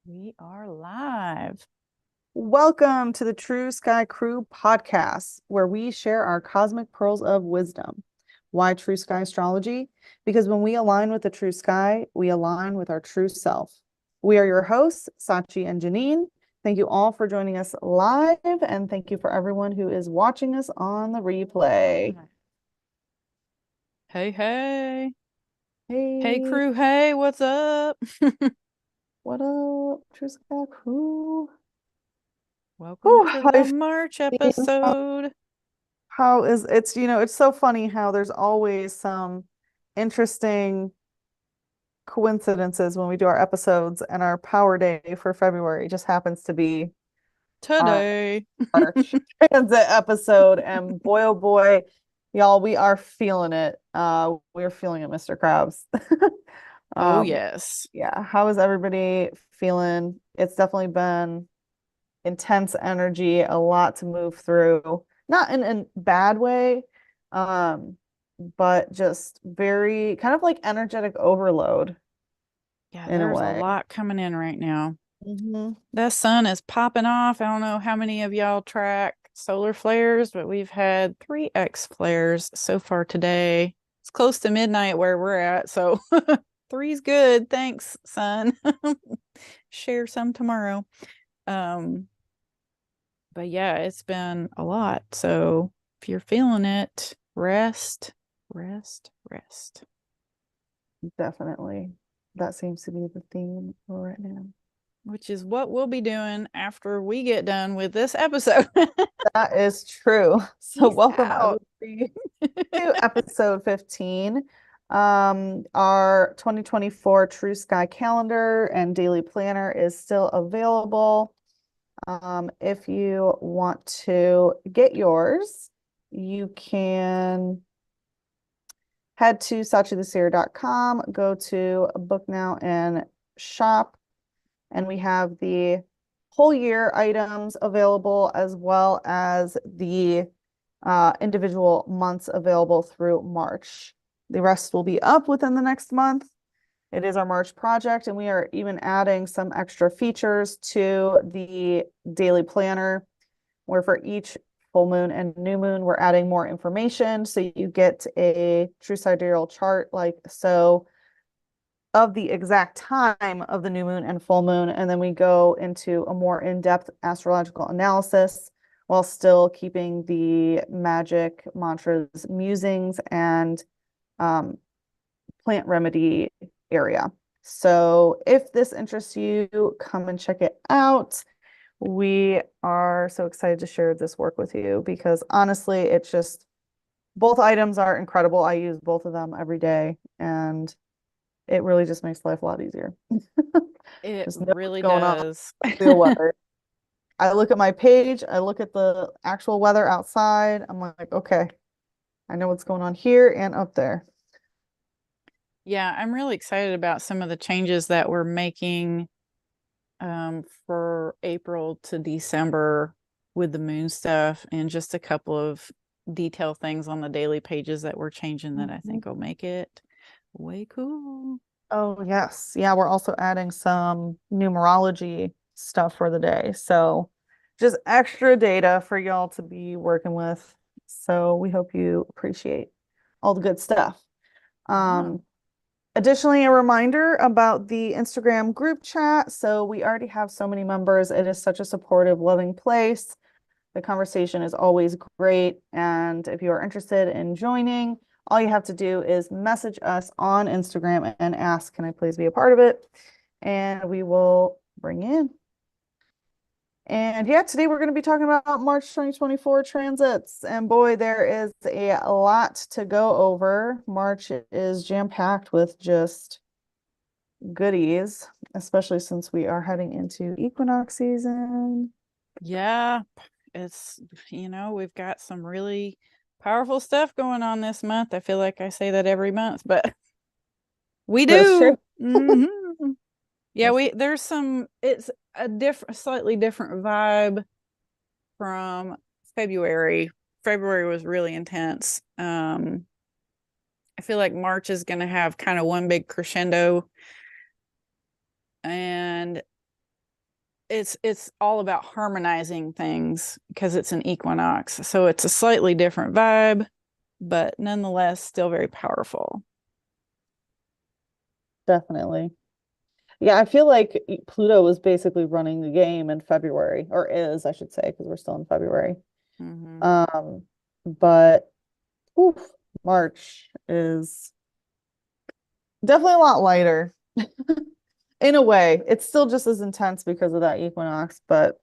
We are live. Welcome to the True Sky Crew podcast, where we share our cosmic pearls of wisdom. Why True Sky Astrology? Because when we align with the true sky, we align with our true self. We are your hosts, Sachi and Janine. Thank you all for joining us live, and thank you for everyone who is watching us on the replay. Hey, hey. Hey, Hey, crew. Hey, what's up? what up, True Sky Crew? Welcome Whew, to how the you March feeling? episode. How is it's so funny how there's always some interesting coincidences when we do our episodes, and our power day for February just happens to be our Today. March transit episode. And boy, oh boy, y'all, we are feeling it. We're feeling it, Mr. Krabs. Oh, Um, yes. yeah, how is everybody feeling? It's definitely been intense energy, a lot to move through. Not in a bad way, um, but just very kind of like energetic overload Yeah, in a there's a way. lot coming in right now. Hmm. The sun is popping off. I don't know how many of y'all track solar flares, but we've had 3x flares so far today. It's close to midnight where we're at, so three's good. Thanks, sun. Share some tomorrow. Um, but yeah, it's been a lot. So if you're feeling it, rest, rest, rest. Definitely. That seems to be the theme for right now. Which is what we'll be doing after we get done with this episode. That is true. So Peace welcome out. everybody to episode 15. Our 2024 True Sky calendar and daily planner is still available. If you want to get yours, you can head to sachitheseer.com, go to book now and shop, and we have the whole year items available as well as the individual months available through March. The rest will be up within the next month. It is our March project, and we are even adding some extra features to the daily planner, where for each full moon and new moon, we're adding more information. So you get a true sidereal chart like so of the exact time of the new moon and full moon. And then we go into a more in-depth astrological analysis while still keeping the magic, mantras, musings, and um, plant remedy area. So if this interests you, come and check it out. We are so excited to share this work with you because honestly, it's just both items are incredible. I use both of them every day, and it really just makes life a lot easier. It Just know what's really going on does. with the weather. I look at my page, I look at the actual weather outside. I'm like, okay, I know what's going on here and up there. Yeah, I'm really excited about some of the changes that we're making for April to December with the moon stuff and just a couple of detail things on the daily pages that we're changing that I Mhm. think will make it way cool. Oh, yes. Yeah, we're also adding some numerology stuff for the day. So just extra data for y'all to be working with. So we hope you appreciate all the good stuff. Yeah. Um, Additionally, a reminder about the Instagram group chat. So we already have so many members. It is such a supportive, loving place. The conversation is always great. And if you are interested in joining, all you have to do is message us on Instagram and ask, can I please be a part of it? And we will bring you in. And yeah, today we're going to be talking about March 2024 transits. And boy, there is a lot to go over. March is jam-packed with just goodies, especially since we are heading into equinox season. Yeah, we've got some really powerful stuff going on this month. I feel like I say that every month, but we That's do. true. Yeah, there's some it's a different slightly different vibe from February. February was really intense. I feel like March is going to have kind of one big crescendo, and it's all about harmonizing things because it's an equinox. So it's a slightly different vibe, but nonetheless still very powerful. Definitely. Yeah, I feel like Pluto was basically running the game in February, or is, I should say, because we're still in February. Mm-hmm. But oof, March is definitely a lot lighter. In a way. It's still just as intense because of that equinox, but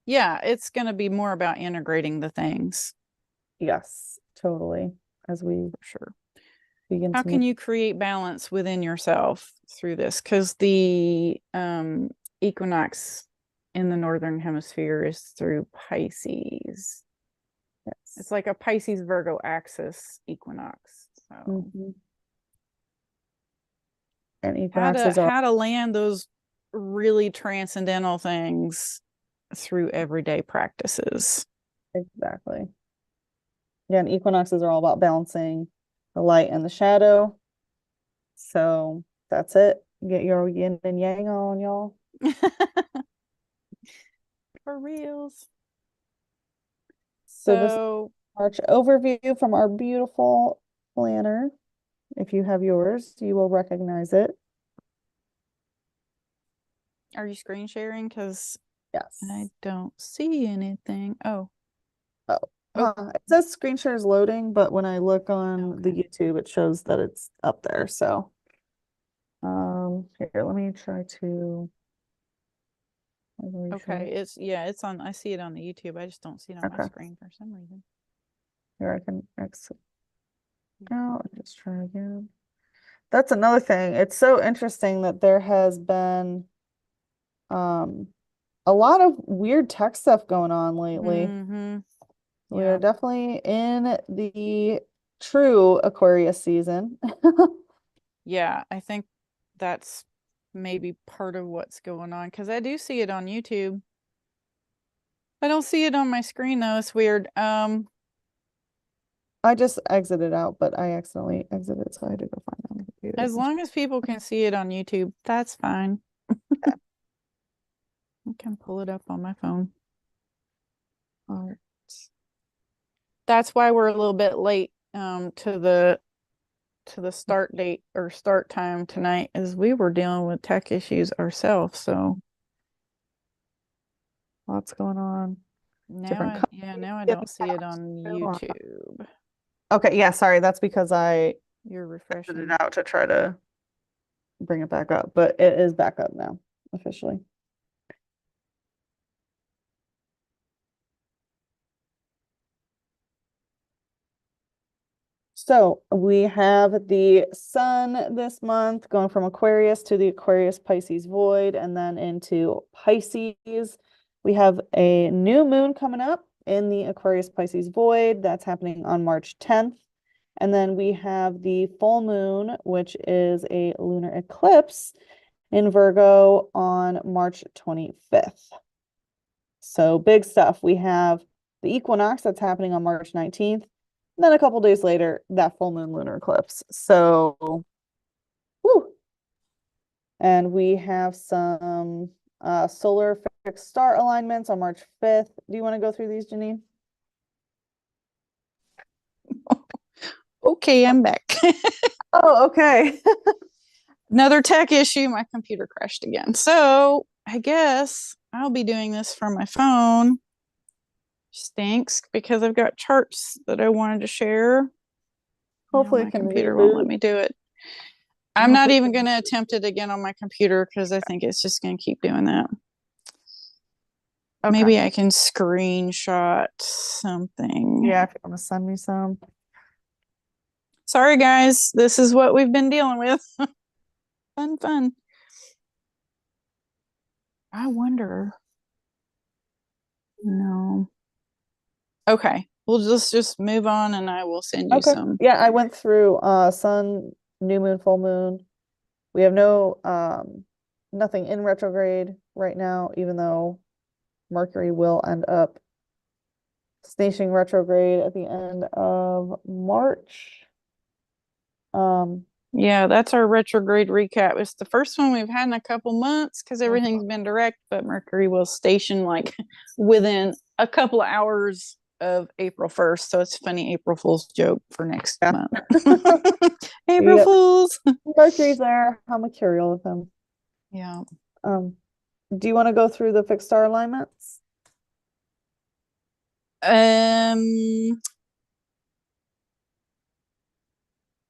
Yeah, it's going to be more about integrating the things yes, totally. As we for sure. begin How to can move. you create balance within yourself through this? Because the equinox in the northern hemisphere is through Pisces. Yes. It's like a Pisces Virgo axis equinox. So Mhm. And equinoxes are how to land those really transcendental things through everyday practices. exactly. Yeah, and equinoxes are all about balancing the light and the shadow. So that's it. Get your yin and yang on, y'all. For reals. So this So March overview from our beautiful planner. If you have yours, you will recognize it. are you screen sharing? Because Yes. I don't see anything. Oh, Oh, oh, it says screen share is loading, but when I look on the okay. YouTube, it shows that it's up there. So, here, let me try to. Okay, it's yeah, it's on. I see it on the YouTube. I just don't see it on my Okay, screen for some reason. here I can exit out and just try again. That's another thing. It's so interesting that there has been um a lot of weird tech stuff going on lately. Mm-hmm. We are Yeah. definitely in the true Aquarius season. Yeah, I think that's maybe part of what's going on because I do see it on YouTube. I don't see it on my screen though. It's weird. I just exited out, but I accidentally exited, so I had to go find it on the computer. As long as people can see it on YouTube, that's fine. Yeah. I can pull it up on my phone. All right. That's why we're a little bit late to the start date or start time tonight is we were dealing with tech issues ourselves. So Lots going on. now Different now I getting don't see it on on. YouTube. Okay, yeah, sorry. That's because I You're exited refreshing. out to try to bring it back up, but it is back up now, officially. So we have the sun this month going from Aquarius to the Aquarius Pisces void and then into Pisces. We have a new moon coming up in the Aquarius Pisces void. That's happening on March 10th. And then we have the full moon, which is a lunar eclipse in Virgo on March 25th. So big stuff. We have the equinox that's happening on March 19th. And then a couple days later, that full moon lunar eclipse. So, whew. And we have some solar fixed star alignments on March 5th. Do you want to go through these, Janine? Okay, I'm back. Oh, okay. Another tech issue. My computer crashed again. So I guess I'll be doing this from my phone. Stinks because I've got charts that I wanted to share. Now Hopefully my it can computer won't let reboot. me do it. I'm not Hopefully even going to attempt it again on my computer because I think it's just going to keep doing that. okay. Maybe I can screenshot something. Yeah, if you want to send me some. Sorry, guys. This is what we've been dealing with. Fun. I wonder. No. Okay. We'll just move on and I will send you Okay. some. Yeah, I went through sun, new moon, full moon. We have nothing in retrograde right now, even though Mercury will end up stationing retrograde at the end of March. Yeah, that's our retrograde recap. It's the first one we've had in a couple months because everything's been direct, but Mercury will station like within a couple of hours of April 1st. So it's funny April Fool's joke for next Yeah. month. April Yep. Fools. Mercury's there. How mercurial of him. Yeah. Do you want to go through the fixed star alignments?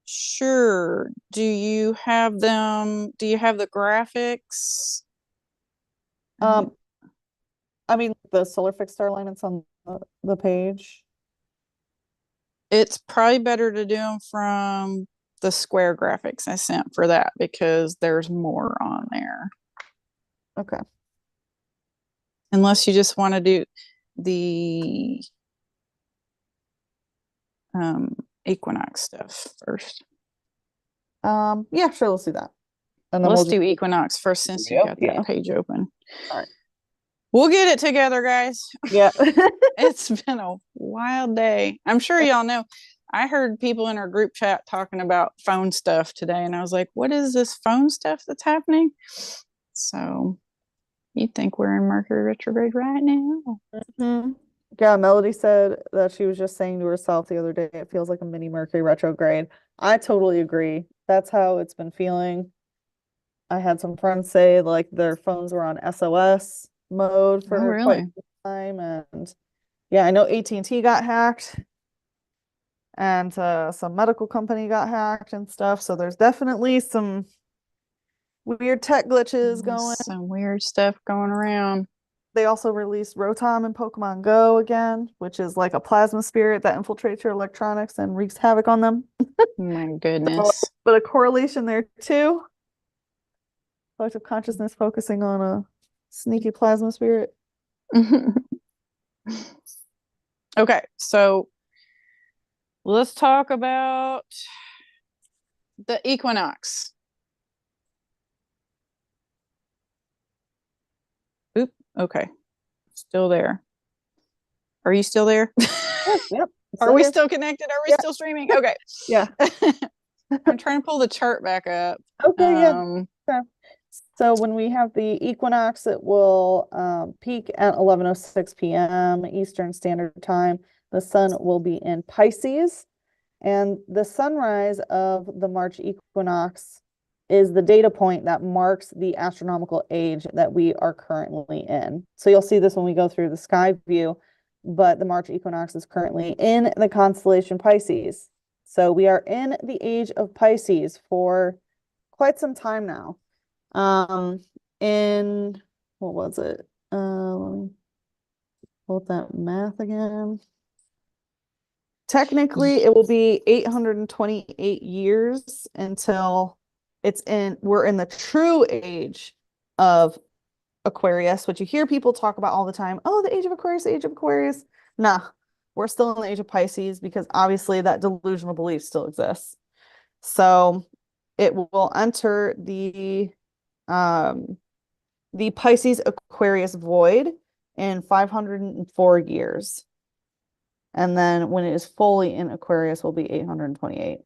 Sure. Do you have them? Do you have the graphics? Um, I mean, the solar fixed star alignments on the page. It's probably better to do them from the square graphics I sent for that because there's more on there. Okay. Unless you just want to do the Equinox stuff first. Yeah, sure, let's do that. And then Let's we'll do Equinox first since you got that page open. All right. We'll get it together, guys. Yeah. It's been a wild day. I'm sure y'all know. I heard people in our group chat talking about phone stuff today, and I was like, what is this phone stuff that's happening? So you'd think we're in Mercury retrograde right now. Mm-hmm. Yeah, Melody said that she was just saying to herself the other day, it feels like a mini Mercury retrograde. I totally agree. That's how it's been feeling. I had some friends say like their phones were on SOS mode Oh, for quite really? some time. And yeah, I know AT&T got hacked and some medical company got hacked and stuff. So there's definitely some weird tech glitches going. Some weird stuff going around. They also released Rotom in Pokemon Go again, which is like a plasma spirit that infiltrates your electronics and wreaks havoc on them. My So, goodness. but a correlation there too. Collective consciousness focusing on a sneaky plasma spirit. Okay, so let's talk about the equinox. Oop, okay. Still there. Are you still there? Yep. Are we still connected? Are we still streaming? Okay. Yeah. I'm trying to pull the chart back up. Okay, yeah. Okay. So when we have the equinox, it will peak at 11:06 p.m. Eastern Standard Time. The sun will be in Pisces, and the sunrise of the March equinox is the data point that marks the astronomical age that we are currently in. So you'll see this when we go through the sky view, but the March equinox is currently in the constellation Pisces. So we are in the age of Pisces for quite some time now. In what was it? Let me hold that math again. Technically, it will be 828 years until we're in the true age of Aquarius, which you hear people talk about all the time. Oh, the age of Aquarius, the age of Aquarius. Nah, we're still in the age of Pisces because obviously that delusional belief still exists. So it will enter the Pisces Aquarius void in 504 years. And then when it is fully in Aquarius will be 828.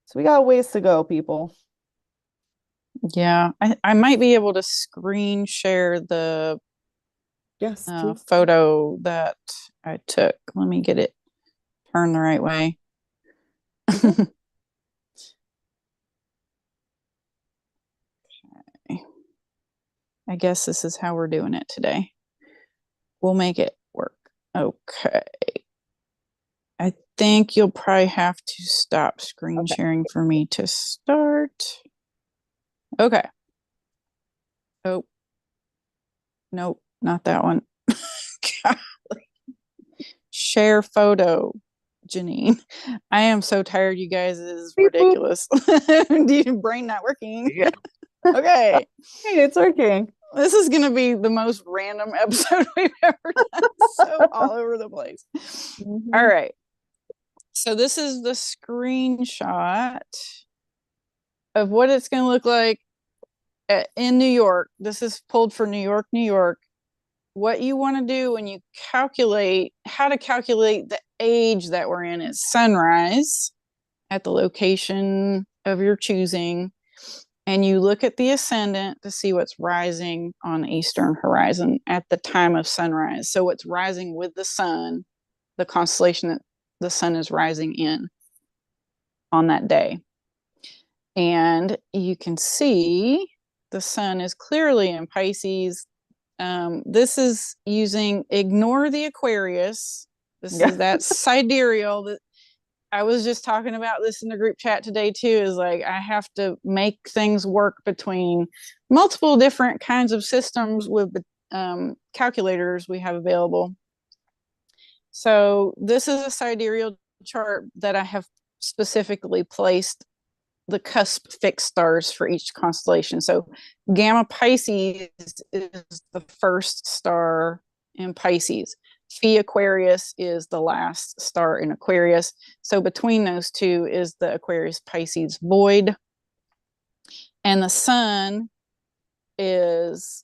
So we got a ways to go, people. Yeah, I might be able to screen share the Yes, photo that I took. Let me get it turned the right way. Okay. I guess this is how we're doing it today. We'll make it work. Okay. I think you'll probably have to stop screen sharing for me to start. Okay. Oh, nope, not that one. Share photo, Janine. I am so tired, you guys. It is ridiculous. Your brain not working. Yeah. Okay. Hey, it's working. This is going to be the most random episode we've ever done. So all over the place. All right. So this is the screenshot of what it's going to look like in New York. This is pulled for New York, New York. What you want to do when you calculate how to calculate the age that we're in is sunrise at the location of your choosing, and you look at the ascendant to see what's rising on the eastern horizon at the time of sunrise. So what's rising with the sun, the constellation that the sun is rising in on that day. And you can see the sun is clearly in Pisces. This is using ignore the Aquarius. This is that sidereal that I was just talking about this in the group chat today too, is like I have to make things work between multiple different kinds of systems with the calculators we have available. So this is a sidereal chart that I have specifically placed the cusp fixed stars for each constellation. So Gamma Pisces is the first star in Pisces. Phi Aquarius is the last star in Aquarius. So between those two is the Aquarius Pisces void. And the sun is,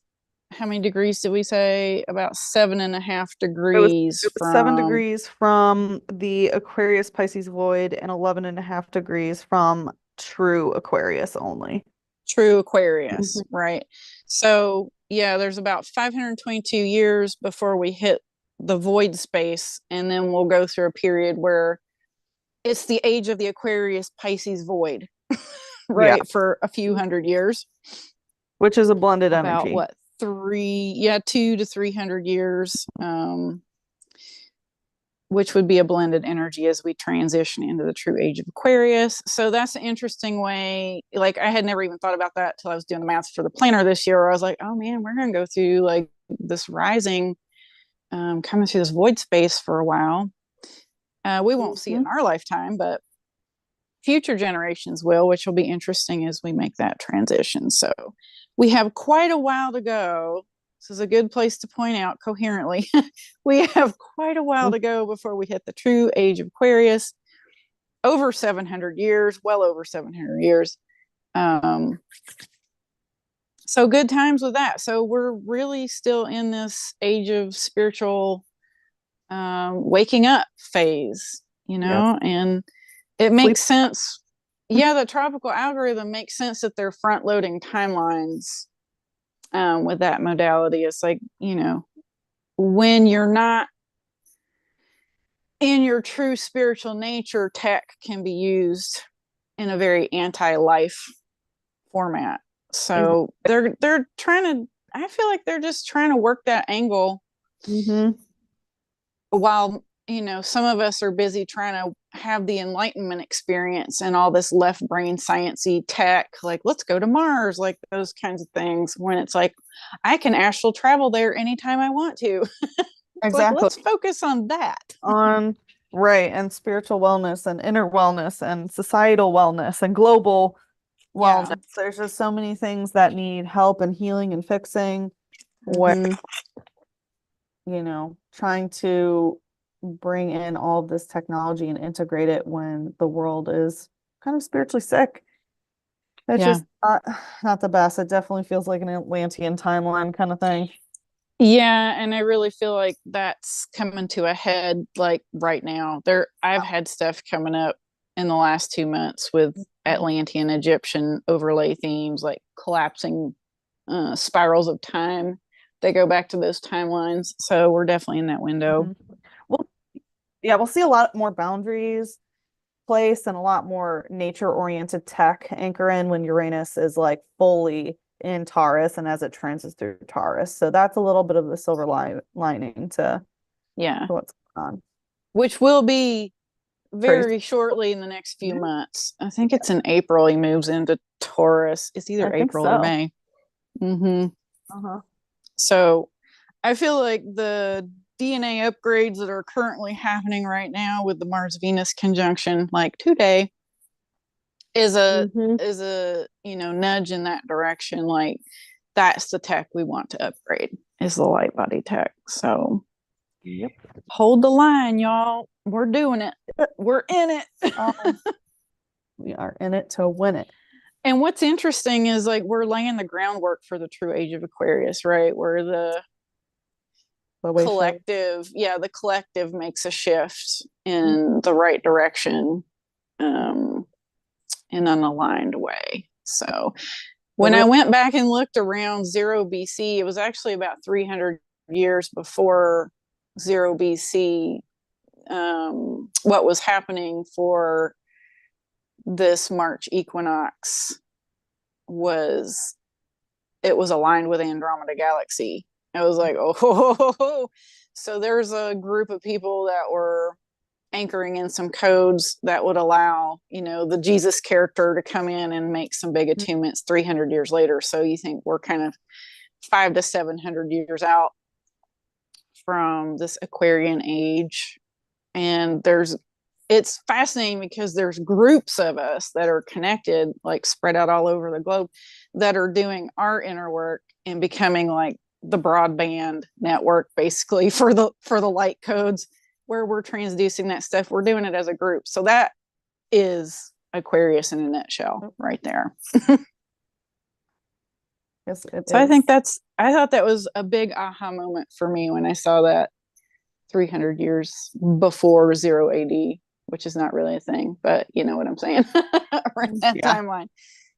how many degrees did we say? About 7.5 degrees it was 7 degrees from the Aquarius Pisces void and 11.5 degrees from true Aquarius only. True Aquarius, right? So yeah, there's about 522 years before we hit the void space, and then we'll go through a period where it's the age of the Aquarius Pisces void, right? Yeah. For a few hundred years, which is a blended about energy. what, 200 to 300 years, which would be a blended energy as we transition into the true age of Aquarius. So that's an interesting way. Like I had never even thought about that till I was doing the math for the planner this year, where I was like, oh man, we're going to go through like this rising, coming through this void space for a while. We won't see it in our lifetime, but future generations will, which will be interesting as we make that transition. So we have quite a while to go. This is a good place to point out coherently. We have quite a while to go before we hit the true age of Aquarius. Over 700 years, well over 700 years. So good times with that. So we're really still in this age of spiritual waking up phase, you know, and it makes sense. Yeah, the tropical algorithm makes sense that they're front loading timelines with that modality. It's like, you know, when you're not in your true spiritual nature, tech can be used in a very anti-life format. So they're trying to, I feel like they're just trying to work that angle while, you know, some of us are busy trying to have the enlightenment experience and all this left brain sciencey tech, like let's go to Mars, like those kinds of things, when it's like I can astral travel there anytime I want to. Like let's focus on that. Right, and spiritual wellness and inner wellness and societal wellness and global wellness. There's just so many things that need help and healing and fixing, where you know, trying to bring in all of this technology and integrate it when the world is kind of spiritually sick. It's just not the best. It definitely feels like an Atlantean timeline kind of thing. Yeah, and I really feel like that's coming to a head like right now. I've had stuff coming up in the last 2 months with Atlantean Egyptian overlay themes, like collapsing spirals of time. They go back to those timelines. So we're definitely in that window. Well, yeah, we'll see a lot more boundaries placed and a lot more nature-oriented tech anchor in when Uranus is like fully in Taurus and as it transits through Taurus. So that's a little bit of the silver lining to what's going on. Which will be very shortly in the next few months. I think it's in April he moves into Taurus. It's either April or May. So I feel like the DNA upgrades that are currently happening right now with the Mars-Venus conjunction, like today, is a you know, nudge in that direction. Like that's the tech we want to upgrade, is the light body tech. So hold the line, y'all. We're doing it. We're in it. We are in it to win it. And what's interesting is like we're laying the groundwork for the true age of Aquarius, right? Where the collective, the collective makes a shift in the right direction. in an aligned way. So when I went back and looked around 0 BC, it was actually about 300 years before 0 BC, what was happening for this March equinox was aligned with the Andromeda galaxy. I was like, oh, so there's a group of people that were anchoring in some codes that would allow, the Jesus character to come in and make some big attunements 300 years later. So you think we're kind of 500 to 700 years out from this Aquarian age. And it's fascinating because there's groups of us that are connected, like spread out all over the globe, that are doing our inner work and becoming like the broadband network, basically, for the light codes, where we're transducing that stuff. We're doing it as a group. So that is Aquarius in a nutshell right there. Yes, it so is. I thought that was a big aha moment for me when I saw that 300 years before 0 AD, which is not really a thing, but you know what I'm saying. Right, that timeline.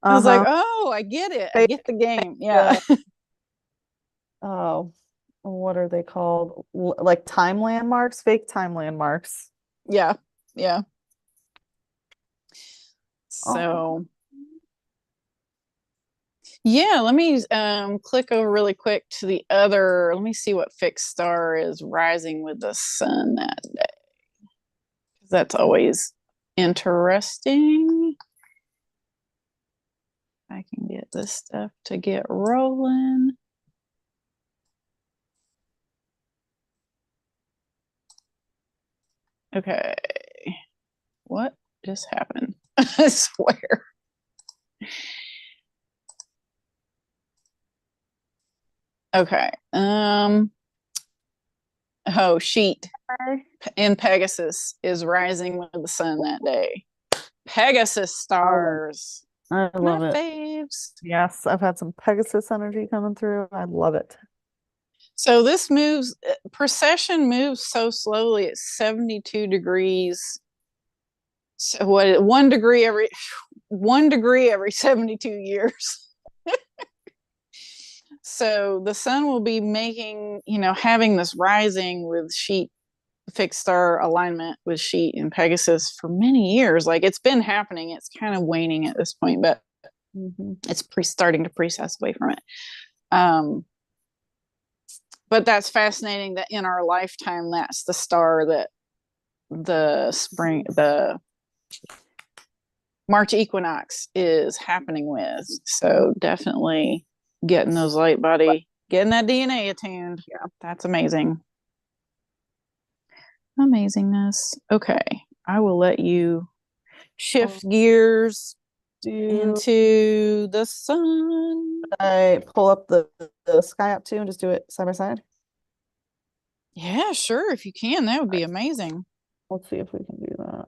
I was like, oh, I get it. I get the game. Yeah. Oh, what are they called? Like time landmarks, fake time landmarks. Yeah. Yeah. So yeah, let me click over really quick to the other. Let me see what fixed star is rising with the sun that day. That's always interesting. I can get this stuff to get rolling. Okay. What just happened? I swear. Okay. Sheet in Pegasus is rising with the sun that day. Pegasus stars. I love it. Faves. Yes, I've had some Pegasus energy coming through. I love it. So this precession moves so slowly. It's 72 degrees. So what? 1 degree every 72 years. So the sun will be making, having this rising with sheet fixed star alignment with sheet in Pegasus for many years. Like, it's been happening. It's kind of waning at this point, but it's starting to precess away from it. But that's fascinating that in our lifetime, that's the star that the March equinox is happening with. So definitely getting those light body, getting that DNA attuned. Yeah, that's amazing. Amazingness. Okay, I will let you shift gears into the sun. I pull up the sky app too and just do it side by side? Yeah, sure. If you can, that would be amazing. Let's see if we can do that.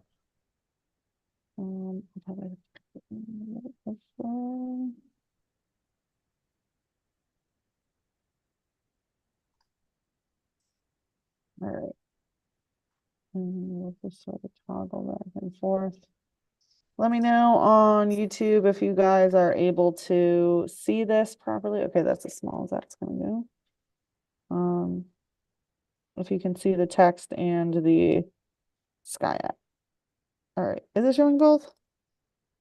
All right. We'll just sort of toggle back and forth. Let me know on YouTube if you guys are able to see this properly. Okay, that's as small as that's going to go. If you can see the text and the sky app. All right, is it showing both?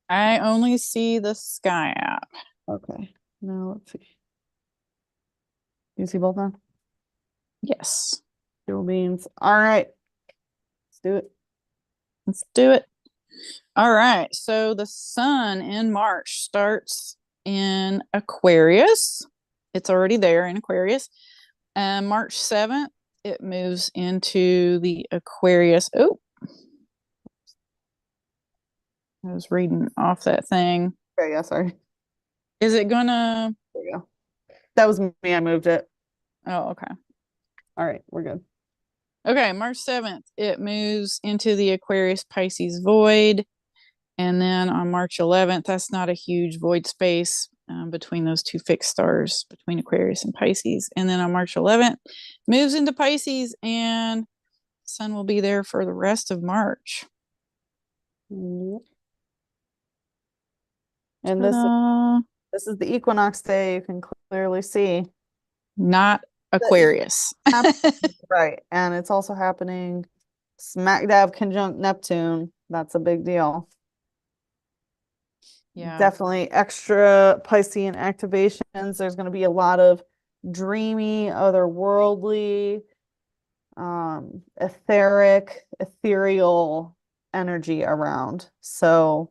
I only see the sky app. Okay, now let's see. You see both now? Yes. Dual beams. All right, let's do it. Let's do it. All right. So the sun in March starts in Aquarius. It's already there in Aquarius. And March 7th, it moves into the Aquarius. Oh, I was reading off that thing. Okay, yeah, sorry. Is it gonna? There you go. That was me. I moved it. Oh, okay. All right, we're good. Okay, March 7th, it moves into the Aquarius Pisces void. And then on March 11th, that's not a huge void space between those two fixed stars, between Aquarius and Pisces. And then on March 11th, moves into Pisces, and sun will be there for the rest of March. And Ta-da. this is the equinox day. You can clearly see. Not Aquarius. Right. And it's also happening smack dab conjunct Neptune. That's a big deal. Yeah. Definitely extra Piscean activations. There's going to be a lot of dreamy, otherworldly, etheric, ethereal energy around. So,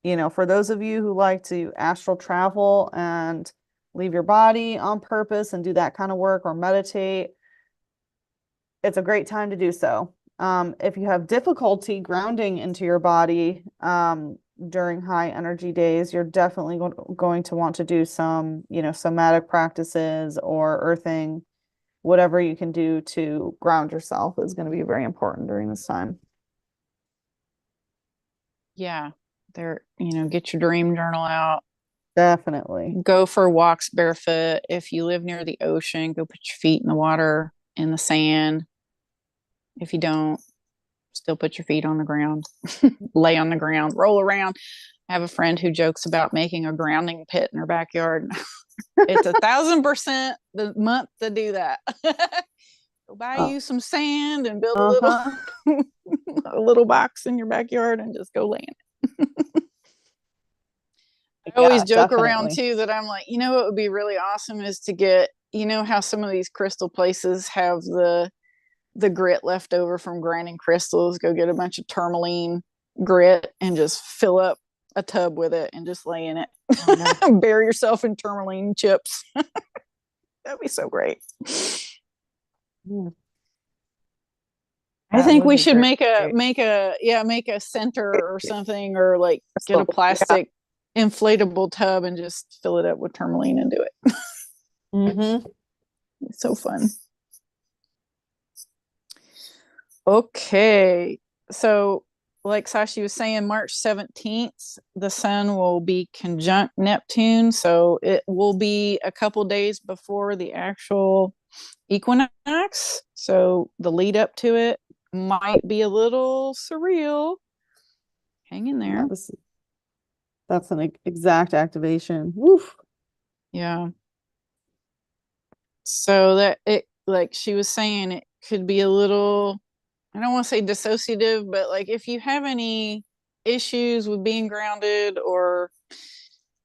for those of you who like to astral travel and leave your body on purpose and do that kind of work or meditate, it's a great time to do so. If you have difficulty grounding into your body during high energy days, you're definitely going to want to do some, somatic practices or earthing. Whatever you can do to ground yourself is going to be very important during this time. Yeah. Get your dream journal out. Definitely. Go for walks barefoot. If you live near the ocean, go put your feet in the water, in the sand. If you don't, still put your feet on the ground. Lay on the ground, roll around. I have a friend who jokes about making a grounding pit in her backyard. It's 1,000% the month to do that. Go buy you some sand and build a little box in your backyard and just go lay in it. I always joke around too that I'm like, what would be really awesome is to get, how some of these crystal places have the grit left over from grinding crystals. Go get a bunch of tourmaline grit and just fill up a tub with it and just lay in it. Bury yourself in tourmaline chips. That'd be so great. I think we should make a center or something, or like get a plastic inflatable tub and just fill it up with tourmaline and do it. It's so fun. Okay, so like Sachi was saying, March 17th, the sun will be conjunct Neptune, so it will be a couple days before the actual equinox. So the lead up to it might be a little surreal. Hang in there. That's an exact activation. Woof. Yeah. So that it, like she was saying, it could be a little, I don't want to say dissociative, but like if you have any issues with being grounded or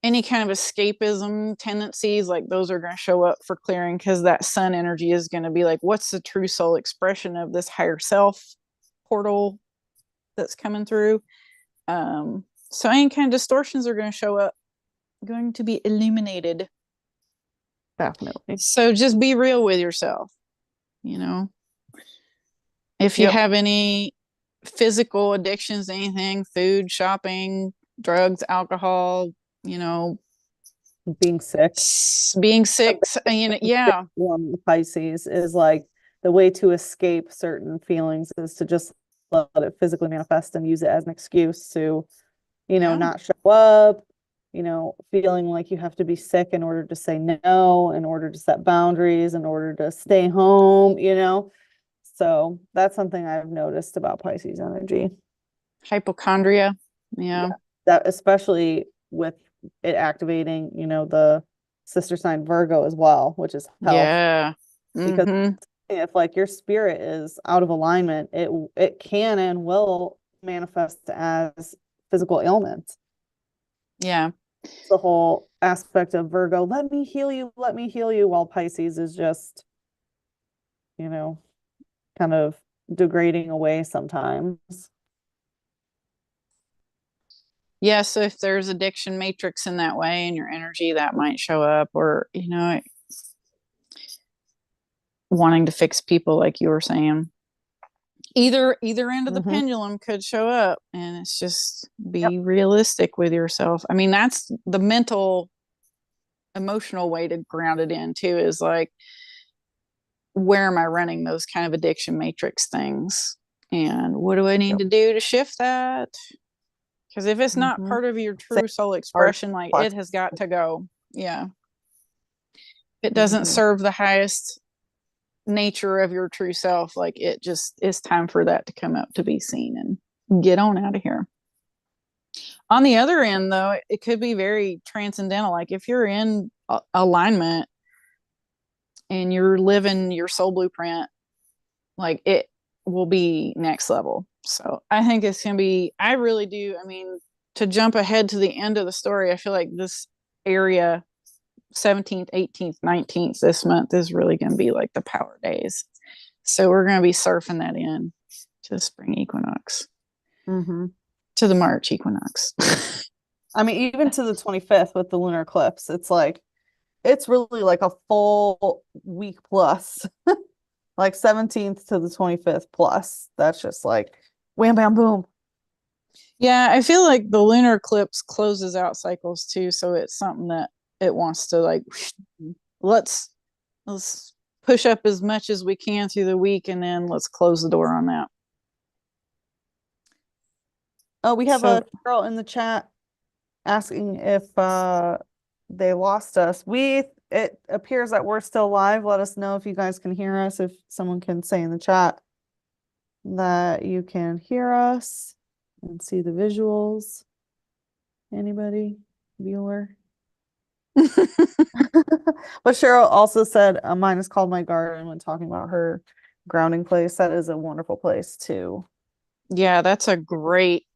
any kind of escapism tendencies, like those are going to show up for clearing, because that sun energy is going to be like, what's the true soul expression of this higher self portal that's coming through? So any kind of distortions are going to show up, going to be illuminated. Definitely. So just be real with yourself, if you have any physical addictions to anything, food, shopping, drugs, alcohol, being sick, yeah. Pisces is like the way to escape certain feelings is to just let it physically manifest and use it as an excuse to, not show up, feeling like you have to be sick in order to say no, in order to set boundaries, in order to stay home, So that's something I've noticed about Pisces energy. Hypochondria. Yeah. That especially with it activating, the sister sign Virgo as well, which is health. Yeah. Because if like your spirit is out of alignment, it can and will manifest as physical ailment. Yeah. The whole aspect of Virgo, let me heal you, while Pisces is just, kind of degrading away sometimes. Yeah, so if there's addiction matrix in that way in your energy, that might show up, or wanting to fix people, like you were saying. Either end of the pendulum could show up, and it's just be realistic with yourself. I mean, that's the mental, emotional way to ground it in too, is like, where am I running those kind of addiction matrix things, and what do I need to do to shift that? Because if it's not part of your true soul expression, like, it has got to go. Yeah. It doesn't serve the highest nature of your true self. Like, it just is time for that to come up to be seen and get on out of here. On the other end, though, it could be very transcendental. Like if you're in alignment and you're living your soul blueprint, like it will be next level. So I think it's going to be, I really do. I mean, to jump ahead to the end of the story, I feel like this area, 17th, 18th, 19th, this month is really going to be like the power days. So we're going to be surfing that in to the spring equinox, to the March equinox. I mean, even to the 25th with the lunar eclipse, it's like, it's really like a full week plus, like 17th to the 25th plus. That's just like wham, bam, boom. Yeah, I feel like the lunar eclipse closes out cycles too. So it's something that it wants to like, let's push up as much as we can through the week and then let's close the door on that. Oh, we have a girl in the chat asking if they lost us. It appears that we're still live. Let us know if you guys can hear us, if someone can say in the chat that you can hear us and see the visuals. Anybody? Viewer? But Cheryl also said mine is called my garden when talking about her grounding place. That is a wonderful place too. Yeah, that's a great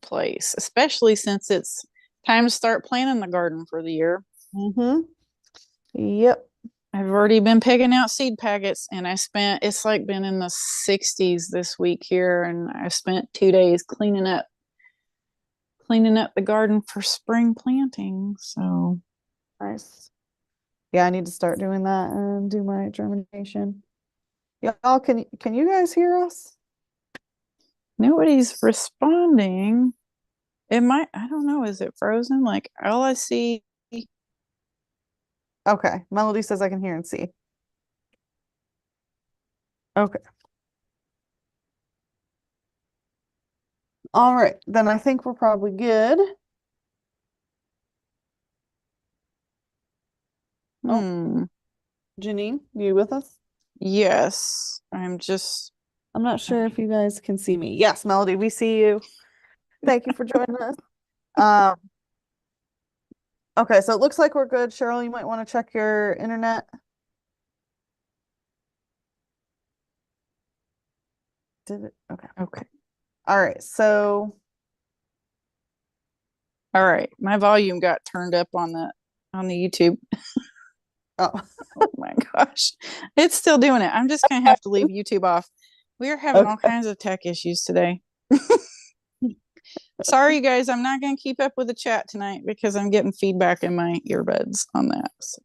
place, especially since it's time to start planting the garden for the year. Yep. I've already been picking out seed packets and it's like been in the 60s this week here, and I spent 2 days cleaning up the garden for spring planting. So nice. Yeah, I need to start doing that and do my germination. Y'all, can you guys hear us? Nobody's responding. It might, I don't know, is it frozen? Like all I see. Okay, Melody says I can hear and see. Okay. All right, then I think we're probably good. Oh, Janine, you with us? Yes, I'm not sure if you guys can see me. Yes, Melody, we see you. Thank you for joining us. Okay, so it looks like we're good. Cheryl, you might want to check your internet. Did it? Okay. Okay. All right, so. All right, my volume got turned up on the YouTube. Oh. Oh my gosh, it's still doing it. I'm just gonna have to leave YouTube off. We are having all kinds of tech issues today. Sorry, you guys. I'm not going to keep up with the chat tonight because I'm getting feedback in my earbuds on that. So.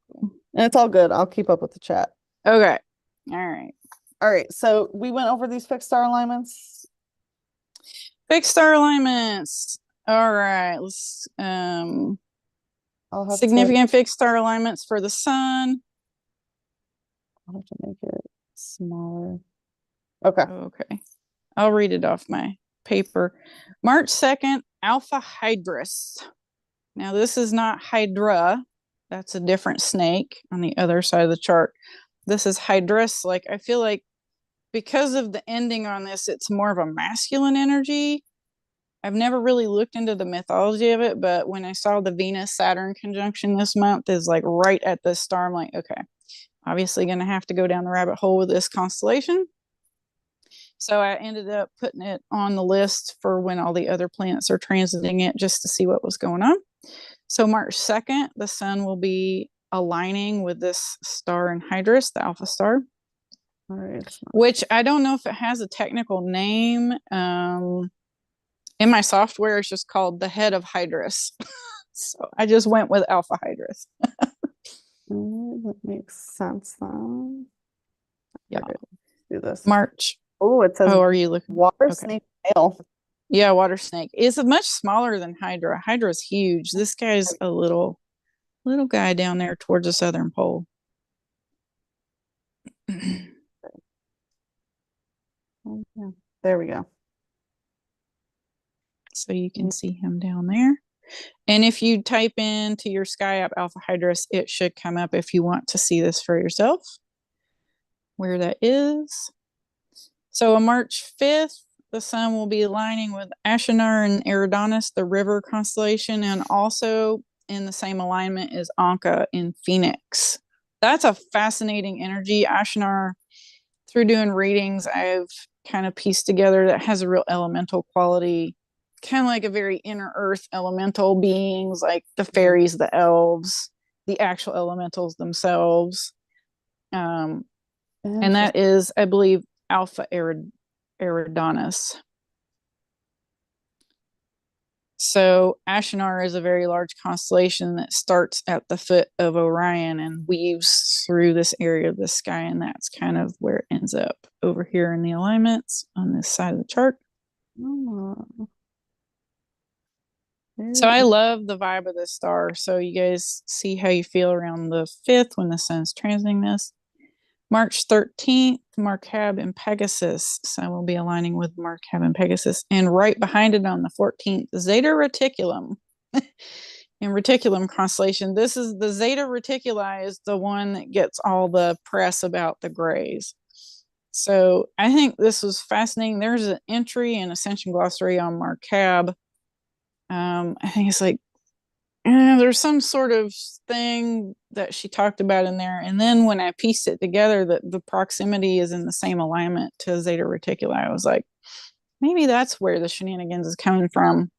And it's all good. I'll keep up with the chat. Okay. All right. All right. So we went over these fixed star alignments. Fixed star alignments. All right. Let's significant fixed star alignments for the sun. I'll have to make it smaller. Okay. Okay. I'll read it off my paper. March 2nd, Alpha Hydrus. Now, this is not Hydra. That's a different snake on the other side of the chart. This is Hydrus. Like, I feel like because of the ending on this, it's more of a masculine energy. I've never really looked into the mythology of it, but when I saw the Venus-Saturn conjunction this month is like right at the star, I'm like, okay, obviously going to have to go down the rabbit hole with this constellation. So I ended up putting it on the list for when all the other planets are transiting it, just to see what was going on. So March 2nd, the sun will be aligning with this star in Hydrus, the alpha star. All right. Which I don't know if it has a technical name. In my software, it's just called the head of Hydrus. So I just went with Alpha Hydrus. That makes sense then. Yeah. Right, do this. March. Oh, it says are you looking? water snake male. Yeah, water snake. It's much smaller than Hydra. Hydra's huge. This guy's a little guy down there towards the southern pole. Oh, yeah. There we go. So you can see him down there. And if you type into your Sky app Alpha Hydrus, it should come up if you want to see this for yourself, where that is. So on March 5th, the sun will be aligning with Ashenar and Eridanus, the river constellation, and also in the same alignment is Anka in Phoenix. That's a fascinating energy. Ashenar, through doing readings, I've kind of pieced together that has a real elemental quality, kind of like a very inner earth elemental beings, like the fairies, the elves, the actual elementals themselves. And that is, I believe, Alpha Eridanus. So Ashenar is a very large constellation that starts at the foot of Orion and weaves through this area of the sky, and that's kind of where it ends up over here in the alignments on this side of the chart. Oh. So I love the vibe of this star. So you guys see how you feel around the 5th when the sun's transiting this. March 13th, Markab and Pegasus. So we'll be aligning with Markab and Pegasus. And right behind it on the 14th, Zeta Reticulum. In Reticulum constellation, this is the Zeta Reticuli is the one that gets all the press about the grays. So I think this was fascinating. There's an entry in Ascension Glossary on Markab. I think it's like there's some sort of thing that she talked about in there. And then when I pieced it together, that the proximity is in the same alignment to Zeta Reticuli, I was like, maybe that's where the shenanigans is coming from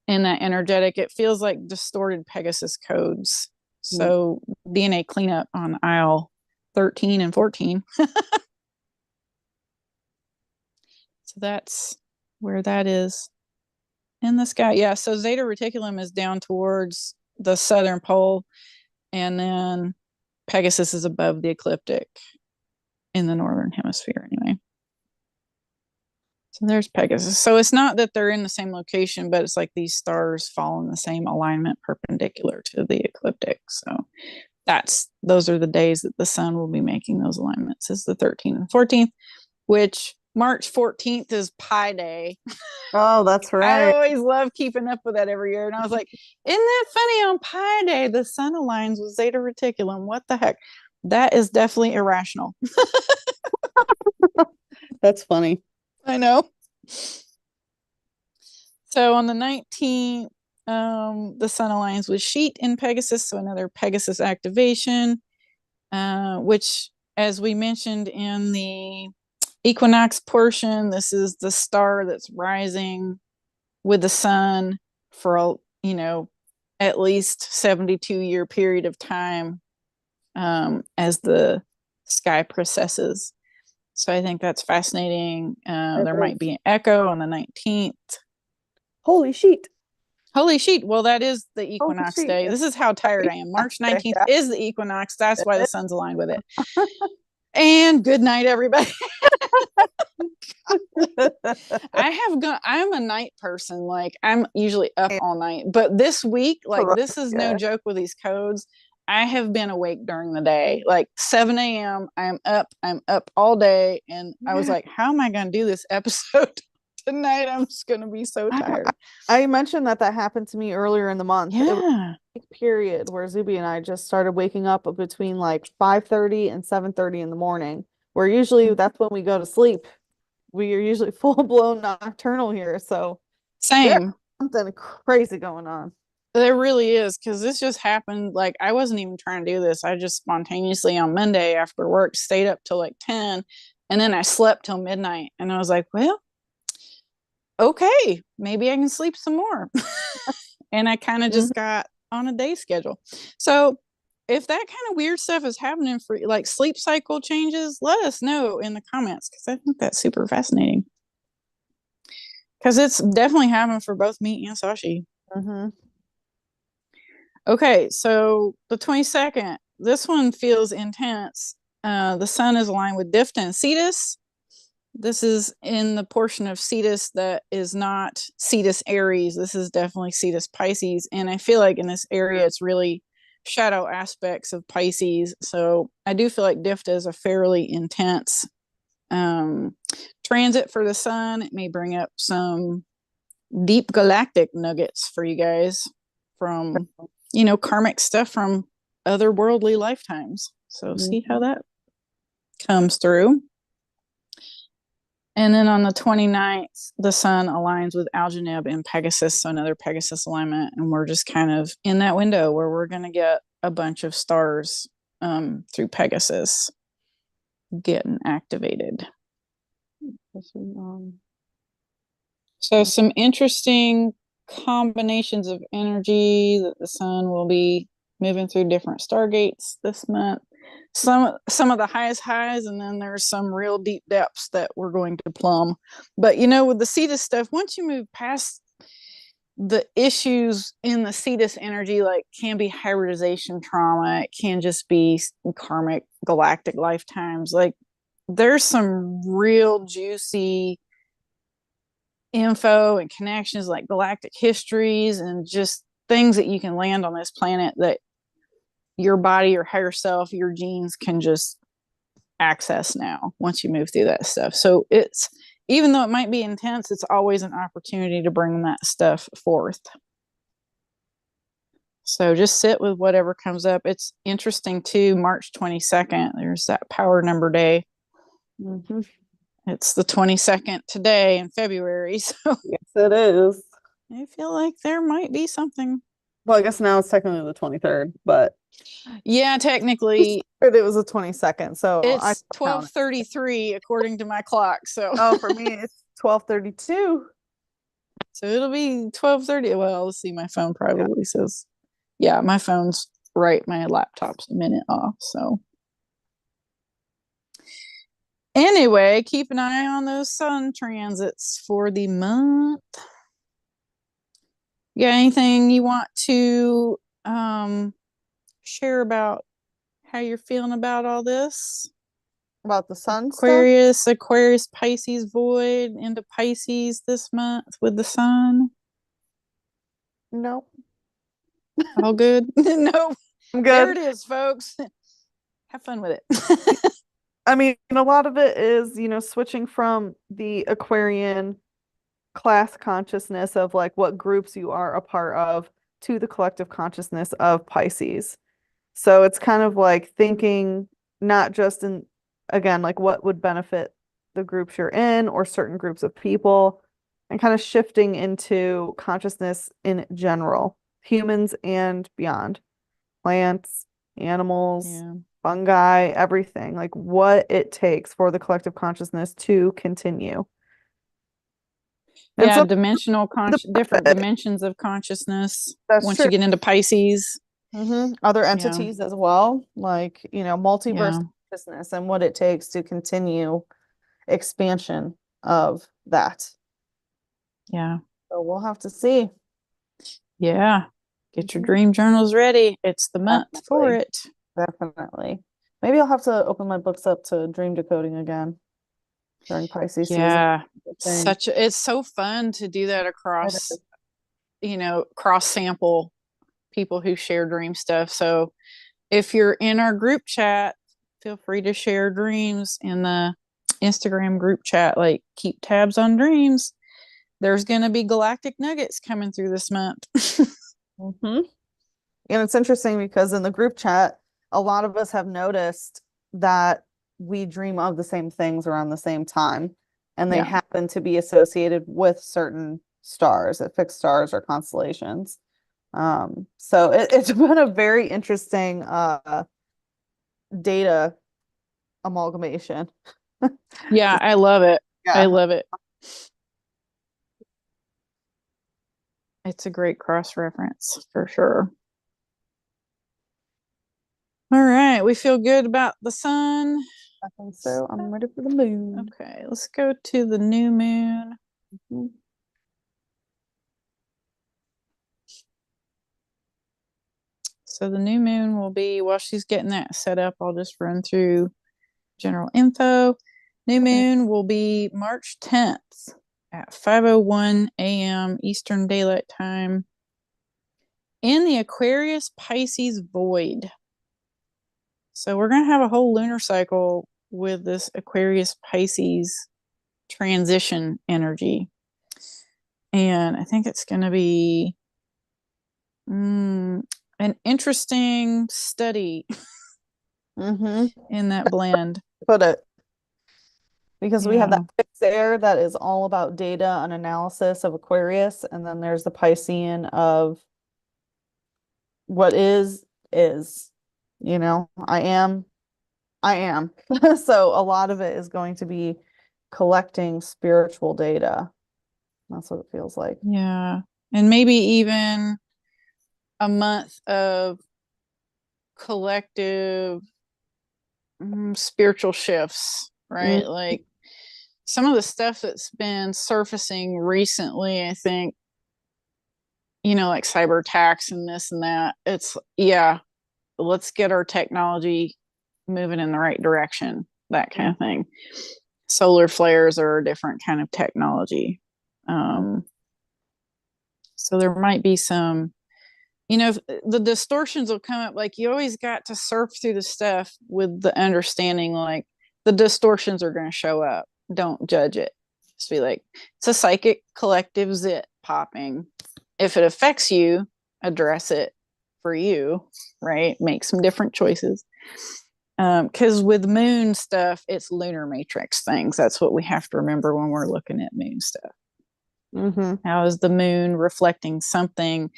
in that energetic. It feels like distorted Pegasus codes. So DNA cleanup on aisle 13 and 14. So that's where that is in the sky. Yeah, so Zeta Reticulum is down towards the southern pole, and then Pegasus is above the ecliptic in the northern hemisphere anyway. So there's Pegasus. So it's not that they're in the same location, but it's like these stars fall in the same alignment perpendicular to the ecliptic. So those are the days that the sun will be making those alignments, is the 13th and 14th, which March 14th is Pi Day. Oh, that's right. I always love keeping up with that every year. And I was like, isn't that funny? On Pi Day, the sun aligns with Zeta Reticulum. What the heck? That is definitely irrational. That's funny. I know. So on the 19th, the sun aligns with Sheet in Pegasus, so another Pegasus activation, which, as we mentioned in the Equinox portion, this is the star that's rising with the sun for at least 72-year period of time as the sky processes. So I think that's fascinating. There might be an echo on the 19th. Holy sheet. Holy sheet. Well, that is the equinox day. This is how tired I am. March 19th is the equinox. That's why the sun's aligned with it. And good night, everybody. I'm a night person. Like, I'm usually up all night, but this week, like, this is no joke with these codes. I have been awake during the day, like 7 a.m. I'm up all day. And I was like, how am I going to do this episode tonight? I'm just going to be so tired. I mentioned that happened to me earlier in the month. Yeah. It was a period where Zuby and I just started waking up between like 5:30 and 7:30 in the morning, where usually that's when we go to sleep. We are usually full-blown nocturnal here. So same. Something crazy going on. There really is, because this just happened. Like, I wasn't even trying to do this. I just spontaneously on Monday after work stayed up till like 10, and then I slept till midnight. And I was like, well, okay, maybe I can sleep some more. And I kind of just got on a day schedule. So if that kind of weird stuff is happening for you, like sleep cycle changes, let us know in the comments, because I think that's super fascinating. Because it's definitely happened for both me and Sachi. Okay, so the 22nd, this one feels intense. The sun is aligned with Difta and Cetus. This is in the portion of Cetus that is not Cetus Aries. This is definitely Cetus Pisces. And I feel like in this area, it's really shadow aspects of Pisces. So I do feel like Difta is a fairly intense transit for the sun. It may bring up some deep galactic nuggets for you guys from, karmic stuff from otherworldly lifetimes. So see how that comes through. And then on the 29th, the sun aligns with Algenib in Pegasus, so another Pegasus alignment. And we're just kind of in that window where we're going to get a bunch of stars through Pegasus getting activated. So some interesting combinations of energy that the sun will be moving through different stargates this month. Some of the highest highs, and then there's some real deep depths that we're going to plumb. But with the Cetus stuff, once you move past the issues in the Cetus energy, like can be hybridization trauma, it can just be karmic galactic lifetimes. Like there's some real juicy info and connections, like galactic histories and just things that you can land on this planet that your body, your higher self, your genes can just access now once you move through that stuff. So it's, even though it might be intense, it's always an opportunity to bring that stuff forth. So just sit with whatever comes up. It's interesting too, March 22nd, there's that power number day. Mm-hmm. It's the 22nd today in February. So yes, it is. I feel like there might be something. Well, I guess now it's technically the 23rd, but yeah, technically it was the 22nd. So it's 12:33 according to my clock. So for me it's 12:32. So it'll be 12:30. Well, let's see. My phone probably says, yeah, my phone's right. My laptop's a minute off. So anyway, keep an eye on those sun transits for the month. You got anything you want to share about how you're feeling about all this? About the sun Aquarius, Pisces void into Pisces this month with the sun. No. All good? No. I'm good. There it is, folks. Have fun with it. I mean, a lot of it is, switching from the Aquarian class consciousness of like what groups you are a part of to the collective consciousness of Pisces. So it's kind of like thinking not just in, again, like what would benefit the groups you're in or certain groups of people, and kind of shifting into consciousness in general, humans and beyond, plants, animals, fungi, everything, like what it takes for the collective consciousness to continue. Yeah, different dimensions of consciousness. That's once true. you get into Pisces. Other entities as well, like, multiverse consciousness and what it takes to continue expansion of that. Yeah. So we'll have to see. Yeah. Get your dream journals ready. It's the month for it. Definitely. Maybe I'll have to open my books up to dream decoding again during Pisces season. It's so fun to do that across, cross sample people who share dream stuff. So if you're in our group chat, feel free to share dreams in the Instagram group chat, like keep tabs on dreams. There's going to be galactic nuggets coming through this month. And it's interesting because in the group chat, a lot of us have noticed that we dream of the same things around the same time, and they happen to be associated with certain stars, fixed stars or constellations. So it's been a very interesting data amalgamation. Yeah, I love it. I love it. It's a great cross-reference for sure. All right, we feel good about the sun. I think so. I'm ready for the moon. Okay, let's go to the new moon. So the new moon will be, while she's getting that set up, I'll just run through general info. New moon will be March 10th at 5:01 a.m. Eastern Daylight Time in the Aquarius Pisces void. So we're going to have a whole lunar cycle with this Aquarius Pisces transition energy. And I think it's going to be an interesting study in that blend. Put it. because we have Yeah. that fixed air that is all about data and analysis of Aquarius, and then there's the Piscean of what is, I am. So a lot of it is going to be collecting spiritual data. That's what it feels like. Yeah. And maybe even a month of collective spiritual shifts, Mm, right? Like some of the stuff that's been surfacing recently, I think, like cyber attacks and this and that. It's, yeah, let's get our technology moving in the right direction, that kind of thing. Solar flares are a different kind of technology. So there might be some, the distortions will come up. Like you always got to surf through the stuff with the understanding, like the distortions are going to show up. Don't judge it. Just be like, it's a psychic collective zit popping. If it affects you, address it for you, right? Make some different choices. Because with moon stuff, it's lunar matrix things. That's what we have to remember when we're looking at moon stuff. mm-hmm. How is the moon reflecting something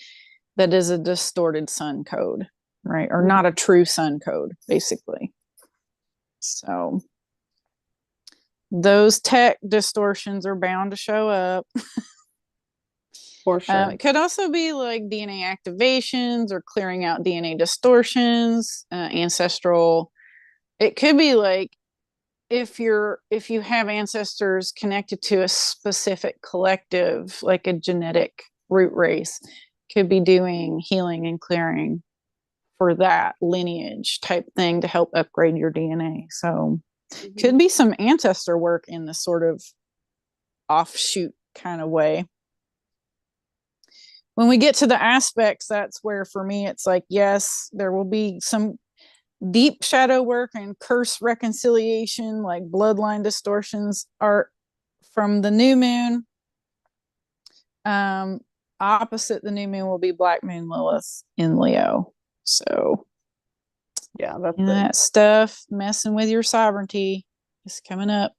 that is a distorted sun code, right? Or not a true sun code, basically. So those tech distortions are bound to show up. For sure. It could also be like DNA activations or clearing out DNA distortions, ancestral. It could be like if you have ancestors connected to a specific collective, like a genetic root race, could be doing healing and clearing for that lineage type thing to help upgrade your DNA. So could be some ancestor work in this sort of offshoot kind of way. When we get to the aspects, that's where for me it's like, yes, there will be some deep shadow work and curse reconciliation, like bloodline distortions are from the new moon. Opposite the new moon will be Black Moon Lilith in Leo. So yeah, that's that stuff messing with your sovereignty is coming up.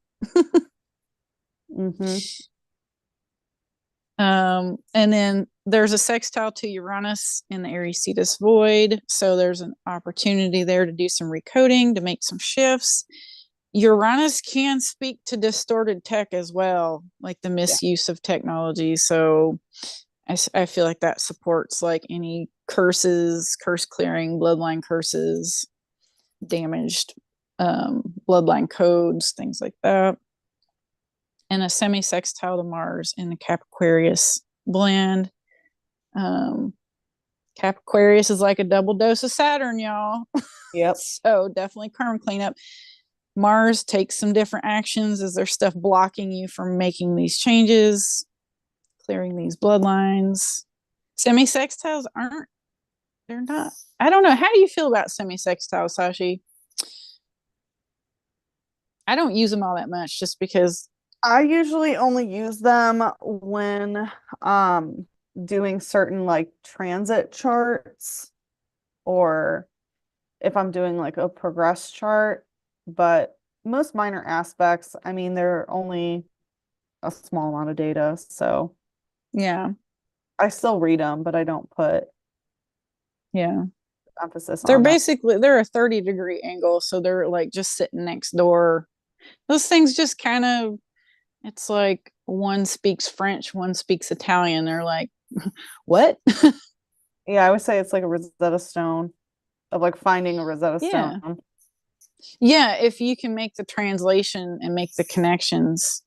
mm-hmm. And then there's a sextile to Uranus in the Aries Cetus void. So there's an opportunity there to do some recoding, to make some shifts. Uranus can speak to distorted tech as well, like the misuse of technology. So I feel like that supports like any curses, curse clearing, bloodline curses, damaged bloodline codes, things like that. And a semi-sextile to Mars in the Cap Aquarius blend. Cap Aquarius is like a double dose of Saturn, y'all. Yep. So definitely karma cleanup. Mars takes some different actions. Is there stuff blocking you from making these changes, clearing these bloodlines? Semi-sextiles they're not. I don't know. How do you feel about semi-sextiles, Sachi? I don't use them all that much just because I usually only use them when doing certain like transit charts or if I'm doing like a progress chart, but most minor aspects, I mean, they're only a small amount of data, so yeah. I still read them, but I don't put Yeah. emphasis They're on them. basically they're a 30-degree angle, so they're like just sitting next door. Those things just kind of it's like one speaks French, one speaks Italian. They're like, what? Yeah, I would say it's like a Rosetta Stone of like finding a Rosetta Yeah. Stone. Yeah, if you can make the translation and make the connections,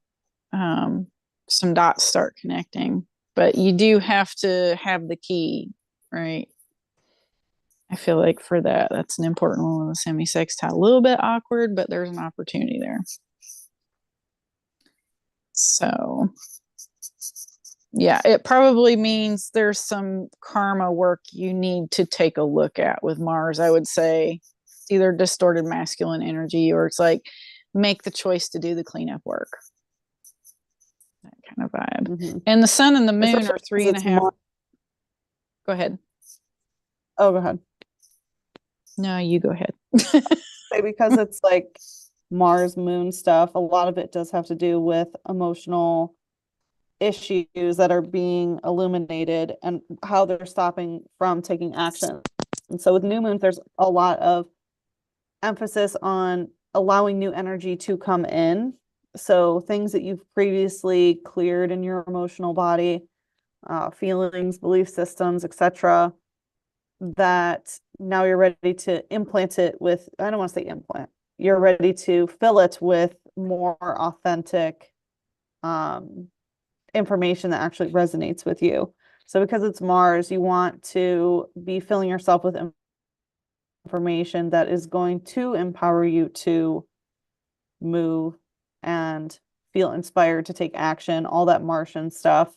some dots start connecting. But you do have to have the key, right? I feel like for that, that's an important one with a semi-sextile. A little bit awkward, but there's an opportunity there. So, yeah, it probably means there's some karma work you need to take a look at with Mars. I would say it's either distorted masculine energy or it's like make the choice to do the cleanup work. That kind of vibe. Mm-hmm. And the sun and the moon Especially are 3.5. Go ahead. Oh, go ahead. No, you go ahead. Say because it's like Mars moon stuff, a lot of it does have to do with emotional issues that are being illuminated and how they're stopping from taking action. And so with new moons, there's a lot of emphasis on allowing new energy to come in. So things that you've previously cleared in your emotional body, feelings, belief systems, etc., that now you're ready to implant it with, I don't want to say implant, you're ready to fill it with more authentic information that actually resonates with you. So because it's Mars, you want to be filling yourself with information that is going to empower you to move and feel inspired to take action, all that Martian stuff.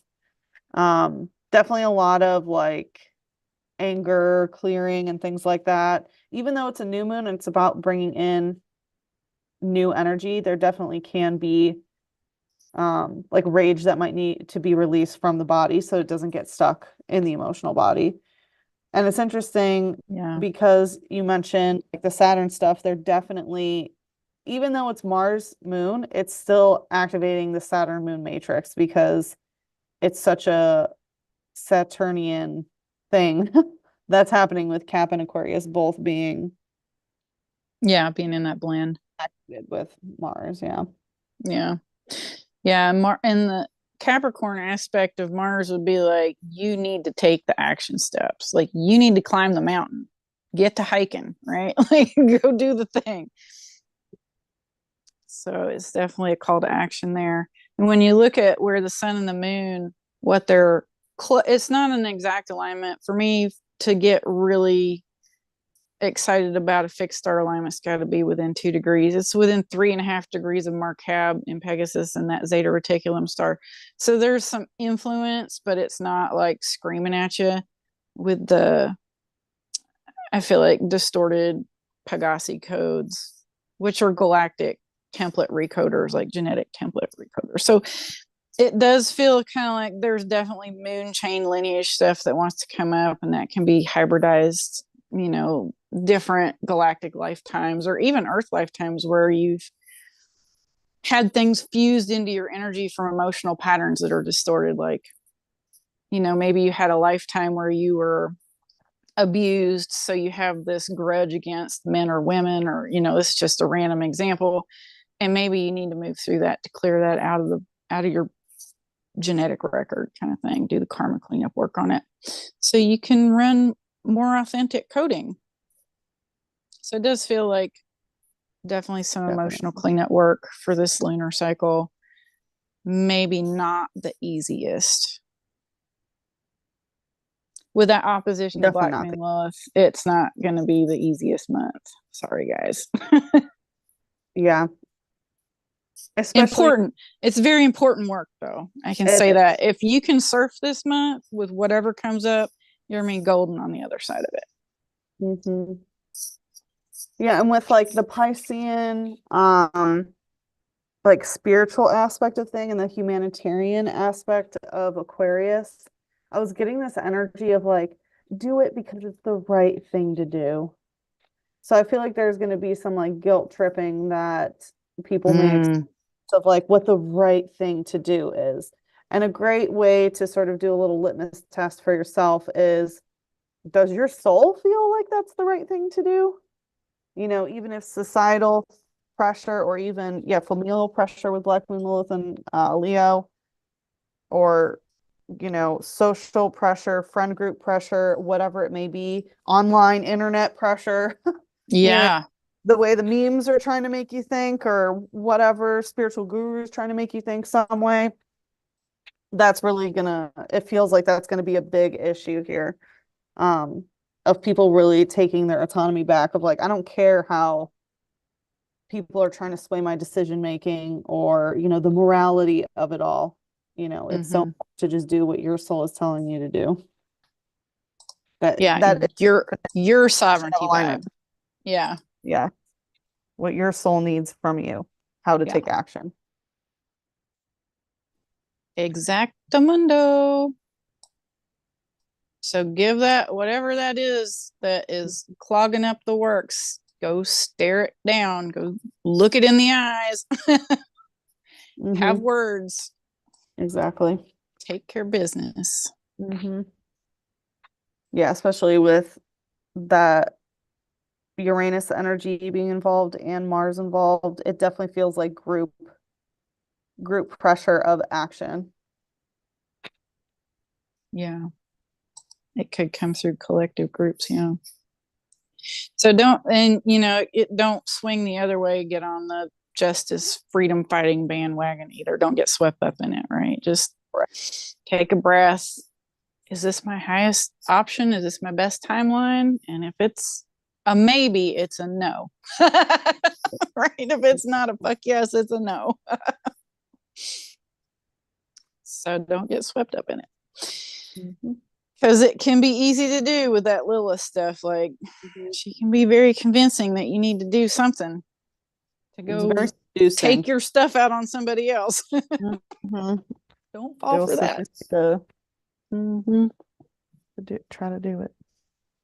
Definitely a lot of like anger clearing and things like that. Even though it's a new moon and it's about bringing in new energy, there definitely can be like rage that might need to be released from the body so it doesn't get stuck in the emotional body. And it's interesting because you mentioned like the Saturn stuff, they're definitely, even though it's Mars moon, it's still activating the Saturn moon matrix because it's such a Saturnian thing that's happening with Cap and Aquarius both being being in that blend activated with Mars. Yeah. And the Capricorn aspect of Mars would be like, you need to take the action steps. Like, you need to climb the mountain, get to hiking, right? Like, go do the thing. So it's definitely a call to action there. And when you look at where the sun and the moon, what they're, it's not an exact alignment. For me to get really excited about a fixed star alignment, it's got to be within 2 degrees. It's within 3.5 degrees of Markab in Pegasus and that Zeta Reticulum star. So there's some influence, but it's not like screaming at you with the, I feel like, distorted Pegasi codes, which are galactic template recoders, like genetic template recoders. So it does feel kind of like there's definitely moon chain lineage stuff that wants to come up, and that can be hybridized, different galactic lifetimes or even Earth lifetimes where you've had things fused into your energy from emotional patterns that are distorted. Like, maybe you had a lifetime where you were abused, so you have this grudge against men or women, or this is just a random example, and maybe you need to move through that to clear that out of your genetic record, kind of thing. Do the karma cleanup work on it so you can run more authentic coding. So it does feel like definitely some emotional cleanup work for this lunar cycle. Maybe not the easiest. With that opposition to Black Moon Lilith, it's not going to be the easiest month. Sorry, guys. Yeah. Important. It's very important work, though. I can say that. If you can surf this month with whatever comes up, you're going to be golden on the other side of it. Mm-hmm. Yeah, and with like the Piscean, like spiritual aspect of thing and the humanitarian aspect of Aquarius, I was getting this energy of like, do it because it's the right thing to do. So I feel like there's going to be some like guilt tripping that people may of like what the right thing to do is. And a great way to sort of do a little litmus test for yourself is, does your soul feel like that's the right thing to do? Even if societal pressure or even, familial pressure with Black Moon Lilith and Leo, or, social pressure, friend group pressure, whatever it may be, online internet pressure. Yeah. The way the memes are trying to make you think, or whatever spiritual gurus trying to make you think some way. That's really it feels like that's gonna be a big issue here. Of people really taking their autonomy back, of like, I don't care how people are trying to sway my decision making, or the morality of it all. It's so much to just do what your soul is telling you to do. That your sovereignty vibe. Yeah, what your soul needs from you, how to take action. Exactamundo. So give that, whatever that is clogging up the works, go stare it down, go look it in the eyes, have words. Exactly. Take care of business. Yeah, especially with that Uranus energy being involved and Mars involved, it definitely feels like group pressure of action. Yeah. It could come through collective groups, yeah. So don't swing the other way, get on the justice freedom fighting bandwagon either. Don't get swept up in it, right? Just take a breath. Is this my highest option? Is this my best timeline? And if it's a maybe, it's a no. Right? If it's not a fuck yes, it's a no. So don't get swept up in it. Because it can be easy to do with that Lilith stuff. Like, she can be very convincing that you need to do something to go take your stuff out on somebody else. Don't fall for that. Try to do it.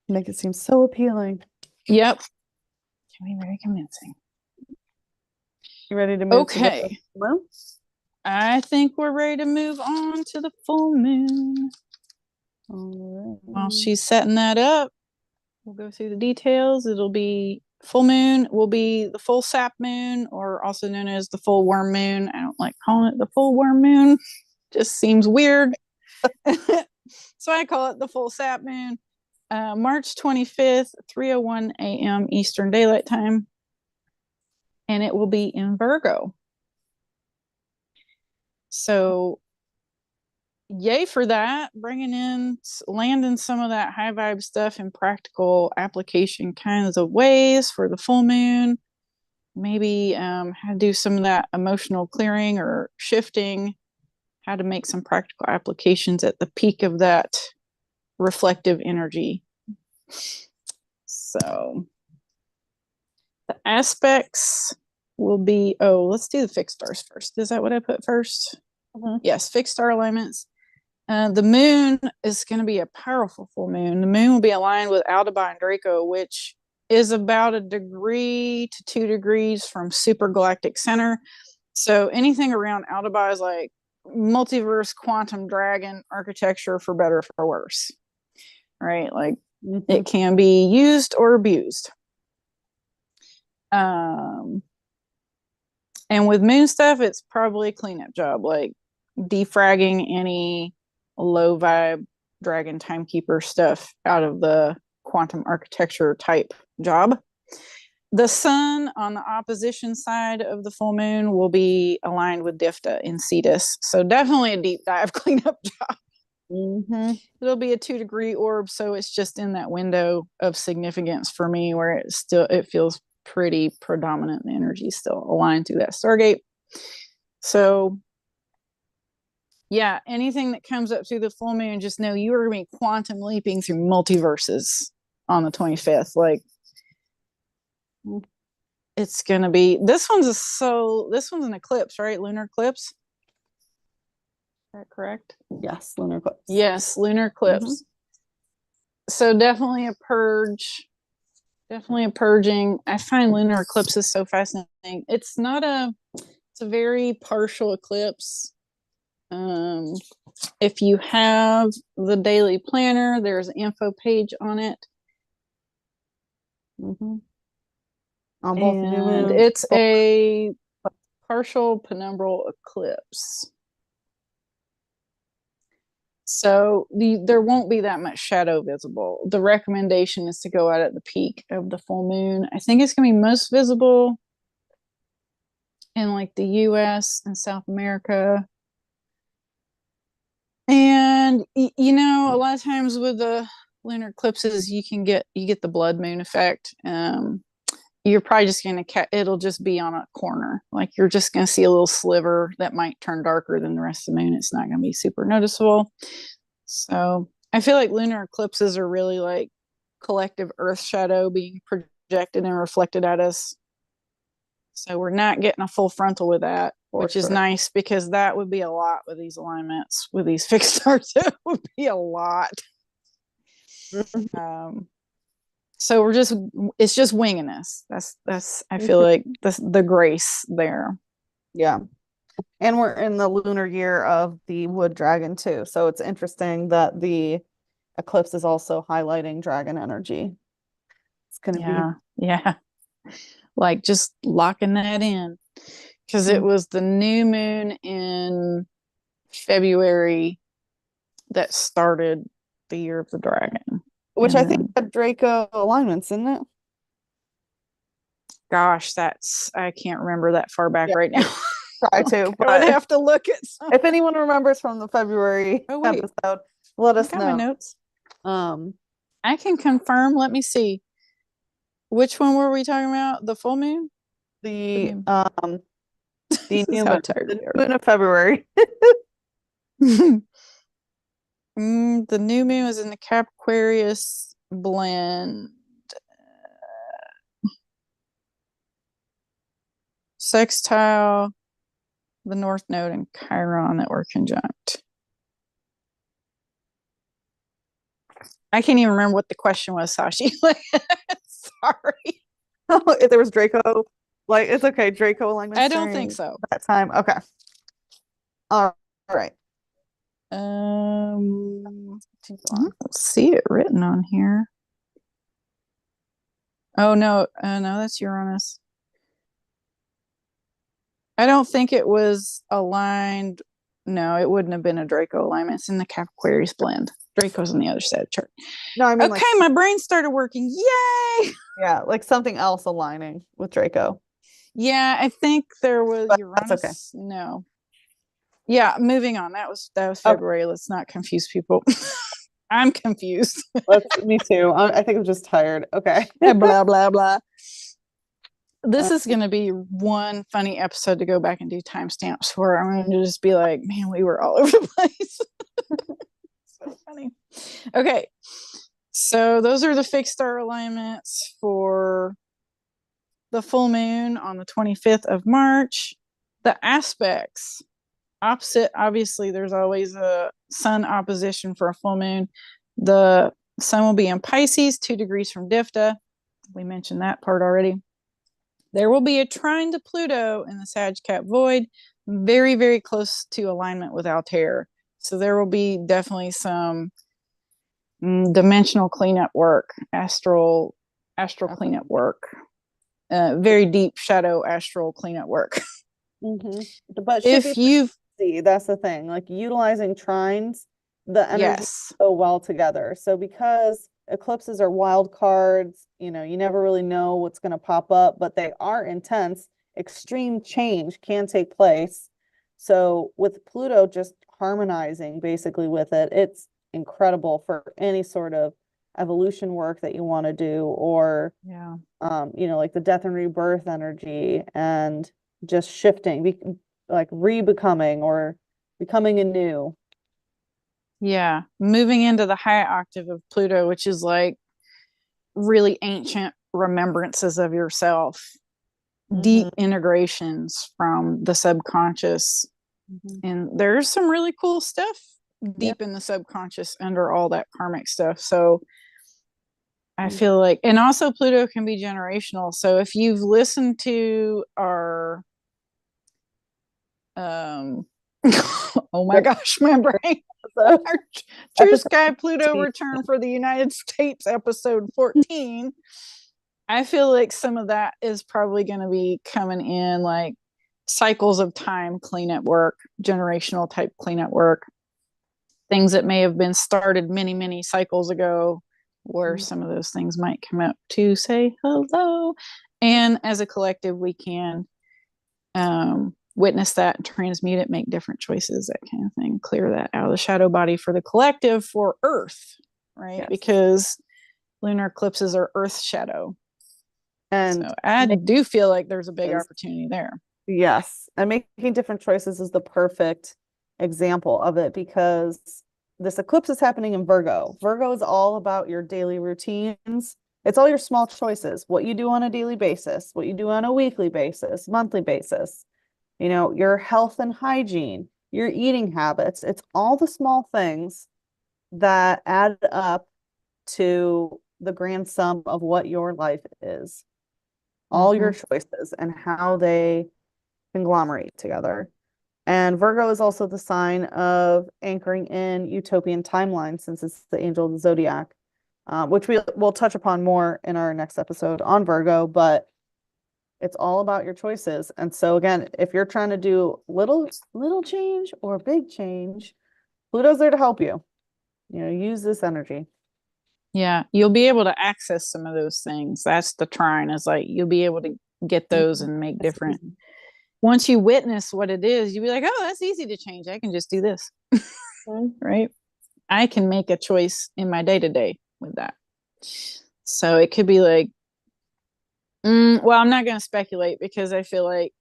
Make it seem so appealing. Yep. Can be very convincing. You ready to move to the full moon? I think we're ready to move on to the full moon. While she's setting that up, we'll go through the details. It'll be full moon, will be the full sap moon, or also known as the full worm moon. I don't like calling it the full worm moon. Just seems weird. So I call it the full sap moon. March 25th, 3:01 a.m. Eastern Daylight Time. And it will be in Virgo. So yay for that, landing some of that high vibe stuff in practical application kinds of ways for the full moon. Maybe how to do some of that emotional clearing or shifting, how to make some practical applications at the peak of that reflective energy. So the aspects will be, let's do the fixed stars first. Is that what I put first? Yes, fixed star alignments. The moon is going to be a powerful full moon. The moon will be aligned with Aldebaran and Draco, which is about 1 degree to 2 degrees from supergalactic center. So anything around Aldebaran is like multiverse quantum dragon architecture, for better or for worse. Right? Like it can be used or abused. And with moon stuff, it's probably a cleanup job, like defragging any low vibe dragon timekeeper stuff out of the quantum architecture type job. The sun on the opposition side of the full moon will be aligned with Difta in Cetus. So definitely a deep dive cleanup job. It'll be a 2 degree orb, so it's just in that window of significance for me where it feels pretty predominant. The energy is still aligned through that Stargate. So yeah, anything that comes up through the full moon, just know you are going to be quantum leaping through multiverses on the 25th. Like, it's going to be, this one's an eclipse, right? Lunar eclipse. Is that correct? Yes, lunar eclipse. Yes, lunar eclipse. So definitely a purge. Definitely a purging. I find lunar eclipses so fascinating. It's a very partial eclipse. If you have the daily planner, there's an info page on it. On both new moons. It's a partial penumbral eclipse. So there won't be that much shadow visible. The recommendation is to go out at the peak of the full moon. I think it's going to be most visible in like the US and South America. And a lot of times with the lunar eclipses, you get the blood moon effect. You're probably just going to it'll just be on a corner. Like you're just going to see a little sliver that might turn darker than the rest of the moon. It's not going to be super noticeable. So I feel like lunar eclipses are really like collective earth shadow being projected and reflected at us. So we're not getting a full frontal with that, which is nice, because that would be a lot with these alignments, with these fixed stars. It would be a lot. So it's just winging us. I feel like the grace there. Yeah. And we're in the lunar year of the wood dragon too. So it's interesting that the eclipse is also highlighting dragon energy. It's going to be. Yeah. Like just locking that in because it was the new moon in February that started the year of the dragon. Which I think had Draco alignments, isn't it? Gosh, I can't remember that far back right now. Try to, but I would have to look at some. If anyone remembers from the February episode, let us know. My notes. I can confirm. Let me see. Which one were we talking about? The full moon? The new moon, the moon of February. The new moon was in the Cap Aquarius blend. Sextile, the North Node, and Chiron that were conjunct. I can't even remember what the question was, Sachi. Sorry. If there was Draco, like it's okay. Draco alignment. I don't think so. That time. Okay. All right. I don't see it written on here. Oh no, no, that's Uranus. I don't think it was aligned. No, it wouldn't have been a Draco alignment. It's in the Cap Aquarius blend. Draco's on the other side of the chart. No, I mean, okay, my brain started working. Yay! Yeah, like something else aligning with Draco. Yeah, I think there was Uranus. That's okay. No. Yeah, moving on. That was February. Okay. Let's not confuse people. I'm confused. Me too. I think I'm just tired. Okay. Blah blah blah. This is going to be one funny episode to go back and do timestamps for. I'm going to just be like, man, we were all over the place. So funny. Okay. So those are the fixed star alignments for the full moon on the 25th of March. The aspects. Opposite, obviously, there's always a sun opposition for a full moon. The sun will be in Pisces, 2 degrees from Difta. We mentioned that part already. There will be a trine to Pluto in the Sag Cap void, very, very close to alignment with Altair. So there will be definitely some dimensional cleanup work, astral cleanup work, very deep shadow astral cleanup work. But if you've that's the thing, like utilizing trines, the energy go well together. So because eclipses are wild cards, you never really know what's going to pop up, but they are intense. Extreme change can take place. So with Pluto just harmonizing basically with it, it's incredible for any sort of evolution work that you want to do, or like the death and rebirth energy and just shifting, like re-becoming or becoming anew. Yeah, moving into the high octave of Pluto, which is like really ancient remembrances of yourself, deep integrations from the subconscious. And there's some really cool stuff deep in the subconscious under all that karmic stuff. So I feel like, and also Pluto can be generational. So if you've listened to our oh my gosh, my brain. Our True Sky Pluto return for the United States, episode 14. I feel like some of that is probably going to be coming in, like cycles of time cleanup work, generational type cleanup work, things that may have been started many, many cycles ago, where some of those things might come up to say hello. And as a collective, we can witness that and transmute it, make different choices, that kind of thing, clear that out of the shadow body for the collective, for Earth, right? Yes. Because lunar eclipses are Earth shadow. And so I do feel like there's a big opportunity there. Yes. And making different choices is the perfect example of it, because this eclipse is happening in Virgo. Virgo is all about your daily routines. It's all your small choices, what you do on a daily basis, what you do on a weekly basis, monthly basis, your health and hygiene, your eating habits. It's all the small things that add up to the grand sum of what your life is, all your choices and how they conglomerate together. And Virgo is also the sign of anchoring in utopian timelines, since it's the angel of the zodiac, which we'll touch upon more in our next episode on Virgo, but it's all about your choices. And so again, if you're trying to do little change or big change, Pluto's there to help you. Use this energy. Yeah, you'll be able to access some of those things. That's the trine, is like you'll be able to get those and make different. Once you witness what it is, you'll be like, oh, that's easy to change. I can just do this. Right? I can make a choice in my day-to-day with that. So it could be like, well, I'm not going to speculate, because I feel like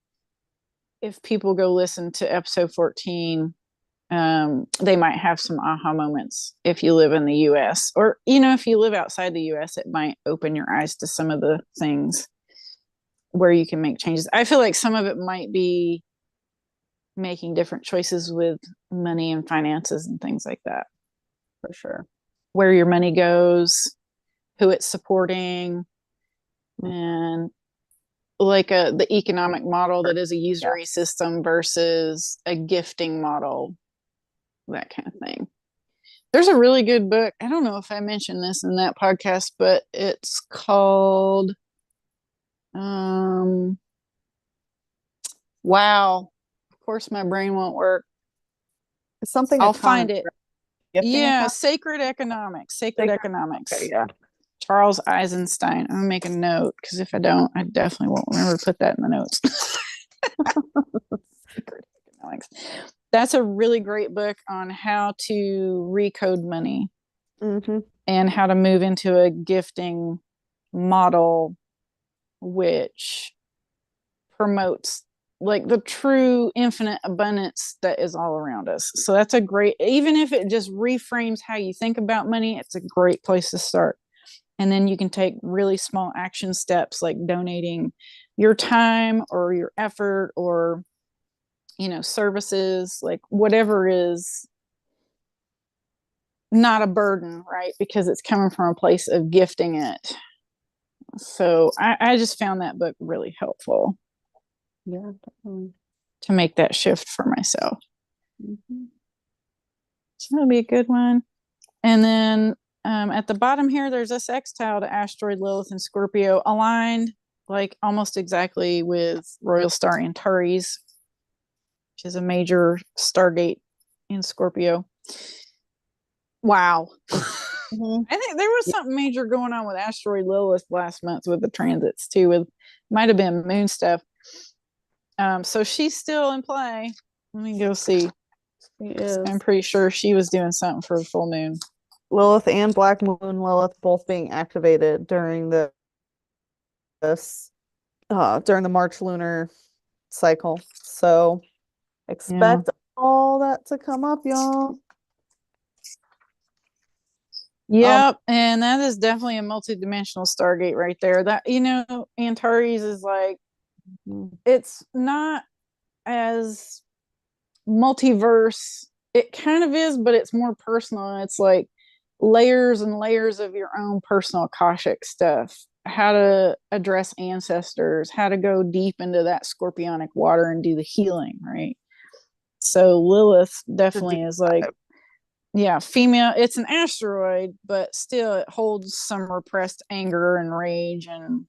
if people go listen to episode 14, they might have some aha moments if you live in the US, or, if you live outside the US, it might open your eyes to some of the things where you can make changes. I feel like some of it might be making different choices with money and finances and things like that. For sure. Where your money goes, who it's supporting, and like the economic model that is a usury system versus a gifting model, that kind of thing. There's a really good book. I don't know if I mentioned this in that podcast, but it's called wow. Of course my brain won't work. It's something I'll find it. Yeah, Sacred Economics. Sacred Economics. Okay, yeah. Charles Eisenstein. I'm gonna make a note, because if I don't, I definitely won't remember to put that in the notes. Sacred Economics. That's a really great book on how to recode money and how to move into a gifting model, which promotes like the true infinite abundance that is all around us. So that's a great, even if it just reframes how you think about money, it's a great place to start. And then you can take really small action steps, like donating your time or your effort, or services, like whatever is not a burden, right? Because it's coming from a place of gifting it. So I just found that book really helpful. Yeah, definitely. To make that shift for myself. So that'll be a good one. And then at the bottom here, there's a sextile to asteroid Lilith and Scorpio, aligned like almost exactly with royal star Antares, which is a major stargate in Scorpio. Wow. I think there was something major going on with asteroid Lilith last month with the transits too, with might have been moon stuff. So she's still in play. Let me go see. She is. I'm pretty sure she was doing something for the full moon. Lilith and Black Moon Lilith both being activated during the March lunar cycle. So expect all that to come up, y'all. Yep, and that is definitely a multi-dimensional Stargate right there. That Antares is like, it's not as multiverse. It kind of is, but it's more personal. It's like layers and layers of your own personal Akashic stuff. How to address ancestors, how to go deep into that scorpionic water and do the healing, right? So Lilith definitely is like, female. It's an asteroid, but still it holds some repressed anger and rage and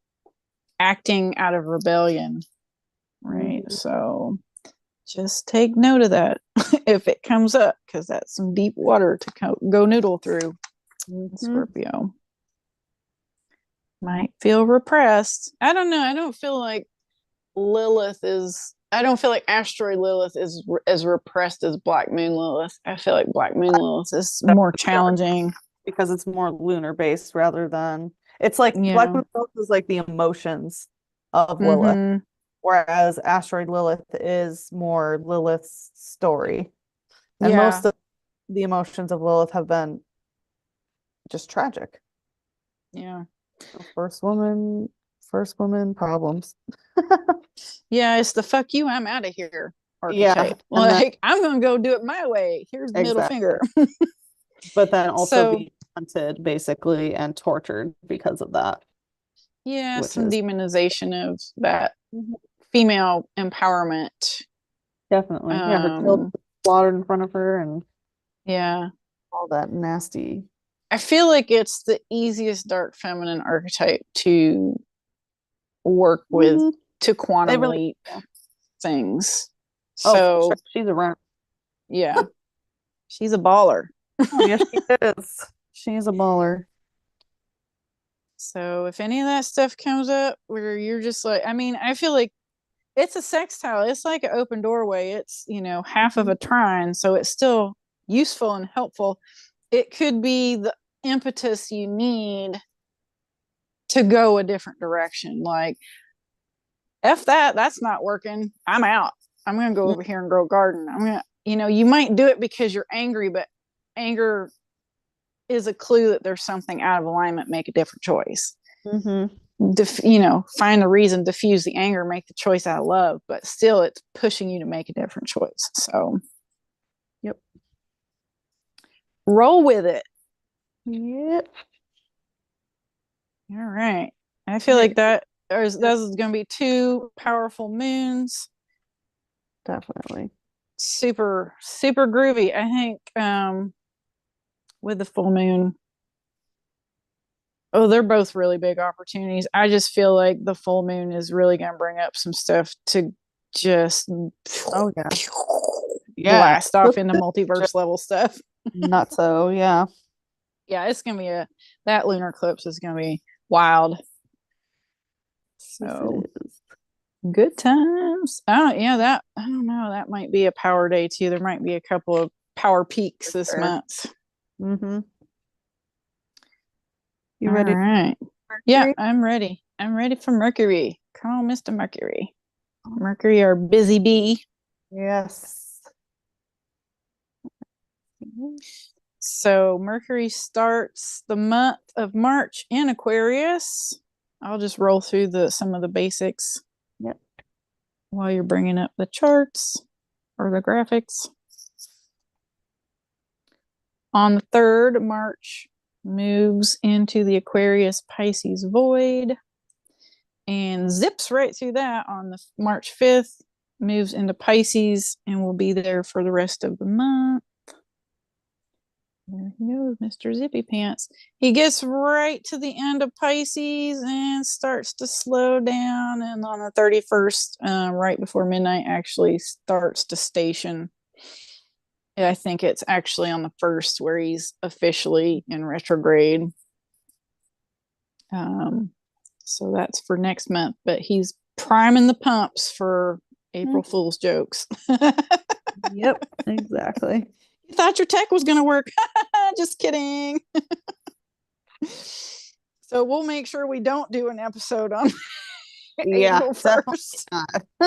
acting out of rebellion, right? So just take note of that if it comes up, because that's some deep water to go noodle through. Scorpio might feel repressed. I don't know. I don't feel like asteroid Lilith is as repressed as Black Moon Lilith. I feel like Black Moon Lilith is more challenging because it's more lunar based rather than, it's like Black Moon Lilith is like the emotions of Lilith, whereas asteroid Lilith is more Lilith's story. And most of the emotions of Lilith have been just tragic. First woman problems. It's the fuck you, I'm out of here archetype. Like, I'm gonna go do it my way. Here's the middle finger. But then also hunted basically and tortured because of that. Yeah, Which some is demonization of that female empowerment. definitely, yeah, her children slaughtered in front of her and yeah, all that nasty. I feel like it's the easiest dark feminine archetype to work with, to quantum leap things. So she's around. Yeah, she's a baller. Oh, yes, she is. She's a baller. So if any of that stuff comes up where you're just like, I mean, I feel like it's a sextile. It's like an open doorway. It's, half of a trine. So it's still useful and helpful. It could be the impetus you need to go a different direction. Like, F that's not working. I'm out. I'm going to go over here and grow a garden. I'm going to, you might do it because you're angry, but anger is a clue that there's something out of alignment. Make a different choice. Find the reason, diffuse the anger, make the choice out of love, but still it's pushing you to make a different choice. So yep, roll with it. Yep. All right, I feel like that's going to be 2 powerful moons. Definitely Super groovy. I think with the full moon, they're both really big opportunities. I just feel like the full moon is really going to bring up some stuff to just blast off into multiverse level stuff. Not so, yeah. Yeah, it's going to be that lunar eclipse is going to be wild. So good times. I don't know. That might be a power day too. There might be a couple of power peaks this month. You ready? All right. Mercury? Yeah, I'm ready. I'm ready for Mercury. Come on, Mr. Mercury. Mercury, our busy bee. Yes. So Mercury starts the month of March in Aquarius. I'll just roll through some of the basics. Yep. While you're bringing up the charts or the graphics. On the 3rd, March moves into the Aquarius Pisces void and zips right through that on the March 5th, moves into Pisces and will be there for the rest of the month. There he goes, Mr. Zippy Pants. He gets right to the end of Pisces and starts to slow down. And on the 31st, right before midnight, actually starts to station. I think it's actually on the 1st where he's officially in retrograde. So that's for next month. But he's priming the pumps for April Fool's jokes. Yep, exactly. You thought your tech was going to work. Just kidding. So we'll make sure we don't do an episode on April 1st.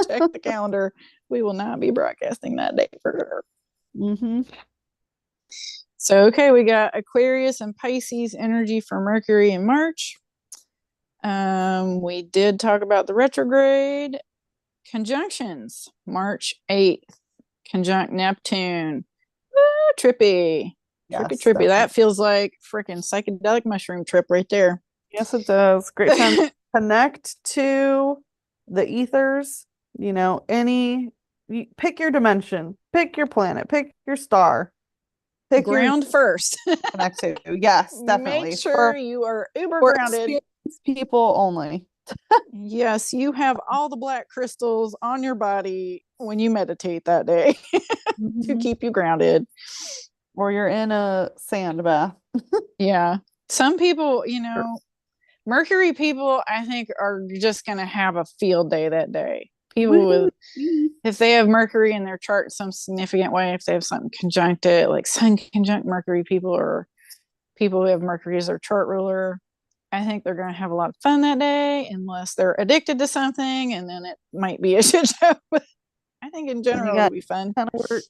Check the calendar. We will not be broadcasting that day for sure. So, okay, we got Aquarius and Pisces energy for Mercury in March. We did talk about the retrograde conjunctions. March 8th, conjunct Neptune. Trippy. Trippy. That feels like freaking psychedelic mushroom trip right there. Yes, it does. Great time to connect to the ethers. Pick your dimension, pick your planet, pick your star. Pick ground first. Connect to. Yes, definitely. Make sure you are uber grounded. People only. Yes, you have all the black crystals on your body when you meditate that day to keep you grounded. Or you're in a sand bath. Yeah. Some people, Mercury people, I think, are just going to have a field day that day. People if they have Mercury in their chart in some significant way, if they have something conjuncted, like Sun conjunct Mercury people, or people who have Mercury as their chart ruler, I think they're going to have a lot of fun that day, unless they're addicted to something, and then it might be a shit show. But I think in general it'll be fun. Kind of work.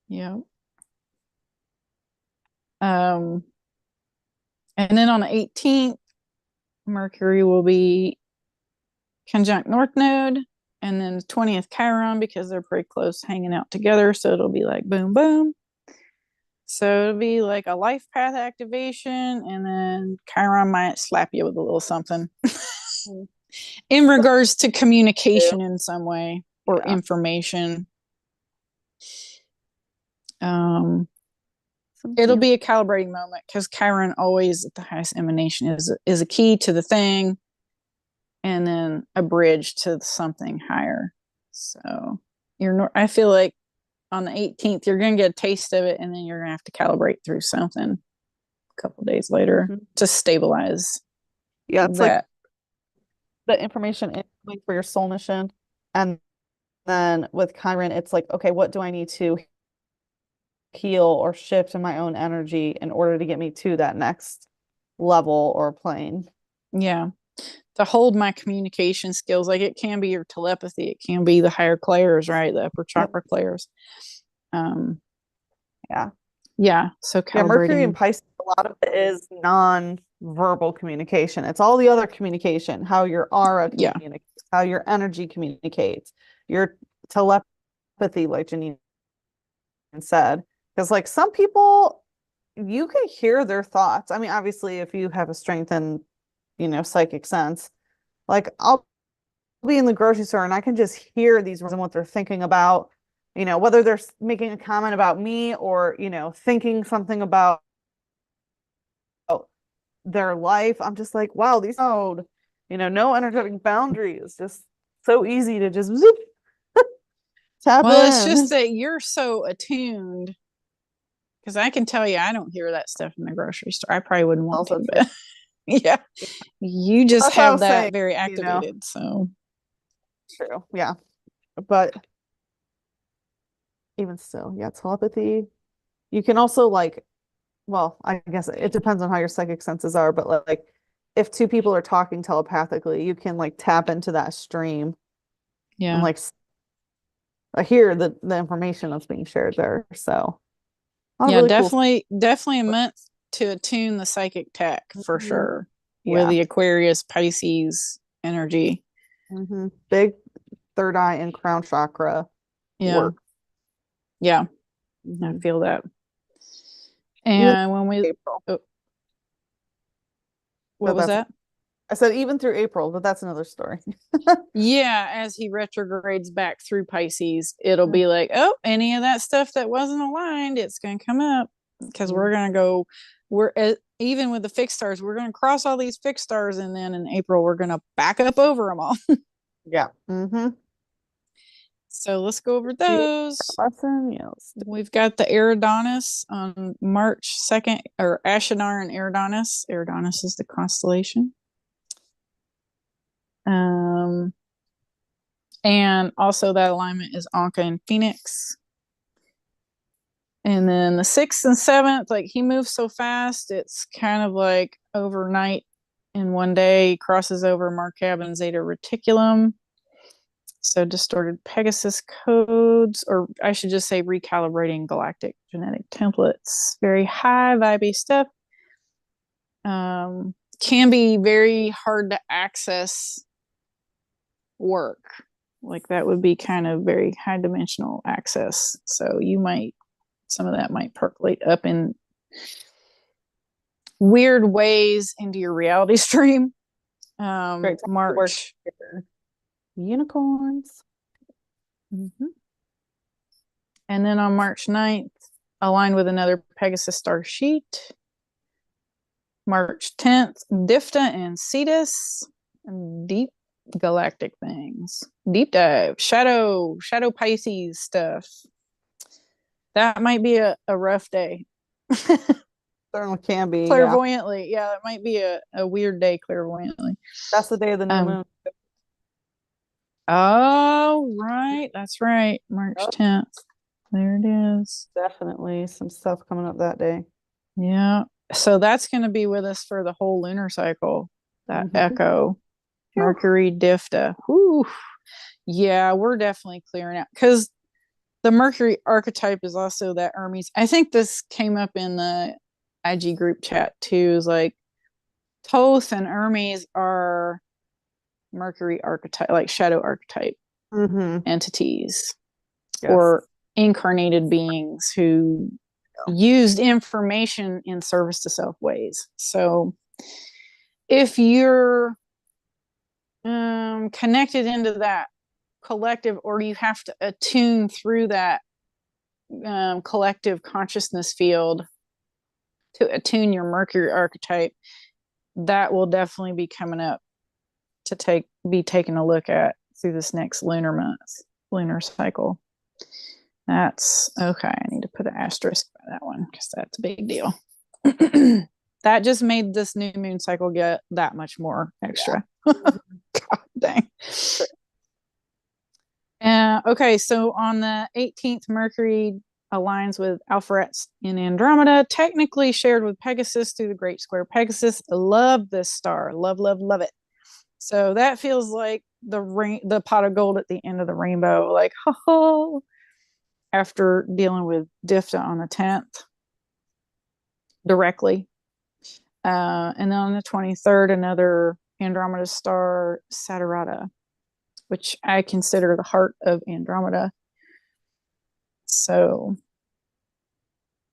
Yeah. And then on the 18th, Mercury will be conjunct North Node, and then the 20th Chiron, because they're pretty close hanging out together. So it'll be like boom, boom. So it'll be like a life path activation, and then Chiron might slap you with a little something in regards to communication in some way or information. It'll be a calibrating moment because Chiron always at the highest emanation is a key to the thing, and then a bridge to something higher. So I feel like on the 18th, you're going to get a taste of it, and then you're going to have to calibrate through something a couple days later to stabilize. Yeah, it's that. Like the information for your soul mission. And then with Chiron, it's like, okay, what do I need to heal or shift in my own energy in order to get me to that next level or plane? Yeah. To hold my communication skills, like it can be your telepathy, it can be the higher clairs, right? The upper chakra clairs. Yeah. So Mercury and Pisces, a lot of it is non-verbal communication. It's all the other communication, how your aura communicates, how your energy communicates, your telepathy, like Janine said. Because like some people, you can hear their thoughts. I mean, obviously, if you have a strengthened psychic sense. Like I'll be in the grocery store and I can just hear these words and what they're thinking about, whether they're making a comment about me or, thinking something about their life. I'm just like, wow, no energetic boundaries. Just so easy to just zip, tap in. It's just that you're so attuned. Because I can tell you, I don't hear that stuff in the grocery store. I probably wouldn't want to, but yeah, you just have that very activated. So true, yeah. But even still, telepathy. You can also I guess it depends on how your psychic senses are, but like if two people are talking telepathically, you can like tap into that stream. Yeah. And like hear the information that's being shared there. So really definitely meant to attune the psychic tech for sure with the Aquarius Pisces energy. Big third eye and crown chakra work. I feel that. And when we what was that? I said even through April, but that's another story. As he retrogrades back through Pisces, it'll be like, oh, any of that stuff that wasn't aligned, it's going to come up because we're going to go, even with the fixed stars, we're going to cross all these fixed stars. And then in April, we're going to back up over them all. So let's go over those. We've got the Eridanus on March 2nd, or Ashenar and Eridanus. Eridanus is the constellation. And also that alignment is Anka and Phoenix. And then the 6th and 7th, like he moves so fast, it's kind of like overnight in one day, he crosses over Markab and Zeta Reticulum. So distorted Pegasus codes, or I should just say recalibrating galactic genetic templates. Very high vibey stuff. Can be very hard to access work. Like that would be kind of very high dimensional access. So some of that might percolate up in weird ways into your reality stream. March. Unicorns. And then on March 9th, aligned with another Pegasus star sheet. March 10th, Difta and Cetus. Deep galactic things. Deep dive. Shadow Pisces stuff. That might be a rough day. Certainly can be. Clairvoyantly. Yeah, it might be a weird day clairvoyantly. That's the day of the new moon. Oh, right. That's right. March 10th. There it is. Definitely some stuff coming up that day. Yeah. So that's going to be with us for the whole lunar cycle. That echo. Mercury Difta. Whew. Yeah, we're definitely clearing out. Because the Mercury archetype is also that Hermes. I think this came up in the IG group chat too. Is like Thoth and Hermes are Mercury archetype, like shadow archetype entities or incarnated beings who used information in service to self ways. So if you're connected into that collective, or you have to attune through that collective consciousness field to attune your Mercury archetype, that will definitely be coming up to be taken a look at through this next lunar cycle. That's okay. I need to put an asterisk by that one because that's a big deal. That just made this new moon cycle get that much more extra. Yeah. God dang. Okay, so on the 18th, Mercury aligns with Alpheratz in Andromeda, technically shared with Pegasus through the Great Square Pegasus. I love this star. Love, love, love it. So that feels like the pot of gold at the end of the rainbow, like, ho, after dealing with Difta on the 10th directly. And then on the 23rd, another Andromeda star, Saturata, which I consider the heart of Andromeda. So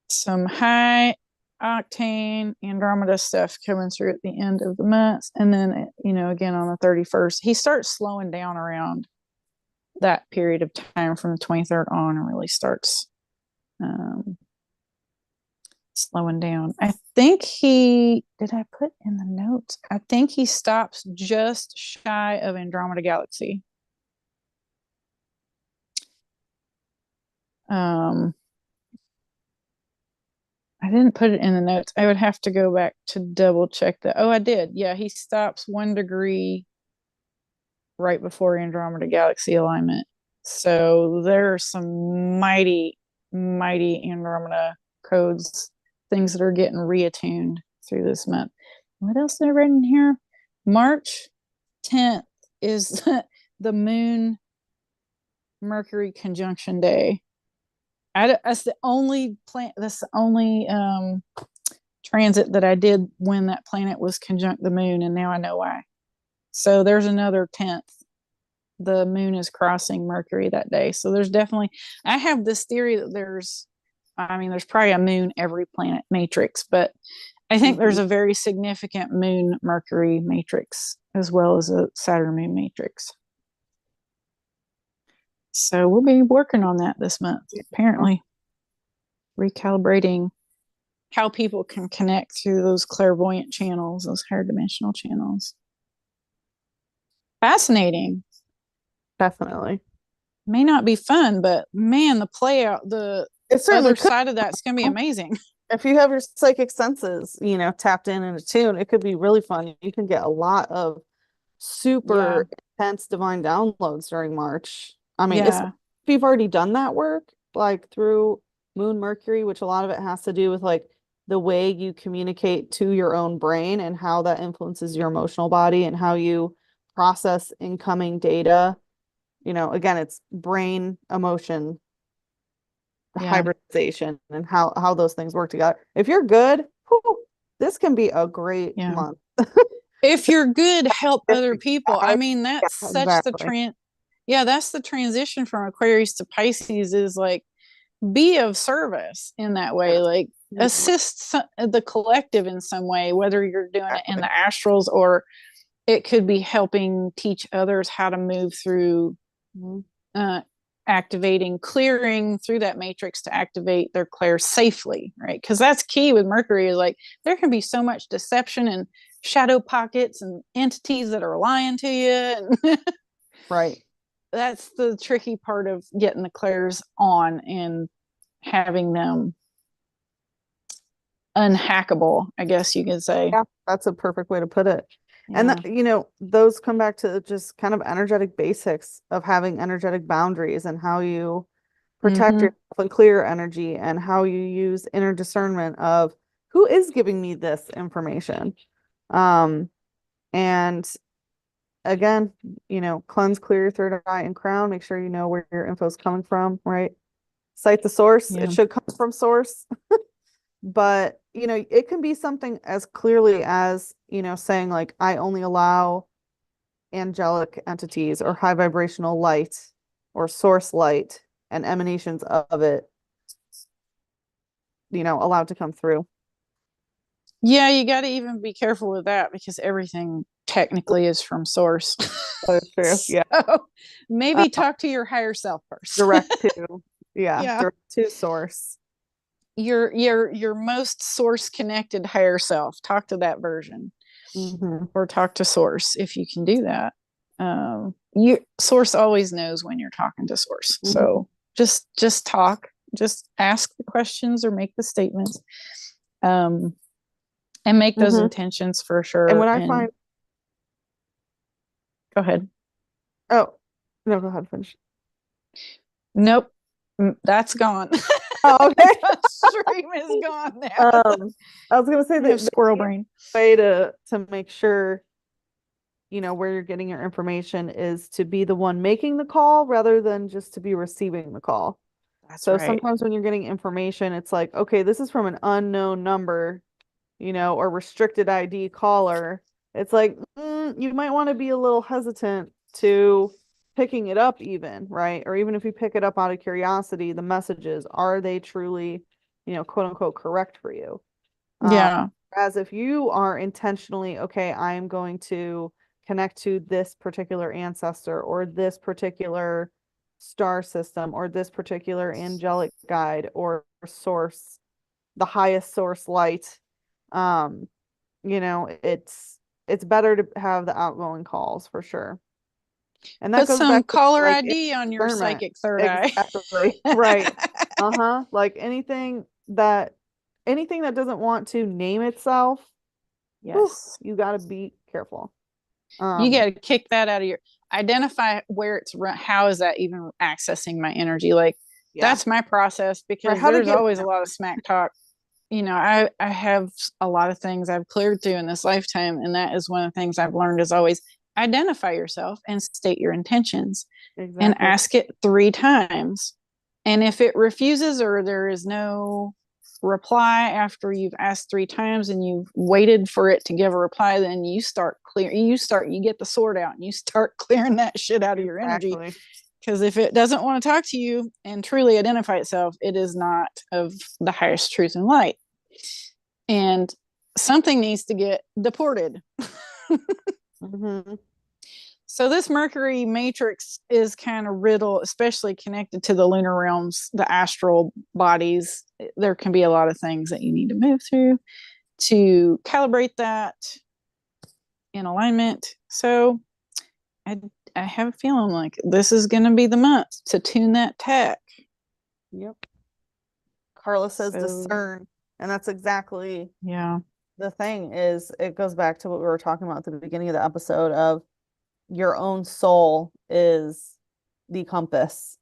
some high octane Andromeda stuff coming through at the end of the month. And then, again on the 31st, he starts slowing down around that period of time from the 23rd on, and really starts slowing down. I think did I put in the notes? I think he stops just shy of Andromeda Galaxy. I didn't put it in the notes. I would have to go back to double check that. Oh, I did. Yeah, he stops 1 degree right before Andromeda Galaxy alignment. So there are some mighty, mighty Andromeda codes, things that are getting reattuned through this month. What else did I write in here? March 10th is the moon Mercury conjunction day. That's the only transit that I did when that planet was conjunct the moon, and now I know why. So there's another 10th. The moon is crossing Mercury that day. So there's definitely, I have this theory that there's probably a moon every planet matrix, but I think there's a very significant moon Mercury matrix as well as a Saturn moon matrix. So we'll be working on that this month, apparently. Recalibrating how people can connect through those clairvoyant channels, those higher dimensional channels. Fascinating. Definitely. May not be fun, but man, the play out, the other side of that's going to be amazing. If you have your psychic senses, tapped in and attuned, it could be really fun. You can get a lot of super intense divine downloads during March. I mean, if you've already done that work, like through Moon Mercury, which a lot of it has to do with like the way you communicate to your own brain and how that influences your emotional body and how you process incoming data. Again, it's brain, emotion, hybridization, and how those things work together. If you're good, this can be a great month. If you're good, help other people. I mean, that's such that's the transition from Aquarius to Pisces, is like, be of service in that way, like assist the collective in some way, whether you're doing it in the astrals, or it could be helping teach others how to move through clearing through that matrix to activate their clairs safely, right? Because that's key with Mercury, is like there can be so much deception and shadow pockets and entities that are lying to you, and right. That's the tricky part of getting the clairs on and having them unhackable, I guess you could say. Yeah, that's a perfect way to put it. And those come back to just kind of energetic basics of having energetic boundaries and how you protect yourself and clear energy, and how you use inner discernment of who is giving me this information. And again, cleanse, clear your third eye and crown. Make sure you know where your info is coming from, right? Cite the source. It should come from source. But, it can be something as clearly as, saying like, I only allow angelic entities or high vibrational light or source light and emanations of it, allowed to come through. Yeah, you got to even be careful with that because everything technically is from source. That is true. Yeah. So maybe talk to your higher self first. Direct to, Yeah. direct to source. Your most source connected higher self. Talk to that version, or talk to source if you can do that. Source always knows when you're talking to source. So just talk, just ask the questions or make the statements. And make those intentions for sure. And when I find, go ahead. Oh, no, go ahead, finish. Nope, that's gone. Oh, okay. Stream is gone now. I was gonna say that squirrel brain way to make sure where you're getting your information is to be the one making the call rather than just to be receiving the call. That's so right. Sometimes when you're getting information, it's like, okay, this is from an unknown number, or restricted ID caller. It's like, you might want to be a little hesitant to picking it up even, right? Or even if you pick it up out of curiosity, the messages, are they truly, quote unquote, correct for you? Yeah. As if you are intentionally, okay, I am going to connect to this particular ancestor or this particular star system or this particular angelic guide or source, the highest source light. It's better to have the outgoing calls for sure. And that put goes some back to, caller like, ID on your psychic third exactly. eye. Right. Like anything that doesn't want to name itself, yes, you got to be careful. You got to kick that out of your identify where it's how is that even accessing my energy? Like that's my process because there's always a lot of smack talk. I have a lot of things I've cleared through in this lifetime, and that is one of the things I've learned is always identify yourself and state your intentions and ask it 3 times. And if it refuses or there is no reply after you've asked 3 times and you've waited for it to give a reply, then you get the sword out and you start clearing that shit out of your energy. Because if it doesn't want to talk to you and truly identify itself, it is not of the highest truth and light. And something needs to get deported. So this Mercury matrix is kind of riddled, especially connected to the lunar realms, the astral bodies. There can be a lot of things that you need to move through to calibrate that in alignment. So I have a feeling like this is going to be the month to tune that tech. Yep. Carla says discern. And that's exactly the thing is it goes back to what we were talking about at the beginning of the episode of your own soul is the compass.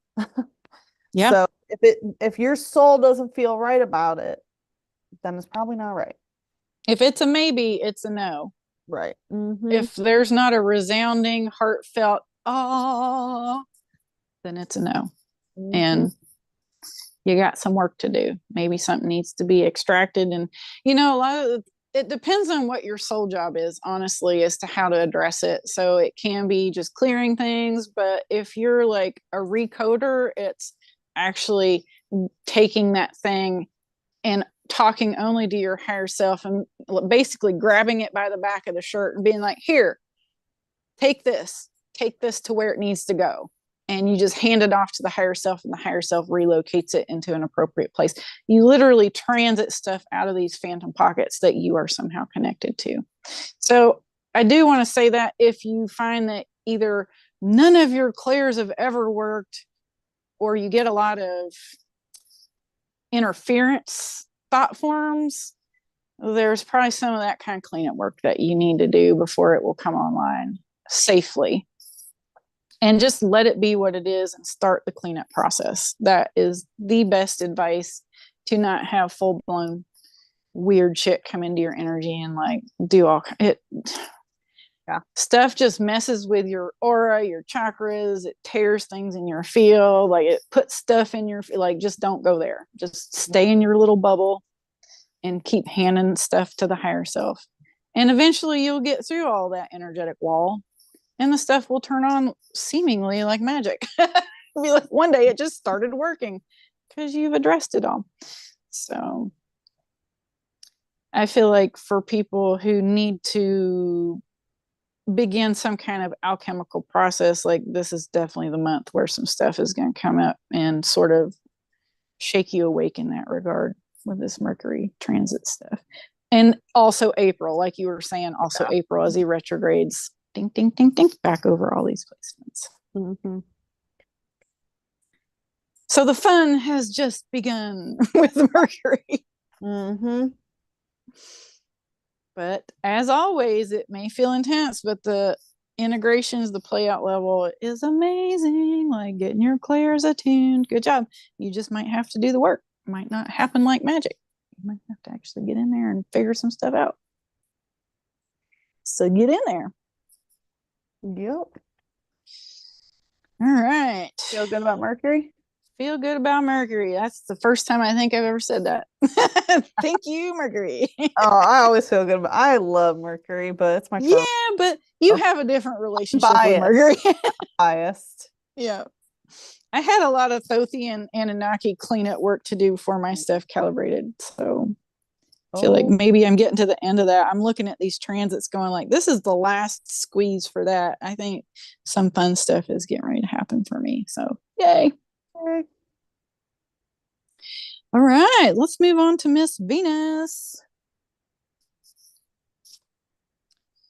Yeah. So if your soul doesn't feel right about it, then it's probably not right. If it's a maybe, it's a no. Right. If there's not a resounding, heartfelt then it's a no. And you got some work to do. Maybe something needs to be extracted. And a lot of it depends on what your soul job is, honestly, as to how to address it. So it can be just clearing things, but if you're like a recoder, it's actually taking that thing and talking only to your higher self and basically grabbing it by the back of the shirt and being like, here, take this to where it needs to go. And you just hand it off to the higher self and the higher self relocates it into an appropriate place. You literally transit stuff out of these phantom pockets that you are somehow connected to. So I do want to say that if you find that either none of your clairs have ever worked or you get a lot of interference thought forms, there's probably some of that kind of cleanup work that you need to do before it will come online safely. And just let it be what it is and start the cleanup process. That is the best advice, to not have full-blown weird shit come into your energy and like do all it. Yeah. Stuff just messes with your aura, your chakras. It tears things in your field. Like it puts stuff in your, like, just don't go there. Just stay in your little bubble and keep handing stuff to the higher self. And eventually you'll get through all that energetic wall and the stuff will turn on seemingly like magic. Be like one day it just started working because you've addressed it all. So I feel like for people who need to begin some kind of alchemical process, like this is definitely the month where some stuff is going to come up and sort of shake you awake in that regard with this Mercury transit stuff. And also April, like you were saying, also April as he retrogrades, ding, ding, ding, ding, back over all these placements. Mm-hmm. So the fun has just begun with Mercury. Mm-hmm. But as always, it may feel intense, but the integrations, the play out level is amazing. Like getting your clairs attuned. Good job. You just might have to do the work. It might not happen like magic. You might have to actually get in there and figure some stuff out. So get in there. Yep. All right. Feel good about Mercury? Feel good about Mercury. That's the first time I think I've ever said that. Thank you, Mercury. Oh, I always feel good I love Mercury, but it's my yeah, but you have a different relationship with Mercury. Biased. Yeah. I had a lot of Thothi and Anunnaki cleanup work to do before my stuff calibrated. So I feel like maybe I'm getting to the end of that. I'm looking at these transits going like, this is the last squeeze for that. I think some fun stuff is getting ready to happen for me. So yay. Okay. All right, let's move on to Miss Venus.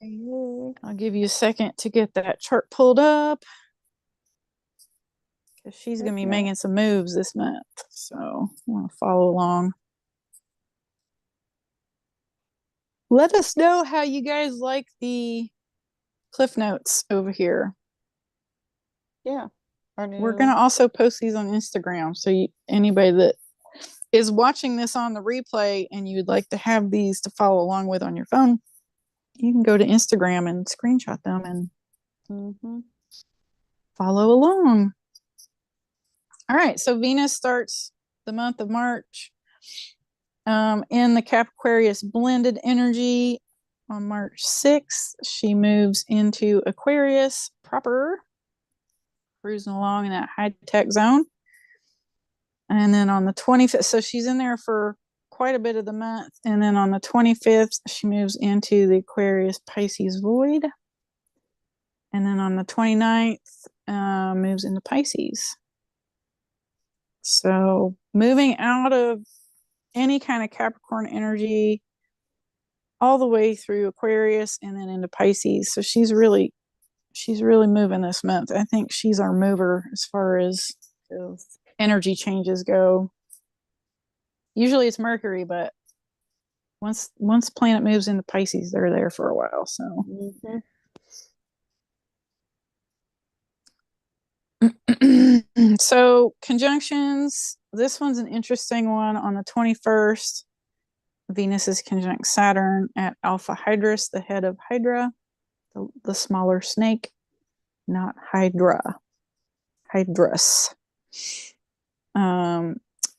I'll give you a second to get that chart pulled up because she's going to be making some moves this month. So I want to follow along. Let us know how you guys like the cliff notes over here. Yeah. We're going to also post these on Instagram. So anybody that is watching this on the replay and you'd like to have these to follow along with on your phone, you can go to Instagram and screenshot them and follow along. All right, so Venus starts the month of March in the Capricorn blended energy on March 6th. She moves into Aquarius proper, cruising along in that high-tech zone. And then on the 25th, so she's in there for quite a bit of the month. And then on the 25th, she moves into the Aquarius Pisces void. And then on the 29th, moves into Pisces. So moving out of any kind of Capricorn energy all the way through Aquarius and then into Pisces. So she's really moving this month. I think she's our mover as far as energy changes go. Usually it's Mercury, but once planet moves into Pisces, they're there for a while. So so conjunctions, this one's an interesting one. On the 21st, Venus is conjunct Saturn at Alpha Hydrus, the head of Hydra, the smaller snake, not Hydra, Hydrus.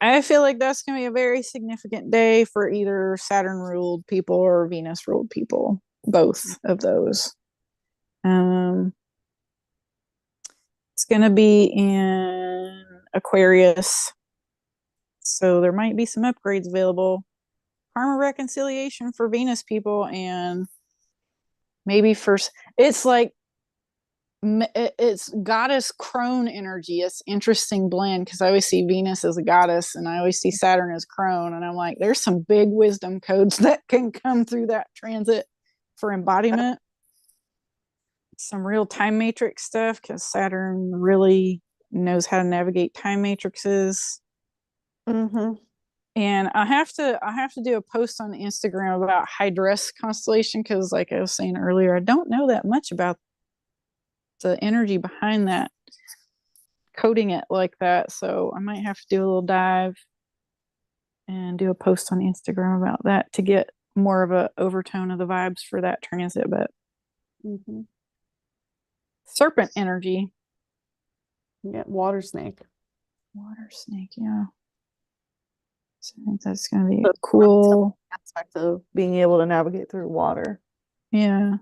I feel like that's going to be a very significant day for either Saturn ruled people or Venus ruled people, both of those. It's going to be in Aquarius, so there might be some upgrades available. Karma reconciliation for Venus people, and maybe first, it's like it's goddess crone energy. It's interesting blend because I always see Venus as a goddess and I always see Saturn as crone, and I'm like, there's some big wisdom codes that can come through that transit for embodiment. Some real time matrix stuff because Saturn really knows how to navigate time matrices. And I have to do a post on Instagram about Hydrus constellation because, like I was saying earlier, I don't know that much about the energy behind that, coding it like that. So I might have to do a little dive and do a post on Instagram about that to get more of a overtone of the vibes for that transit. But serpent energy. Yeah, water snake. Water snake, yeah. So I think that's going to be a cool aspect of being able to navigate through water. Yeah.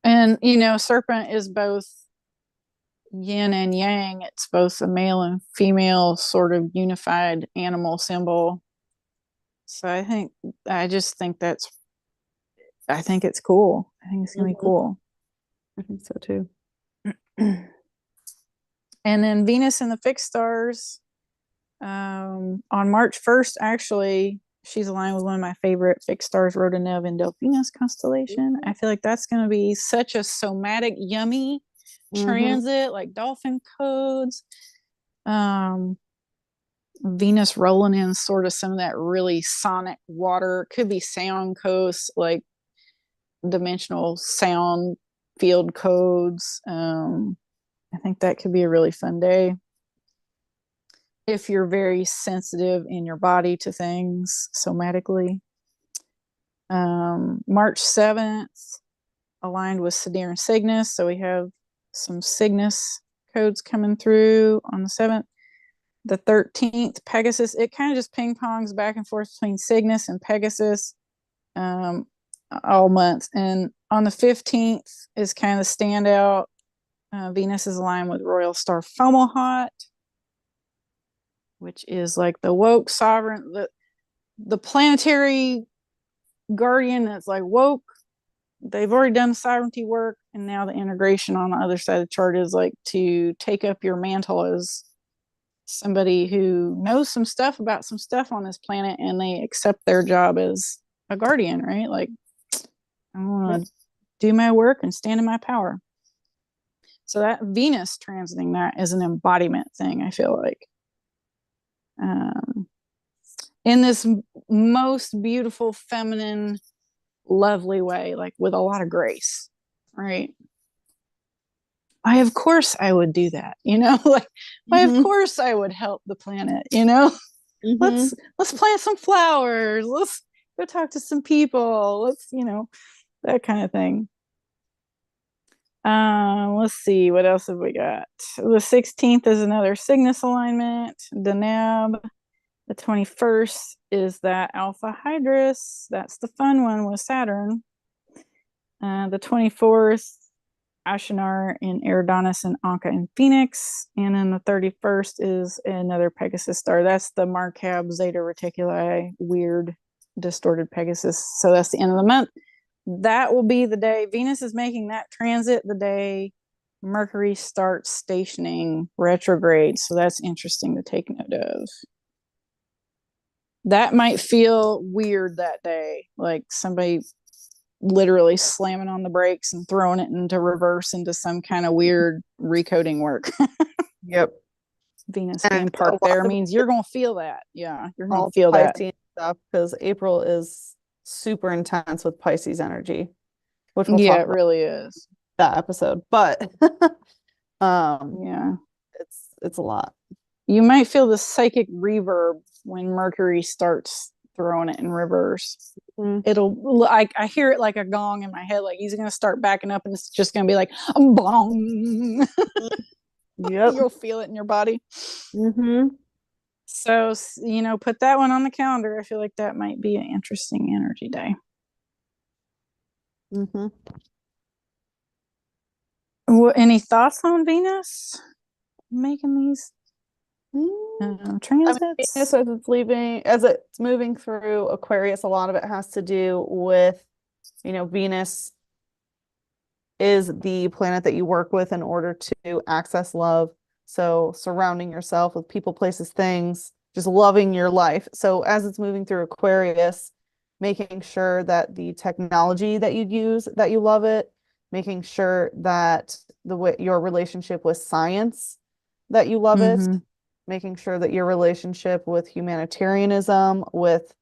And, you know, serpent is both yin and yang. It's both a male and female sort of unified animal symbol. So I just think I think it's cool. I think it's gonna be Mhm. cool. I think so too. And then Venus in the fixed stars, on March 1st, actually, she's aligned with one of my favorite fixed stars, Rhoda Nev in Delphinus constellation. I feel like that's going to be such a somatic, yummy transit, like dolphin codes. Venus rolling in sort of some of that really sonic water. Could be sound coast, like dimensional sound field codes. I think that could be a really fun day if you're very sensitive in your body to things somatically. March 7th, aligned with Saturn Cygnus. So we have some Cygnus codes coming through on the 7th. The 13th, Pegasus. It kind of just ping pongs back and forth between Cygnus and Pegasus all month. And on the 15th is kind of the standout. Venus is aligned with Royal Star Fomalhaut, which is like the woke sovereign, the planetary guardian that's like woke. They've already done sovereignty work, and now the integration on the other side of the chart is like to take up your mantle as somebody who knows some stuff about some stuff on this planet, and they accept their job as a guardian, right? Like, I want to do my work and stand in my power. So that Venus transiting that is an embodiment thing, I feel like. In this most beautiful, feminine, lovely way, like with a lot of grace, right? Of course I would do that, like of course I would help the planet, let's plant some flowers, let's go talk to some people, let's, that kind of thing. Let's see, what else have we got? The 16th is another Cygnus alignment, Deneb. The 21st is that Alpha Hydrus. That's the fun one with Saturn. The 24th, Ashinar in Eridanus and Anka in Phoenix. And then the 31st is another Pegasus star. That's the Markab Zeta Reticuli, weird, distorted Pegasus. So that's the end of the month. That will be the day Venus is making that transit, the day Mercury starts stationing retrograde. So that's interesting to take note of. That might feel weird that day, like somebody literally slamming on the brakes and throwing it into reverse into some kind of weird recoding work. Yep. Venus being parked there means you're going to feel that. Yeah, you're going to feel Piscean that stuff, because April is super intense with Pisces energy, which we'll yeah, talk it about really is. that episode. But Yeah, it's a lot. you might feel the psychic reverb when Mercury starts throwing it in reverse. It'll, I hear it like a gong in my head, like he's gonna start backing up and it's just gonna be like bong. Yep. You'll feel it in your body. So, put that one on the calendar. I feel like that might be an interesting energy day. Any thoughts on Venus making these transits? I mean, Venus, as it's moving through Aquarius, a lot of it has to do with, Venus is the planet that you work with in order to access love. So surrounding yourself with people, places, things, just loving your life. So as it's moving through Aquarius, making sure that the technology that you use, that you love it, making sure that your relationship with science, that you love it, making sure that your relationship with humanitarianism, with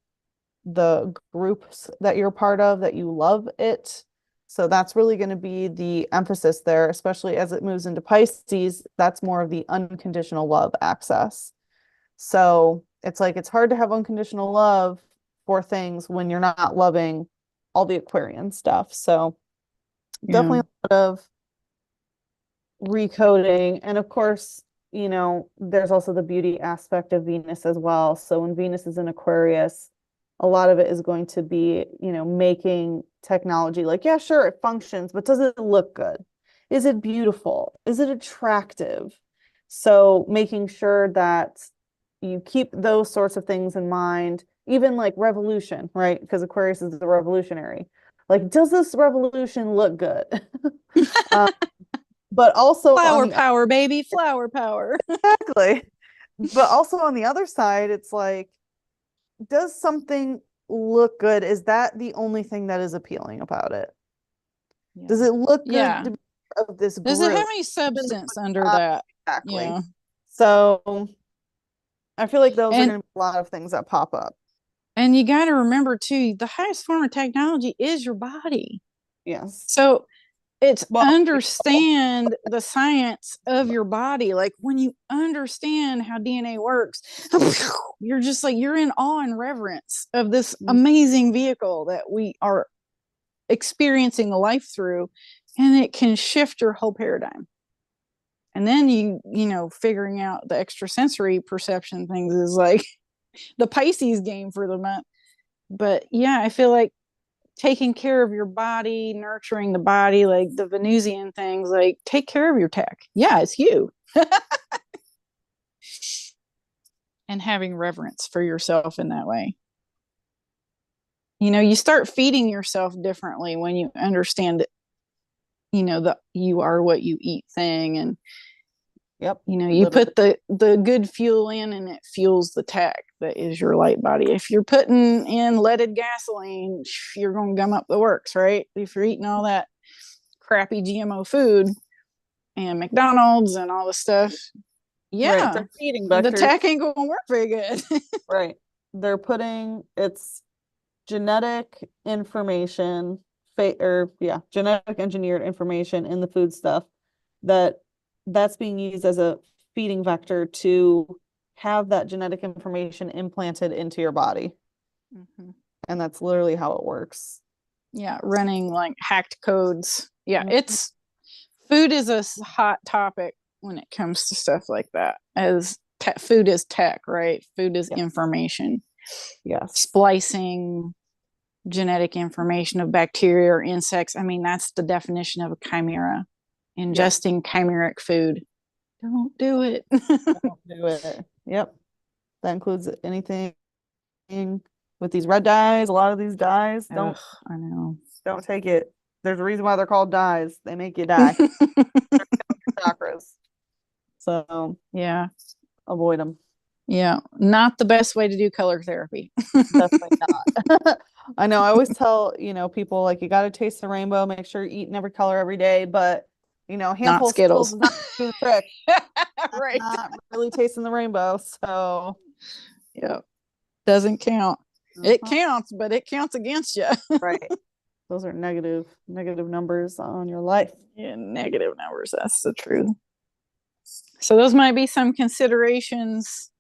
the groups that you're part of, that you love it. So that's really going to be the emphasis there, especially as it moves into Pisces. That's more of the unconditional love access. So it's like, it's hard to have unconditional love for things when you're not loving all the Aquarian stuff. So definitely a lot of recoding. And of course, there's also the beauty aspect of Venus as well. So when Venus is in Aquarius, a lot of it is going to be, making technology like, yeah, sure, it functions, but does it look good? Is it beautiful? Is it attractive? So making sure that you keep those sorts of things in mind, even like revolution, right? Because Aquarius is the revolutionary. Like, does this revolution look good? um, but also on Flower the power, baby, flower power. exactly. But also on the other side, it's like, does something look good? Is that the only thing that is appealing about it? Yeah. Does it look good Yeah. to be part of this Does it have group? any substance under that? Exactly. Yeah. So I feel like those are And going to be a lot of things that pop up. and you got to remember too, the highest form of technology is your body. Yes. So it's Well, understand the science of your body. Like when you understand how DNA works, you're just like you're in awe and reverence of this amazing vehicle that we are experiencing life through, and it can shift your whole paradigm. And then figuring out the extrasensory perception things is like the Pisces game for the month. But yeah, I feel like taking care of your body, nurturing the body, like the Venusian things, like take care of your tech. Yeah, it's you. And having reverence for yourself in that way. You start feeding yourself differently when you understand the you are what you eat thing. And yep. you put the good fuel in and it fuels the tech that is your light body. If you're putting in leaded gasoline, you're going to gum up the works, right? If you're eating all that crappy GMO food and McDonald's and all the stuff, Right. yeah, They're feeding the vectors. tech ain't going to work very good. Right. They're putting it's genetic information, genetic engineered information in the food stuff that's being used as a feeding vector to have that genetic information implanted into your body. Mm-hmm. And that's literally how it works. Yeah, running like hacked codes. Yeah, Mhm. it's food is a hot topic when it comes to stuff like that. As food is tech, right? Food is information. Yes. Splicing genetic information of bacteria or insects. I mean, that's the definition of a chimera. Ingesting chimeric food. Don't do it. Don't do it. Yep. That includes anything with these red dyes. A lot of these dyes I know. don't take it. There's a reason why they're called dyes. They make you die. Chakras. So yeah, avoid them. Yeah, not the best way to do color therapy. Definitely not. I know. I always tell, people like you got to taste the rainbow, make sure you're eating every color every day, but a handful of Skittles is not do the trick. Right. Not really tasting the rainbow. So yeah. Doesn't count. It counts, but it counts against you. Right. Those are negative numbers on your life. Yeah, negative numbers. That's the truth. So those might be some considerations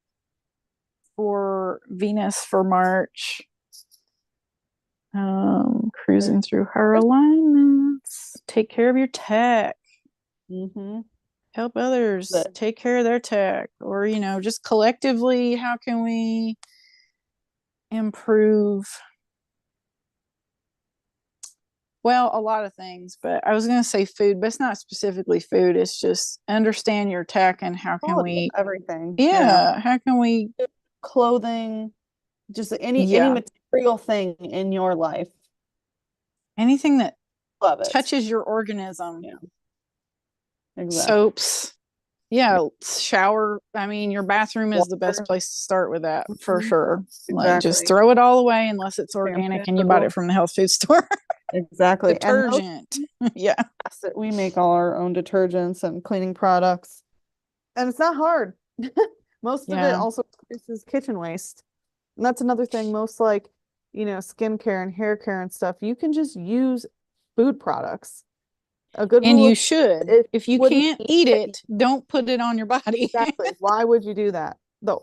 for Venus for March. Cruising through her alignments. Take care of your tech. Help others take care of their tech. Or, just collectively, how can we improve? Well, a lot of things, but I was going to say food, but it's not specifically food. It's just understand your tech and how can we everything. Yeah, how can we clothing, just any material thing in your life. Anything that touches your organism. Yeah. Exactly. Soaps. Yeah, shower. I mean, your bathroom is the best place to start with that for sure. Exactly. Like just throw it all away unless it's organic and you bought it from the health food store. Exactly. Detergent. Yeah. We make all our own detergents and cleaning products. And it's not hard. Most of it also increases kitchen waste. And that's another thing. Most skincare and hair care and stuff, you can just use food products. A good and you should. If you can't eat it, don't put it on your body. Exactly. Why would you do that? Though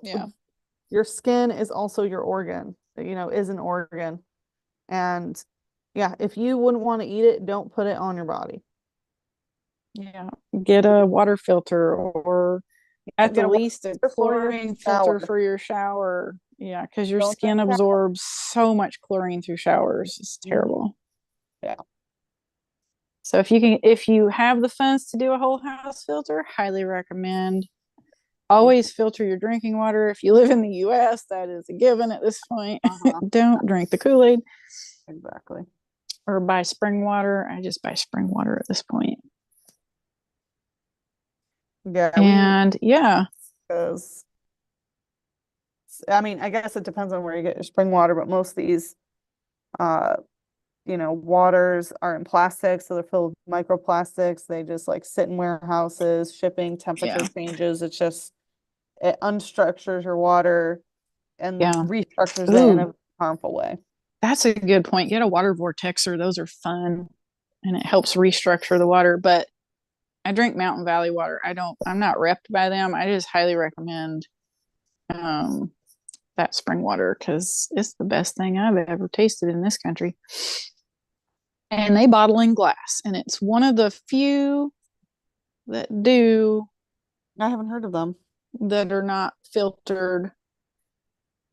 your skin is also your organ, is an organ. And if you wouldn't want to eat it, don't put it on your body. Yeah. Get a water filter or at the least a chlorine filter for your shower. Yeah, because your skin absorbs so much chlorine through showers. It's terrible. Yeah. So if you have the funds to do a whole house filter, highly recommend. Always filter your drinking water. If you live in the US, that is a given at this point. Don't drink the Kool-Aid. Exactly. Or buy spring water. I just buy spring water at this point. Yeah. And yeah. Because I mean, I guess it depends on where you get your spring water, but most of these waters are in plastic, so they're filled with microplastics. They just like sit in warehouses, shipping, temperature changes. It unstructures your water and restructures it in a harmful way. That's a good point. Get a water vortexer. Those are fun and it helps restructure the water. But I drink Mountain Valley water. I'm not repped by them. I just highly recommend that spring water because it's the best thing I've ever tasted in this country. And they bottle in glass, and it's one of the few that do. I haven't heard of them. That are not filtered,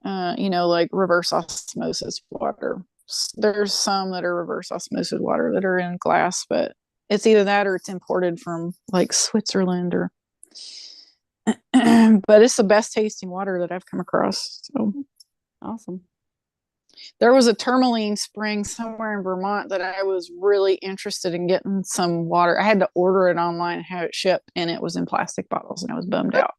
like reverse osmosis water. There's some that are reverse osmosis water that are in glass, but it's either that or it's imported from like Switzerland or but it's the best tasting water that I've come across. So awesome. There was a tourmaline spring somewhere in Vermont that I was really interested in getting some water. I had to order it online and have it shipped, and it was in plastic bottles, and I was bummed out.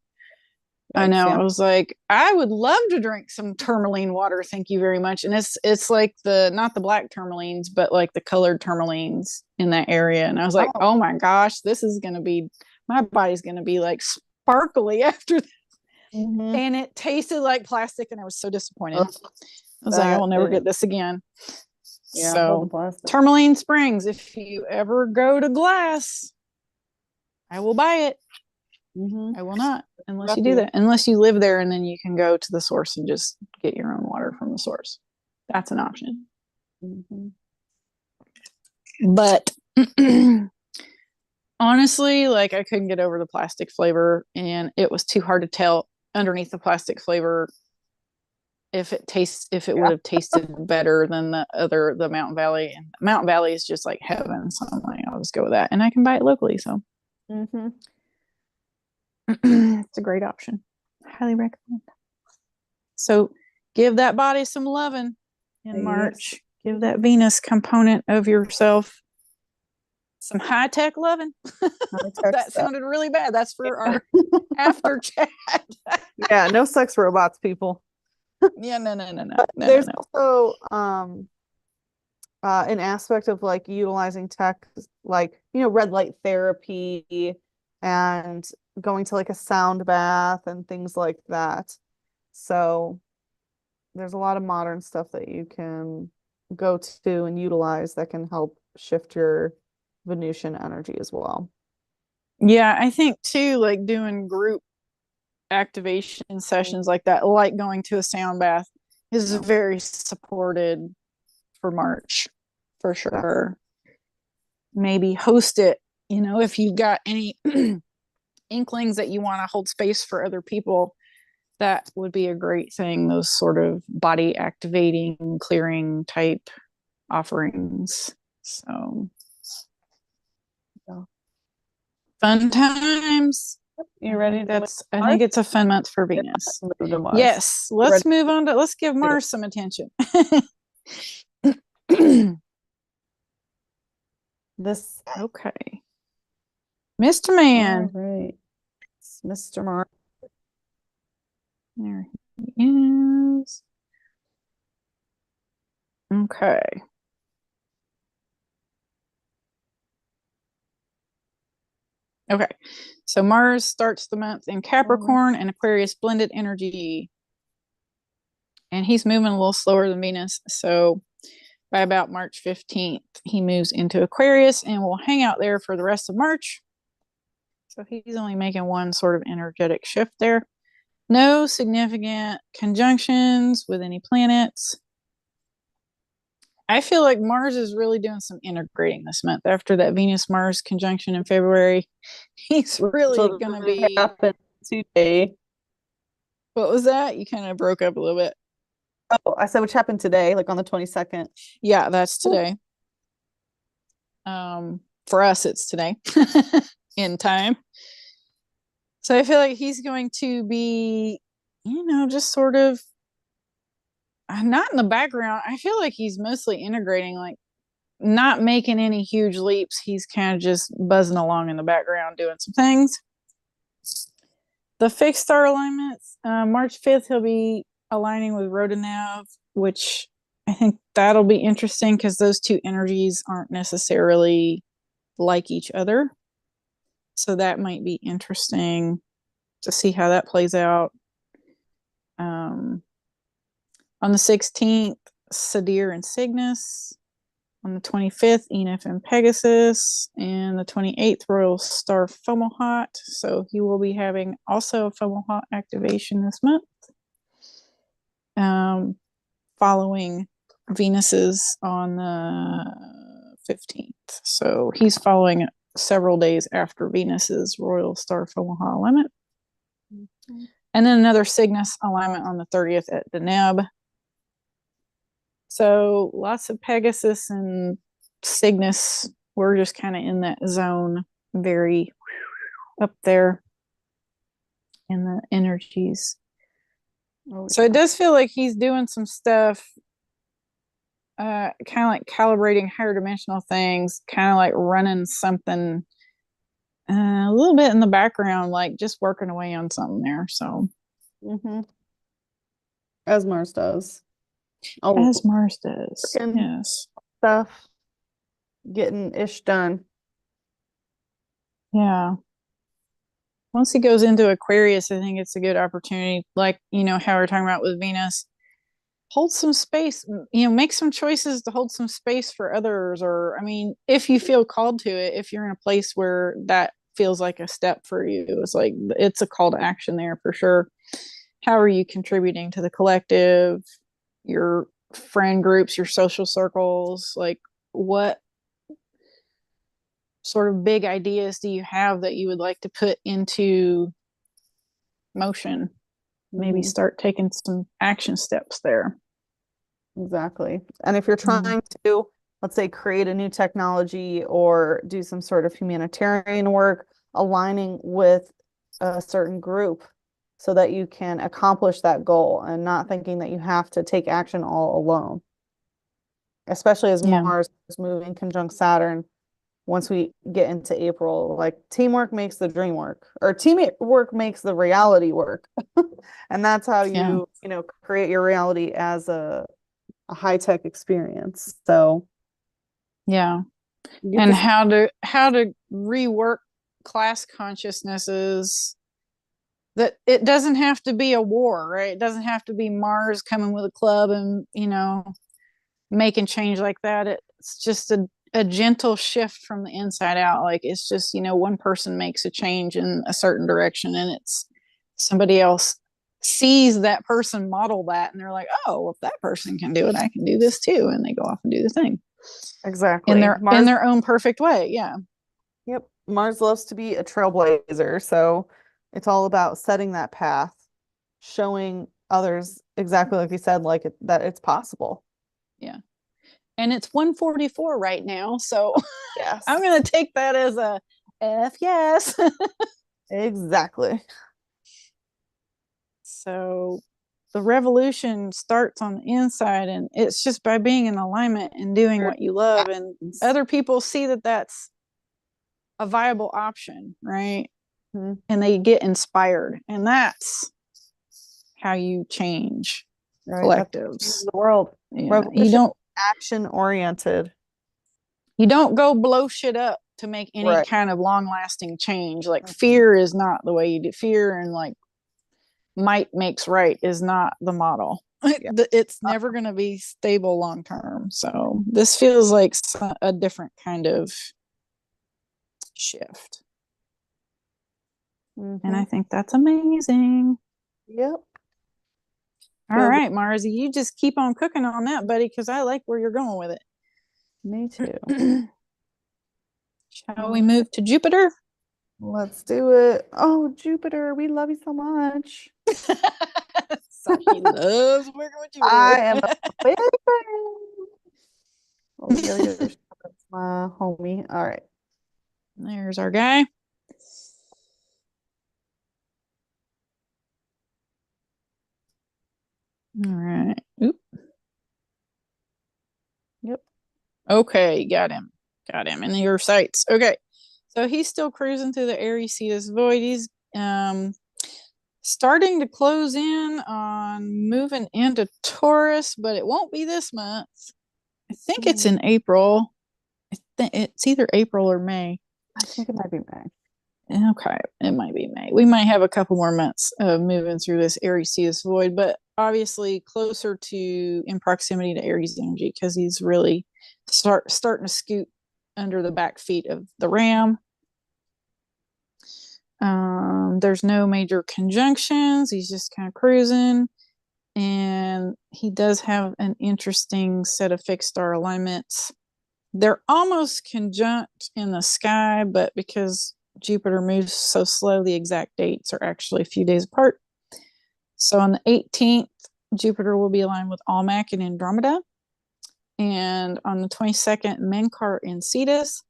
I know. I was like, I would love to drink some tourmaline water. Thank you very much. And it's like not the black tourmalines, but like the colored tourmalines in that area. And I was like, oh my gosh, my body's going to be like sparkly after that. Mm-hmm. And it tasted like plastic, and I was so disappointed. I was like, I will never get this again. Yeah, so tourmaline springs, if you ever go to glass, I will buy it. I will not unless you do that. Unless you live there and then you can go to the source and just get your own water from the source. That's an option. But honestly, like I couldn't get over the plastic flavor, and it was too hard to tell underneath the plastic flavor if it would have tasted better than the Mountain Valley. And Mountain Valley is just like heaven. So I'm like, I'll just go with that. And I can buy it locally. So it's a great option. Highly recommend. So give that body some loving in March. Give that Venus component of yourself some high-tech loving. That sounded really bad. That's for our after chat. Yeah, no sex robots, people. Yeah, no. There's also an aspect of like utilizing tech, like red light therapy and going to like a sound bath and things like that. So there's a lot of modern stuff that you can go to and utilize that can help shift your Venusian energy as well. Yeah, I think too, like doing group activation sessions like that, like going to a sound bath, is very supported for March for sure. Maybe host it, if you've got any inklings that you want to hold space for other people, that would be a great thing. Those sort of body activating, clearing type offerings. So fun times. You ready? I think it's a fun month for Venus. Yes, let's move on let's give Mars some attention. Okay. Mr. Man. All right. It's Mr. Mars. There he is. Okay. Okay. So Mars starts the month in Capricorn and Aquarius blended energy. And he's moving a little slower than Venus. So by about March 15th, he moves into Aquarius and will hang out there for the rest of March. So he's only making one sort of energetic shift there. No significant conjunctions with any planets. I feel like Mars is really doing some integrating this month. After that Venus-Mars conjunction in February, he's really going to be... happen today. What was that? You kind of broke up a little bit. Oh, I said which happened today, like on the 22nd. Yeah, that's today. For us, it's today in time. So I feel like he's going to be, just sort of not in the background. I feel like he's mostly integrating, like not making any huge leaps. He's kind of just buzzing along in the background doing some things. The fixed star alignments, March 5th, he'll be aligning with rowdy, which I think that'll be interesting because those two energies aren't necessarily like each other. So that might be interesting to see how that plays out. On the 16th, Sadir and Cygnus. On the 25th, Enif and Pegasus. And the 28th, Royal Star Fomalhaut. So he will be having also a Fomalhaut activation this month. Following Venus's on the 15th. So he's following several days after Venus's Royal Star Fomalhaut alignment. And then another Cygnus alignment on the 30th at Deneb. So lots of Pegasus and Cygnus. We're just kind of in that zone, very up there in the energies. So it does feel like he's doing some stuff, kind of like calibrating higher dimensional things, kind of like running something a little bit in the background, like just working away on something there. So, as Mars does. As Mars does. Yes. Stuff getting ish done. Yeah. Once he goes into Aquarius, I think it's a good opportunity, like, how we're talking about with Venus. Hold some space, make some choices to hold some space for others. Or, I mean, if you feel called to it, if you're in a place where that feels like a step for you, it's a call to action there for sure. How are you contributing to the collective, your friend groups, your social circles? Like, what sort of big ideas do you have that you would like to put into motion? Maybe start taking some action steps there. Exactly. And if you're trying to, let's say, create a new technology or do some sort of humanitarian work, aligning with a certain group so that you can accomplish that goal and not thinking that you have to take action all alone. Especially as Mars is moving conjunct Saturn. Once we get into April, like teamwork makes the dream work, or teamwork makes the reality work. And that's how you create your reality as a high-tech experience. So and how to rework class consciousnesses, that it doesn't have to be a war, right? It doesn't have to be Mars coming with a club and making change like that. It's just a gentle shift from the inside out. Like, it's just, one person makes a change in a certain direction, and it's somebody else sees that person model that, and they're like, oh, well, if that person can do it, I can do this too. And they go off and do the thing. Exactly. In their own perfect way. Yeah. Yep. Mars loves to be a trailblazer. So it's all about setting that path, showing others exactly like you said, that it's possible. Yeah. And it's 1:44 right now. So yes. I'm going to take that as a F yes. Exactly. So the revolution starts on the inside, and it's just by being in alignment and doing what you love, and other people see that that's a viable option, right? And they get inspired, and that's how you change collectives. The world. You don't action oriented. You don't go blow shit up to make any kind of long lasting change. Like, fear is not the way you do. Fear and like might makes right is not the model. It's never going to be stable long term. So this feels like a different kind of shift. And I think that's amazing. Yep. All right, Marzi, you just keep on cooking on that, buddy, because I like where you're going with it. Me too. Shall we move to Jupiter? Let's do it. Oh, Jupiter, we love you so much. Sachi loves working with Jupiter. I am a big fan. Oh, that's my homie. All right. There's our guy. All right. Oop. Yep. Okay, got him. Got him in your sights. Okay. So he's still cruising through the Aries Cetus void. He's starting to close in on moving into Taurus, but it won't be this month. I think it's in April. It's either April or May. I think it might be May. Okay, it might be May. We might have a couple more months of moving through this Aries Cetus void, but obviously closer to in proximity to Aries energy because he's really starting to scoot under the back feet of the ram. There's no major conjunctions. He's just kind of cruising, and he does have an interesting set of fixed star alignments. They're almost conjunct in the sky, but because Jupiter moves so slow, the exact dates are actually a few days apart. So on the 18th, Jupiter will be aligned with Almach and Andromeda. And on the 22nd, Menkaure in Cetus.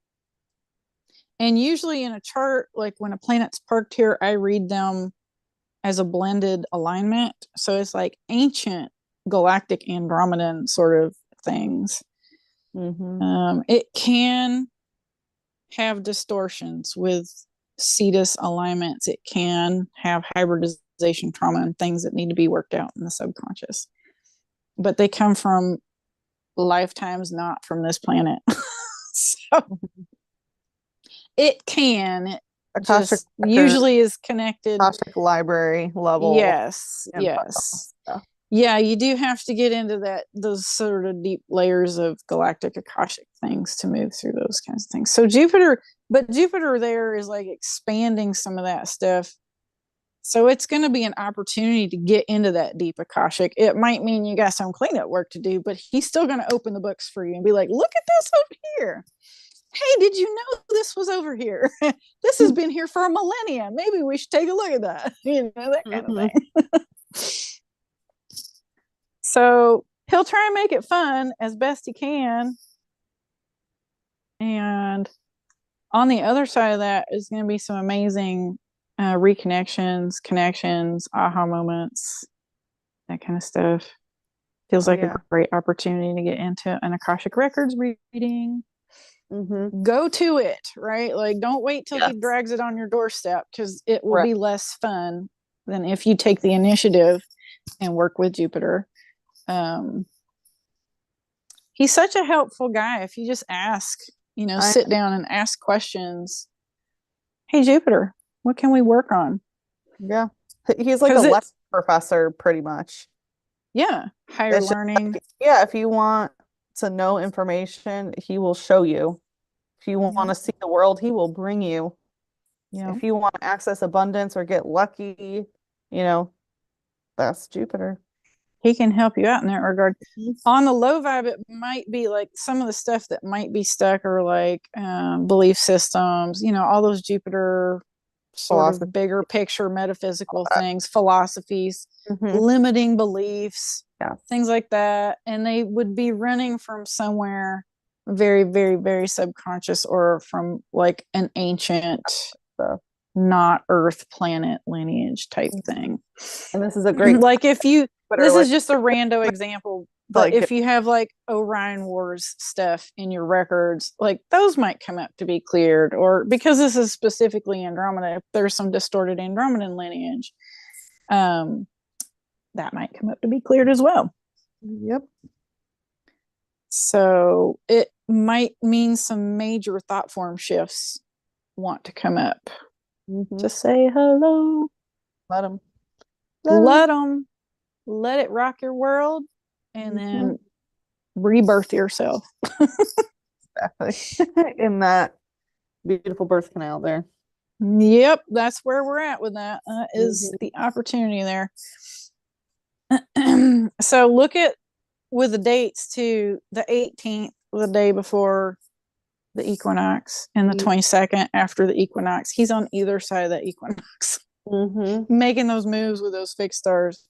And usually in a chart, like when a planet's parked here, I read them as a blended alignment. So it's like ancient galactic Andromedan sort of things. It can have distortions with Cetus alignments. It can have hybridization trauma and things that need to be worked out in the subconscious. But they come from lifetimes not from this planet. So it can. Just usually is connected. Akashic library level. Yes. Yes. Yeah, you do have to get into those sort of deep layers of galactic Akashic things to move through those kinds of things. So Jupiter there is like expanding some of that stuff. So it's going to be an opportunity to get into that deep Akashic. It might mean you got some cleanup work to do, but he's still going to open the books for you and be like, look at this over here. Hey, did you know this was over here? This has been here for a millennia. Maybe we should take a look at that. That kind of thing. So he'll try and make it fun as best he can. And on the other side of that is going to be some amazing reconnections, connections, aha moments, that kind of stuff. Feels like a great opportunity to get into an Akashic Records reading. Go to it, right? Like, don't wait till he drags it on your doorstep because it will be less fun than if you take the initiative and work with Jupiter. He's such a helpful guy. If you just ask, sit down and ask questions. Hey, Jupiter, what can we work on? Yeah. He's like a lesson professor pretty much. Yeah. Higher learning. Like, if you want to know information, he will show you. If you want to see the world, he will bring you. If you want to access abundance or get lucky, that's Jupiter. He can help you out in that regard. On the low vibe, it might be like some of the stuff that might be stuck or like belief systems, all those Jupiter sort of bigger picture metaphysical things, philosophies, limiting beliefs, things like that. And they would be running from somewhere very, very, very subconscious or from like an ancient not Earth planet lineage type thing. And this is a great like if you this is just a rando example, but if you have like Orion Wars stuff in your records, like those might come up to be cleared, or because this is specifically Andromeda, if there's some distorted Andromedan lineage, that might come up to be cleared as well. Yep. So it might mean some major thought form shifts want to come up. Just say hello. Let them. Let it rock your world, and then rebirth yourself. Exactly. In that beautiful birth canal there. Yep, that's where we're at with that. Is the opportunity there. So look at with the dates to the 18th, the day before the equinox, and the 22nd after the equinox. He's on either side of that equinox, making those moves with those fixed stars.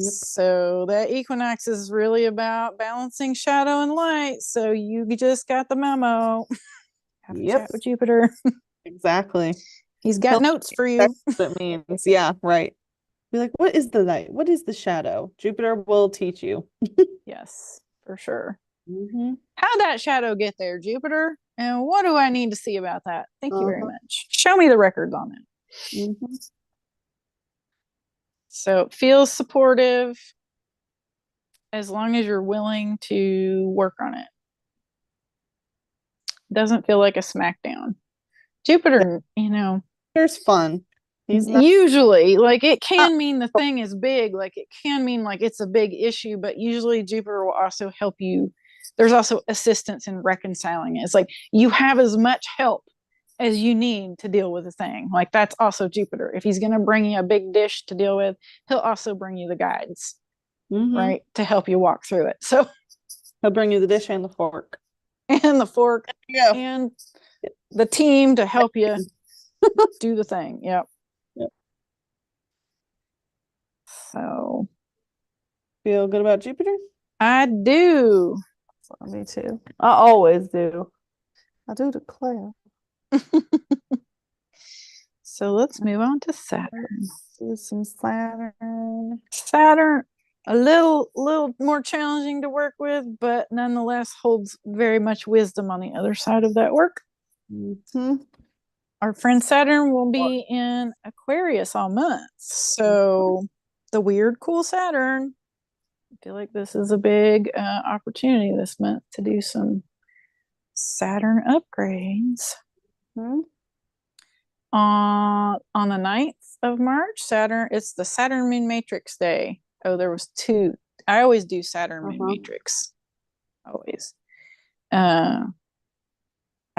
So that equinox is really about balancing shadow and light. So you just got the memo. Have to chat with Jupiter. Exactly. He's got notes for you. That's what it means. Yeah, right. Be like, what is the light? What is the shadow? Jupiter will teach you. Yes, for sure. Mm-hmm. How'd that shadow get there, Jupiter? And what do I need to see about that? Thank you very Uh-huh. much. Show me the records on it. Mm-hmm. So it feels supportive as long as you're willing to work on it. Doesn't feel like a smackdown. Jupiter, There's fun. He's not. usually, like, it can mean the thing is big, like it can mean like it's a big issue, but usually Jupiter will also help you. There's also assistance in reconciling it. It's like you have as much help as you need to deal with the thing. Like, that's also Jupiter. If he's going to bring you a big dish to deal with, he'll also bring you the guides, Mm-hmm. right, to help you walk through it. So, He'll bring you the dish and the fork. and the fork Yeah. and the team to help you do the thing. Yep. Yep. So Feel good about Jupiter? I do. So, me too. I always do. I do declare. So let's move on to Saturn. Do some Saturn. Saturn, a little more challenging to work with, but nonetheless holds very much wisdom on the other side of that work. Mm-hmm. Our friend Saturn will be in Aquarius all month. So the weird, cool Saturn. I feel like this is a big opportunity this month to do some Saturn upgrades. Mm-hmm. On the 9th of March, it's the Saturn Moon Matrix Day. Oh, there was two. I always do Saturn Moon Matrix. Always. I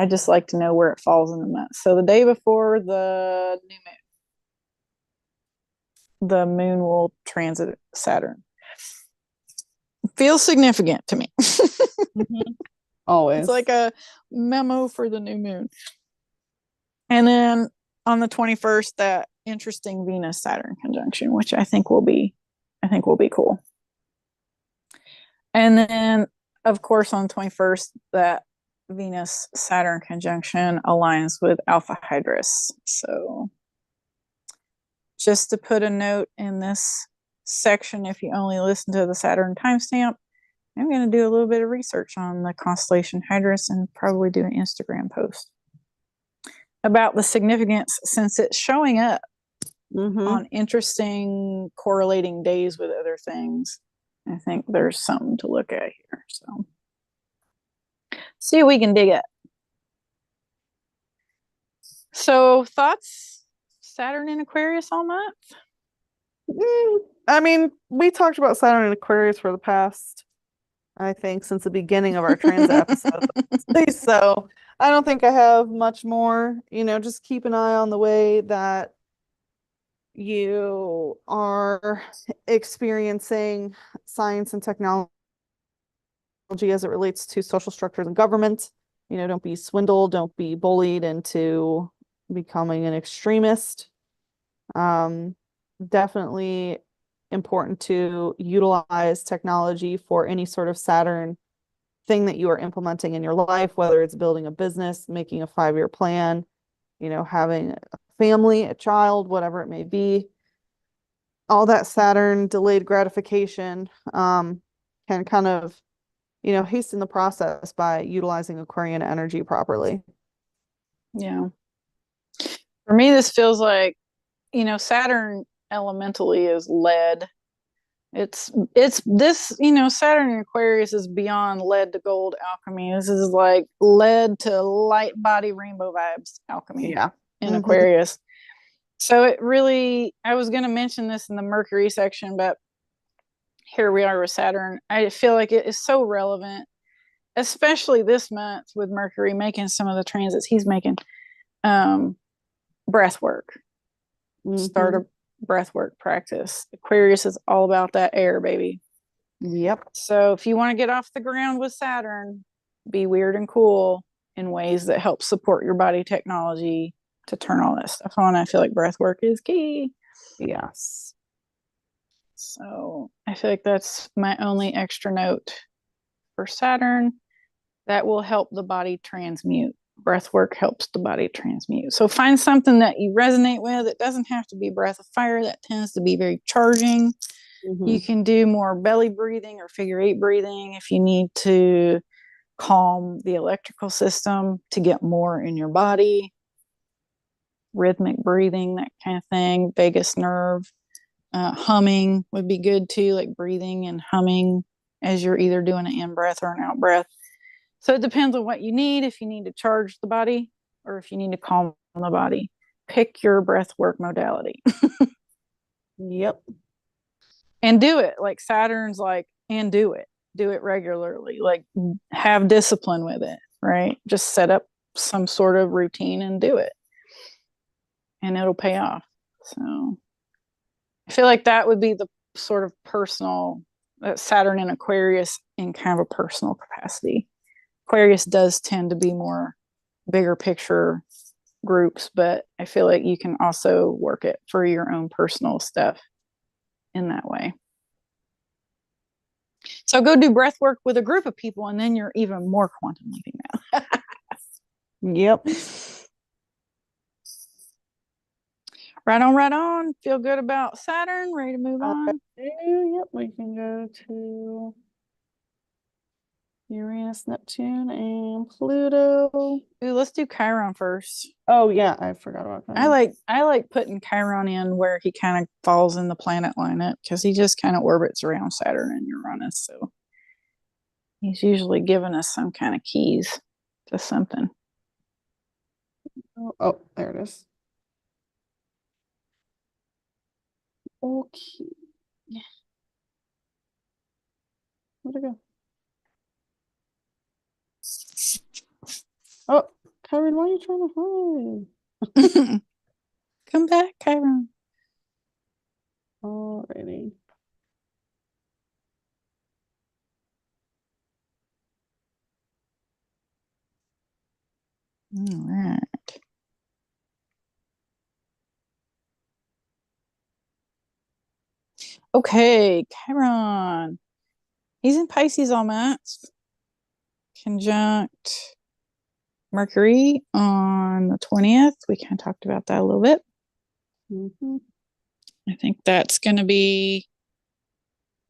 just like to know where it falls in the month. So the day before the new moon, the moon will transit Saturn. Feels significant to me. Mm-hmm. Always. It's like a memo for the new moon. And then on the 21st, that interesting Venus Saturn conjunction, which I think will be cool. And then, of course, on the 21st, that Venus Saturn conjunction aligns with Alpha Hydrus. So just to put a note in this section, if you only listen to the Saturn timestamp, I'm going to do a little bit of research on the constellation Hydrus and probably do an Instagram post about the significance, since it's showing up on interesting correlating days with other things. I think there's something to look at here. So see if we can dig it. So thoughts? Saturn in Aquarius all month? I mean, we talked about Saturn in Aquarius for the past, I think, since the beginning of our transit episode. So I don't think I have much more. Just keep an eye on the way that you are experiencing science and technology as it relates to social structures and government. Don't be swindled, don't be bullied into becoming an extremist. Definitely important to utilize technology for any sort of Saturn thing that you are implementing in your life, whether it's building a business, making a 5-year plan, having a family, a child, whatever it may be. All that Saturn delayed gratification can kind of, hasten the process by utilizing Aquarian energy properly. Yeah. For me, this feels like, Saturn elementally is lead. It's this, Saturn in Aquarius is beyond lead to gold alchemy. This is like lead to light body rainbow vibes alchemy. Yeah. In Aquarius. So it really, I was going to mention this in the Mercury section, but here we are with Saturn. I feel like it is so relevant, especially this month with Mercury making some of the transits he's making. Breath work. Start a breath work practice. Aquarius is all about that air, baby. Yep. So if you want to get off the ground with Saturn, be weird and cool in ways that help support your body technology to turn all that stuff on. I feel like breath work is key. Yes. So I feel like that's my only extra note for Saturn. That will help the body transmute. breath work helps the body transmute. So find something that you resonate with. It doesn't have to be breath of fire. That tends to be very charging. You can do more belly breathing or figure eight breathing if you need to calm the electrical system to get more in your body. Rhythmic breathing, that kind of thing. Vagus nerve. Humming would be good too, like breathing and humming as you're either doing an in breath or an out breath. So it depends on what you need. If you need to charge the body or if you need to calm the body, pick your breath work modality. Yep. And do it. Like Saturn's like, and do it. Do it regularly. Like have discipline with it, right? Just set up some sort of routine and do it. And it'll pay off. So I feel like that would be the sort of personal Saturn in Aquarius in kind of a personal capacity. Aquarius does tend to be more bigger picture groups, but I feel like you can also work it for your own personal stuff in that way. So go do breath work with a group of people, and then you're even more quantum leaping now. Yep. Right on, right on. Feel good about Saturn. Ready to move on? Yep, we can go to Uranus, Neptune, and Pluto. Ooh, let's do Chiron first. Oh yeah, I forgot about that. I like putting Chiron in where he kind of falls in the planet lineup because he just kind of orbits around Saturn and Uranus. So he's usually giving us some kind of keys to something. Oh, there it is. Okay. Where'd it go? Oh, Chiron, why are you trying to hide? Come back, Chiron. Alrighty. All right. Okay, Chiron. He's in Pisces all month. Conjunct Mercury on the 20th. We kind of talked about that a little bit. I think that's going to be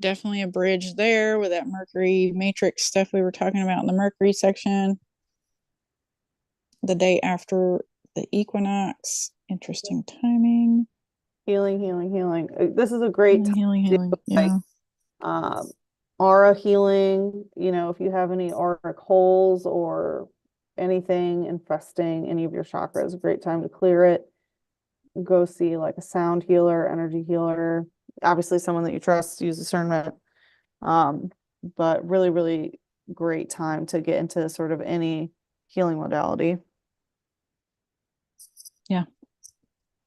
definitely a bridge there with that Mercury matrix stuff we were talking about in the Mercury section. The day after the equinox. Interesting timing. Healing, healing, healing. This is a great time healing, to healing. do, Yeah. like, aura healing. You know, if you have any auric holes or anything infesting any of your chakras, a great time to clear it. Go see like a sound healer, energy healer, obviously someone that you trust, use discernment. But really, really great time to get into sort of any healing modality. Yeah.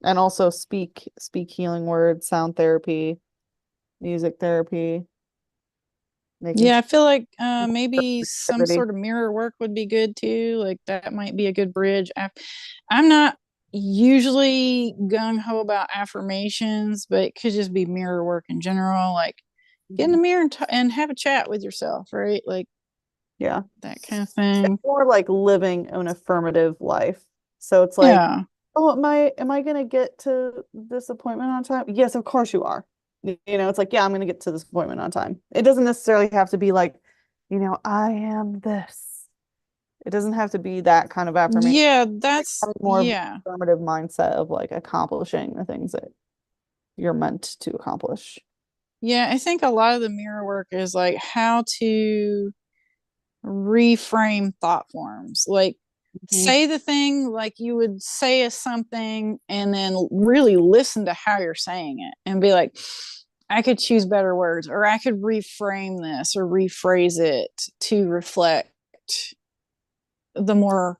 And also speak healing words, sound therapy, music therapy. Yeah, I feel like maybe some sort of mirror work would be good too. Like that might be a good bridge. I'm not usually gung-ho about affirmations, but it could just be mirror work in general. Like get in the mirror and have a chat with yourself, right? Like, yeah, that kind of thing. It's more like living an affirmative life. So it's like, Yeah. oh, am I gonna get to this appointment on time? Yes, of course you are. You know, it's like, yeah, I'm gonna get to this appointment on time. It doesn't necessarily have to be like, you know, I am this. It doesn't have to be that kind of affirmation. Yeah, that's more yeah. affirmative mindset of like accomplishing the things that you're meant to accomplish. Yeah, I think a lot of the mirror work is like how to reframe thought forms. Like say the thing like you would say as something and then really listen to how you're saying it and be like, I could choose better words, or I could reframe this or rephrase it to reflect the more,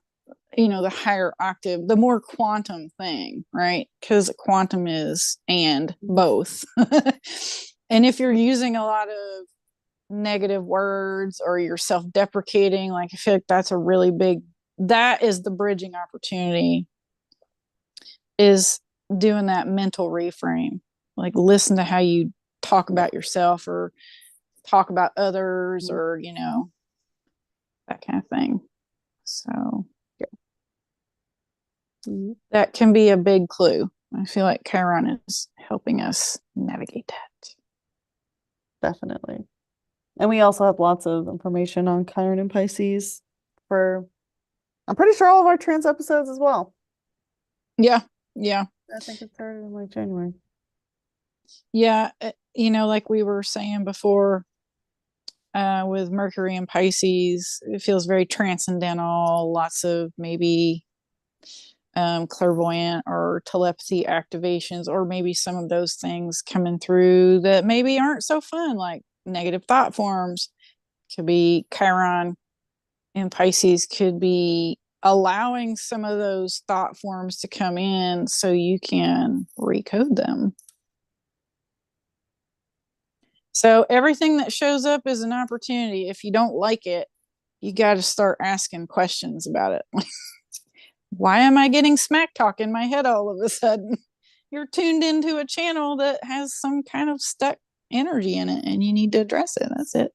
the higher octave, the more quantum thing, right? Because quantum is and both. And if you're using a lot of negative words or you're self-deprecating, like I feel like that's a really big, that is the bridging opportunity, is doing that mental reframe. Like listen to how you talk about yourself or talk about others, or that kind of thing. So that can be a big clue. I feel like Chiron is helping us navigate that. Definitely. And we also have lots of information on Chiron and Pisces for, I'm pretty sure, all of our trans episodes as well. Yeah. Yeah. I think it started in like January. Yeah. Like we were saying before, with Mercury and Pisces, it feels very transcendental, lots of maybe clairvoyant or telepathy activations, or maybe some of those things coming through that maybe aren't so fun, like negative thought forms. Could be Chiron and Pisces could be allowing some of those thought forms to come in so you can recode them. So everything that shows up is an opportunity. If you don't like it, you got to start asking questions about it. Why am I getting smack talk in my head all of a sudden? You're tuned into a channel that has some kind of stuck energy in it and you need to address it. That's it.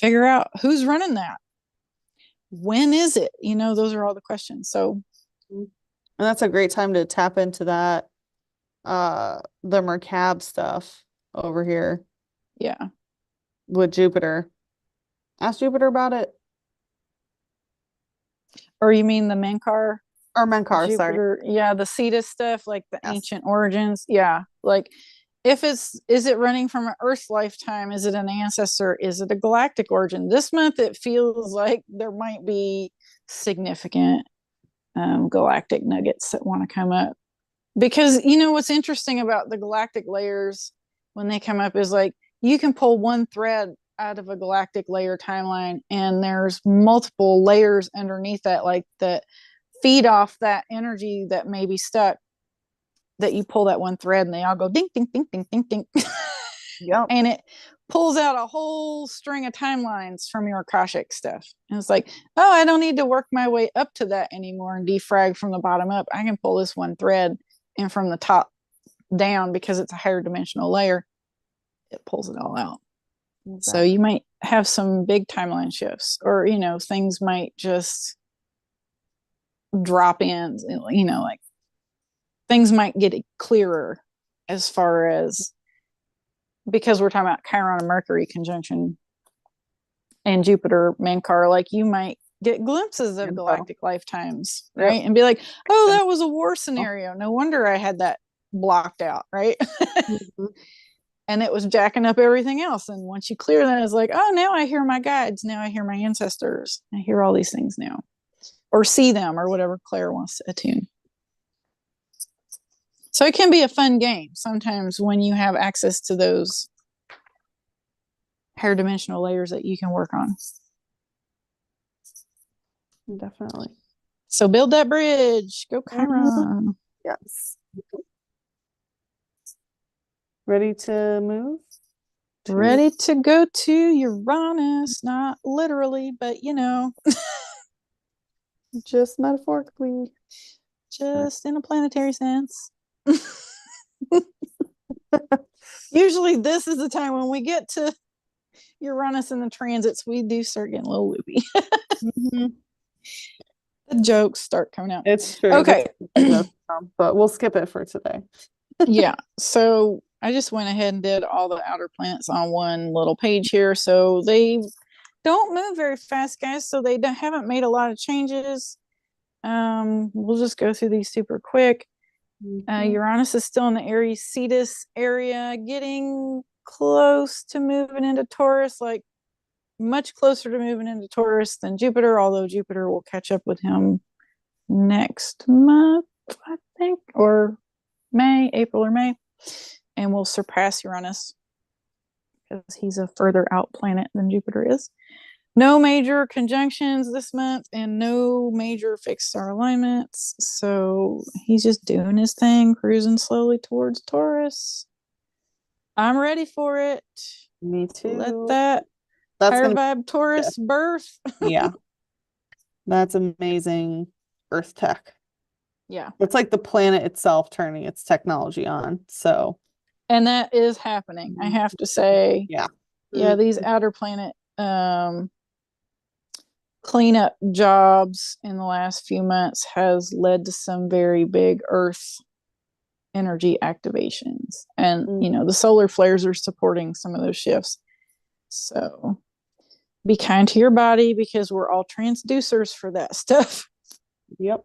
Figure out who's running that. When is it? Those are all the questions. So, and that's a great time to tap into that, the Markab stuff over here. Yeah. With Jupiter. Ask Jupiter about it. Or you mean the Menkar? Or Menkar, Jupiter, sorry. Yeah, the Cetus stuff, like the ancient origins. Yeah. Like is it running from an Earth lifetime? Is it an ancestor? Is it a galactic origin? This month it feels like there might be significant galactic nuggets that want to come up. Because what's interesting about the galactic layers when they come up is like you can pull one thread out of a galactic layer timeline and there's multiple layers underneath that, like that feed off that energy that may be stuck, that you pull that one thread and they all go ding ding ding ding ding ding. Yep. And it pulls out a whole string of timelines from your Akashic stuff. And it's like, oh, I don't need to work my way up to that anymore and defrag from the bottom up. I can pull this one thread and from the top down, because it's a higher dimensional layer, it pulls it all out. Exactly. So you might have some big timeline shifts, or things might just drop in, like things might get clearer as far as, because we're talking about Chiron and Mercury conjunction and Jupiter Menkar, like you might get glimpses of galactic lifetimes, right? Yep. And be like, oh, that was a war scenario. No wonder I had that blocked out, right? And it was jacking up everything else. And once you clear that, it's like, oh, now I hear my guides. Now I hear my ancestors. I hear all these things now, or see them, or whatever Claire wants to attune. So it can be a fun game sometimes when you have access to those higher dimensional layers that you can work on. Definitely. So build that bridge. Go Chiron. Yes. Ready to move? Ready to go to Uranus. Not literally, but just metaphorically. Just in a planetary sense. Usually this is the time when we get to Uranus and the transits, we do start getting a little loopy. The jokes start coming out. It's true. Okay. But we'll skip it for today. Yeah. So I just went ahead and did all the outer planets on one little page here. So they don't move very fast, guys. So they haven't made a lot of changes. We'll just go through these super quick. Uranus is still in the Aries Cetus area, getting close to moving into Taurus, like much closer to moving into Taurus than Jupiter, although Jupiter will catch up with him next month, I think, or April or May, and will surpass Uranus because he's a further out planet than Jupiter is. No major conjunctions this month and no major fixed star alignments. So he's just doing his thing, cruising slowly towards Taurus. I'm ready for it. Me too. Let that's higher vibe Taurus birth. Yeah. That's amazing Earth tech. Yeah. It's like the planet itself turning its technology on. So. And that is happening, I have to say. Yeah. Yeah, these outer planet cleanup jobs in the last few months has led to some very big Earth energy activations. And, the solar flares are supporting some of those shifts. So be kind to your body because we're all transducers for that stuff. Yep.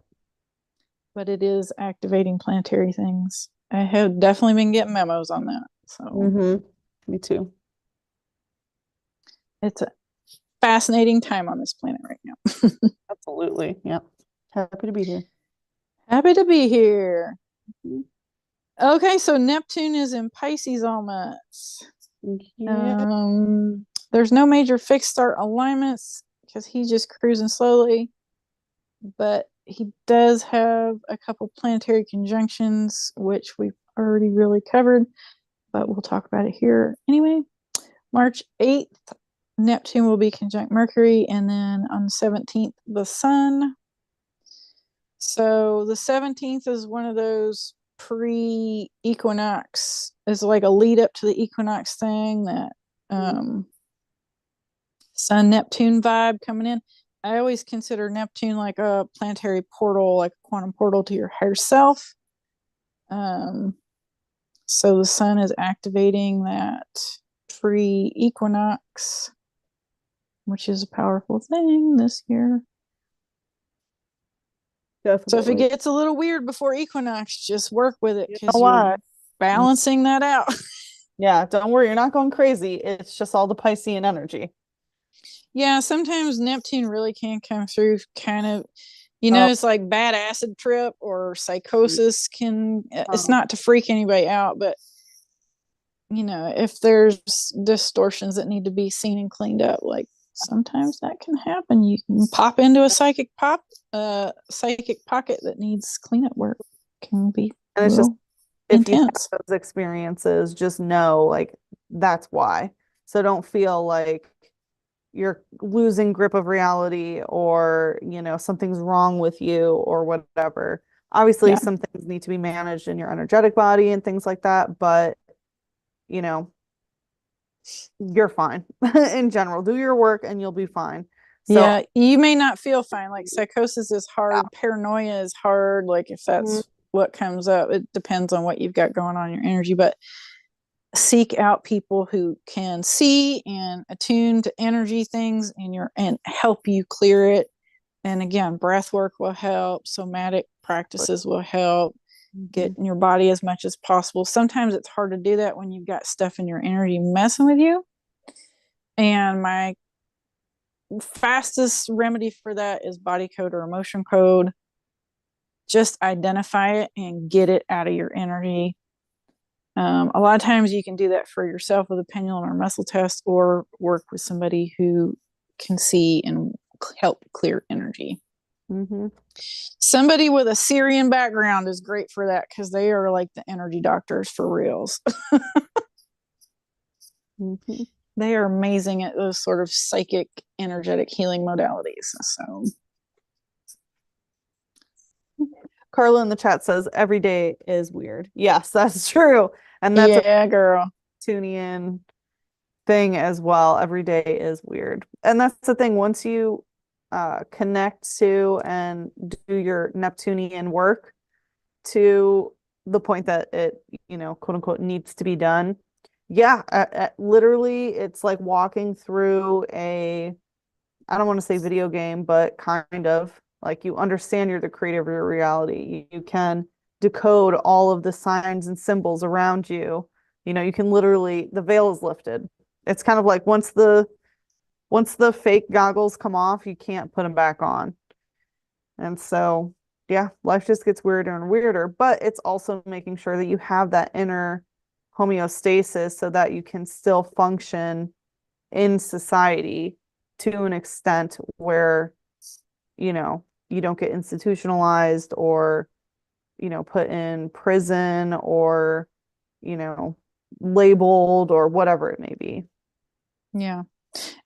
But it is activating planetary things. I have definitely been getting memos on that. So me too. It's a fascinating time on this planet right now. Absolutely. Yep. Happy to be here. Happy to be here. Okay, so Neptune is in Pisces all month. There's no major fixed start alignments because he's just cruising slowly, but he does have a couple planetary conjunctions, which we've already really covered, but we'll talk about it here anyway. March 8th, Neptune will be conjunct Mercury, and then on the 17th, the Sun. So the 17th is one of those pre-equinox, is like a lead up to the equinox thing, that Sun Neptune vibe coming in. I always consider Neptune like a planetary portal, like a quantum portal to your higher self. So the Sun is activating that pre-equinox, which is a powerful thing this year. Definitely. So if it gets a little weird before equinox, just work with it because you're balancing that out. Yeah, don't worry, you're not going crazy. It's just all the Piscean energy. Yeah, sometimes Neptune really can come through kind of, it's like bad acid trip or psychosis it's not to freak anybody out, but if there's distortions that need to be seen and cleaned up, like sometimes that can happen. You can pop into a psychic pocket that needs cleanup work. Can be, and it's just intense. If you have those experiences, just know like that's why. So don't feel like you're losing grip of reality or something's wrong with you or whatever. Obviously, some things need to be managed in your energetic body and things like that, but you're fine in general. Do your work and you'll be fine. So, yeah, you may not feel fine. Like psychosis is hard, paranoia is hard. Like if that's what comes up, it depends on what you've got going on in your energy, but seek out people who can see and attune to energy things and help you clear it. And again, breath work will help, somatic practices will help. Get in your body as much as possible. Sometimes it's hard to do that when you've got stuff in your energy messing with you. And my fastest remedy for that is body code or emotion code. Just identify it and get it out of your energy. A lot of times you can do that for yourself with a pendulum or muscle test, or work with somebody who can see and help clear energy. Somebody with a Syrian background is great for that because they are like the energy doctors for reals. They are amazing at those sort of psychic, energetic healing modalities. So, Carla in the chat says every day is weird. Yes, that's true, and that's a girl Neptunian thing as well. Every day is weird, and that's the thing. Once you connect to and do your Neptunian work to the point that it, quote unquote, needs to be done. Yeah, literally, it's like walking through I don't want to say video game, but kind of like you understand you're the creator of your reality. You can decode all of the signs and symbols around you. You can literally, the veil is lifted. It's kind of like once the fake goggles come off, you can't put them back on. And so, yeah, life just gets weirder and weirder, but it's also making sure that you have that inner homeostasis so that you can still function in society to an extent where, you don't get institutionalized or, put in prison or, labeled or whatever it may be. Yeah.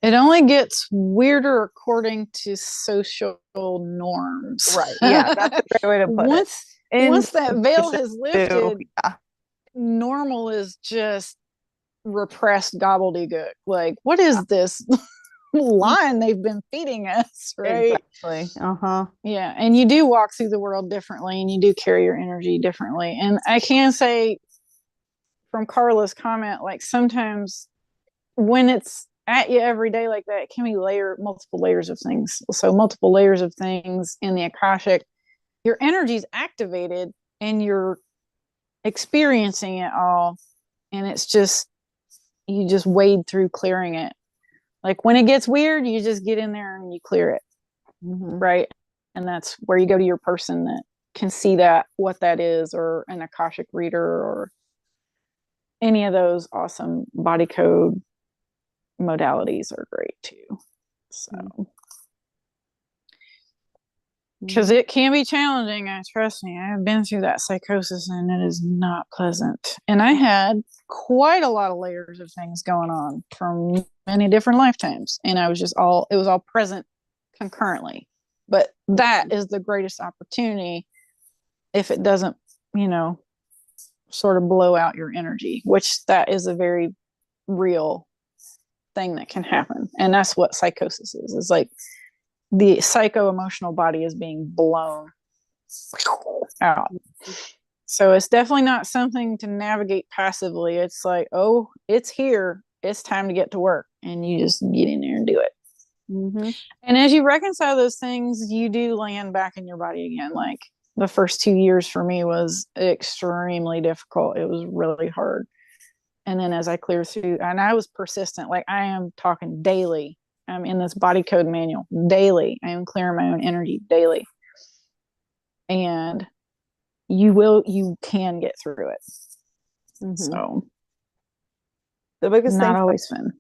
It only gets weirder according to social norms. Right. Yeah, that's a great way to put it. Once that veil has lifted, normal is just repressed gobbledygook. Like, what is this? line they've been feeding us, right? Exactly. Uh-huh. Yeah. And you do walk through the world differently and you do carry your energy differently. And I can say from Carla's comment, like sometimes when it's at you every day like that, it can be multiple layers of things. So multiple layers of things in the Akashic, your energy's activated and you're experiencing it all. And it's just, you just wade through clearing it. Like when it gets weird, you just get in there and you clear it. Mm-hmm. Right. And that's where you go to your person that can see that, what that is, or an Akashic reader, or any of those awesome body code modalities are great too. So, because it can be challenging. Trust me, I have been through that psychosis and it is not pleasant. And I had quite a lot of layers of things going on from many different lifetimes. And it was all present concurrently. But that is the greatest opportunity if it doesn't, sort of blow out your energy, which that is a very real thing that can happen. And that's what psychosis is like the psycho-emotional body is being blown out. So it's definitely not something to navigate passively. It's like, oh, it's here. It's time to get to work. And you just get in there and do it. Mm-hmm. And as you reconcile those things, you do land back in your body again. Like the first 2 years for me was extremely difficult. It was really hard. And then as I clear through, and I was persistent, like I am talking daily. I'm in this body code manual daily. I am clearing my own energy daily. And you can get through it. Mm-hmm. So the biggest not thing, always fun.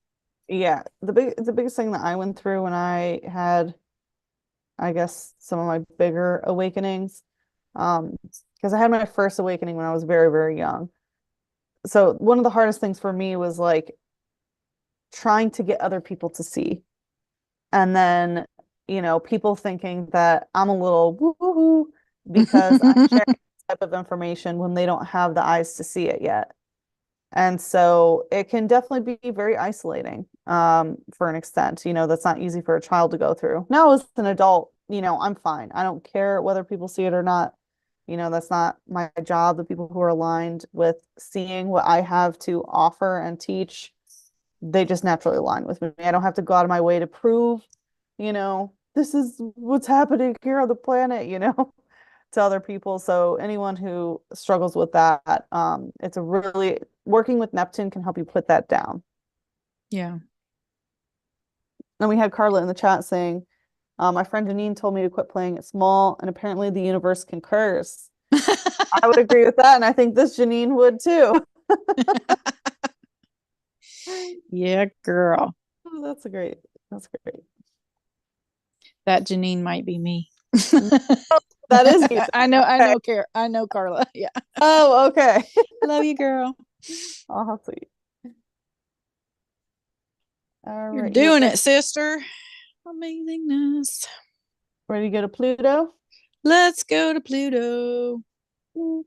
Yeah. The biggest thing that I went through when I had, I guess, some of my bigger awakenings, because I had my first awakening when I was very, very young. So one of the hardest things for me was like trying to get other people to see. And then, people thinking that I'm a little woo-hoo because I'm sharing this type of information when they don't have the eyes to see it yet. And so it can definitely be very isolating, for an extent. That's not easy for a child to go through. Now, as an adult, I'm fine. I don't care whether people see it or not. That's not my job. The people who are aligned with seeing what I have to offer and teach, they just naturally align with me. I don't have to go out of my way to prove, this is what's happening here on the planet, to other people. So anyone who struggles with that, it's a really working with Neptune can help you put that down. Yeah. And we had Carla in the chat saying, my friend Janine told me to quit playing it small, and apparently the universe concurs. I would agree with that, and I think this Janine would too. Yeah, girl. Oh, that's great. That Janine might be me. That is you. I know Carla. Yeah. Oh, okay. Love you, girl. Oh, sweet. All You're right. doing it, sister. Amazingness. Ready to go to Pluto? Let's go to Pluto. All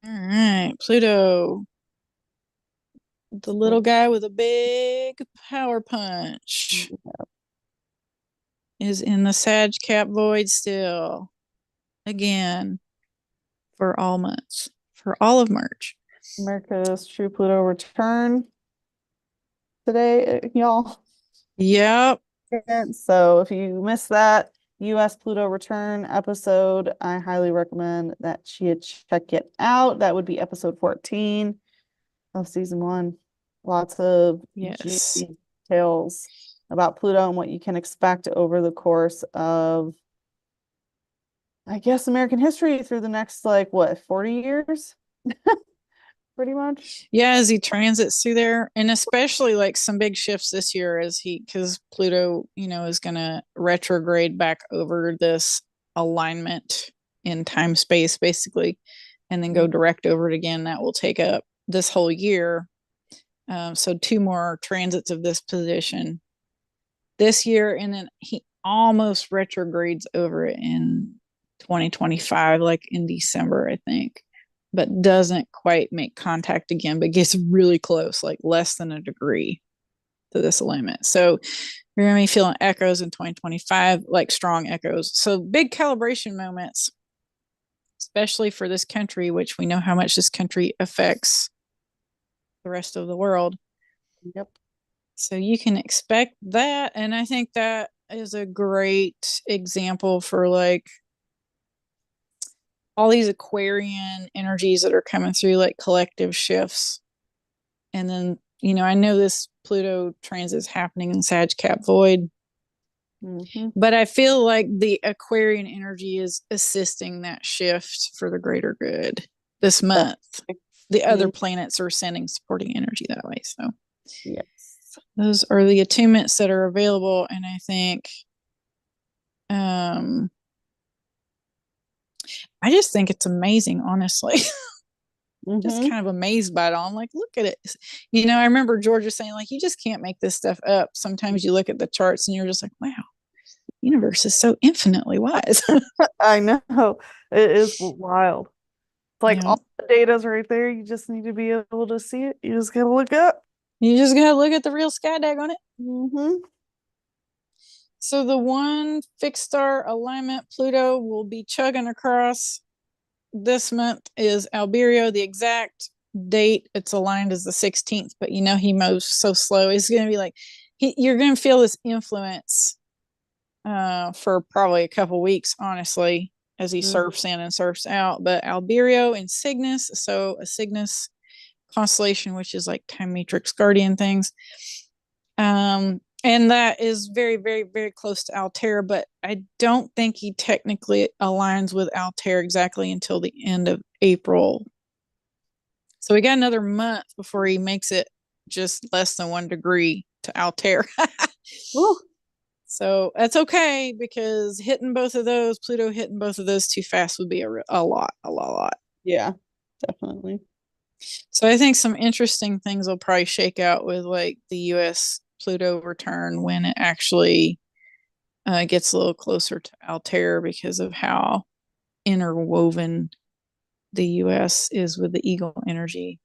right, Pluto. The little guy with a big power punch is in the Sag Cap void still. Again, for all months, for all of March. America's true Pluto return today, y'all. Yep. So if you missed that US Pluto return episode, I highly recommend that you check it out. That would be episode 14 of season 1. Lots of juicy details about Pluto and what you can expect over the course of, I guess, American history through the next, 40 years? Pretty much. Yeah, as he transits through there, and especially like some big shifts this year because Pluto, is going to retrograde back over this alignment in time space, basically, and then go direct over it again. That will take up this whole year. So 2 more transits of this position this year, and then he almost retrogrades over it in 2025, like in December, I think, but doesn't quite make contact again, but gets really close, like less than a degree. to this alignment. So you're going to be feeling echoes in 2025, like strong echoes. So big calibration moments, especially for this country, which we know how much this country affects the rest of the world. Yep. So you can expect that. And I think that is a great example for like all these Aquarian energies that are coming through, like collective shifts. And then, you know, I know this Pluto transit is happening in Sag Cap Void, but I feel like the Aquarian energy is assisting that shift for the greater good this month. The other planets are sending supporting energy that way. So, yes, those are the attunements that are available. And I think, I just think it's amazing, honestly. Just kind of amazed by it all. I'm like, look at it. You know, I remember Georgia saying, like, you just can't make this stuff up. Sometimes you look at the charts and you're just like, wow, the universe is so infinitely wise. I know. It is wild. It's like all the data's right there. You just need to be able to see it. You just gotta look up. You just gotta look at the real sky dag on it. So the one fixed star alignment Pluto will be chugging across this month is Albireo. The exact date it's aligned is the 16th, but you know he moves so slow. It's going to be like you're going to feel this influence for probably a couple weeks, honestly, as he surfs in and surfs out. But Albireo in Cygnus, so a Cygnus constellation, which is like time matrix guardian things. And that is very, very, very close to Altair, but I don't think he technically aligns with Altair exactly until the end of April. So we got another month before he makes it just less than 1 degree to Altair. So that's okay, because hitting both of those, Pluto hitting both of those too fast would be a lot. Yeah, definitely. So I think some interesting things will probably shake out with like the US Pluto return when it actually gets a little closer to Altair, because of how interwoven the US is with the Eagle energy.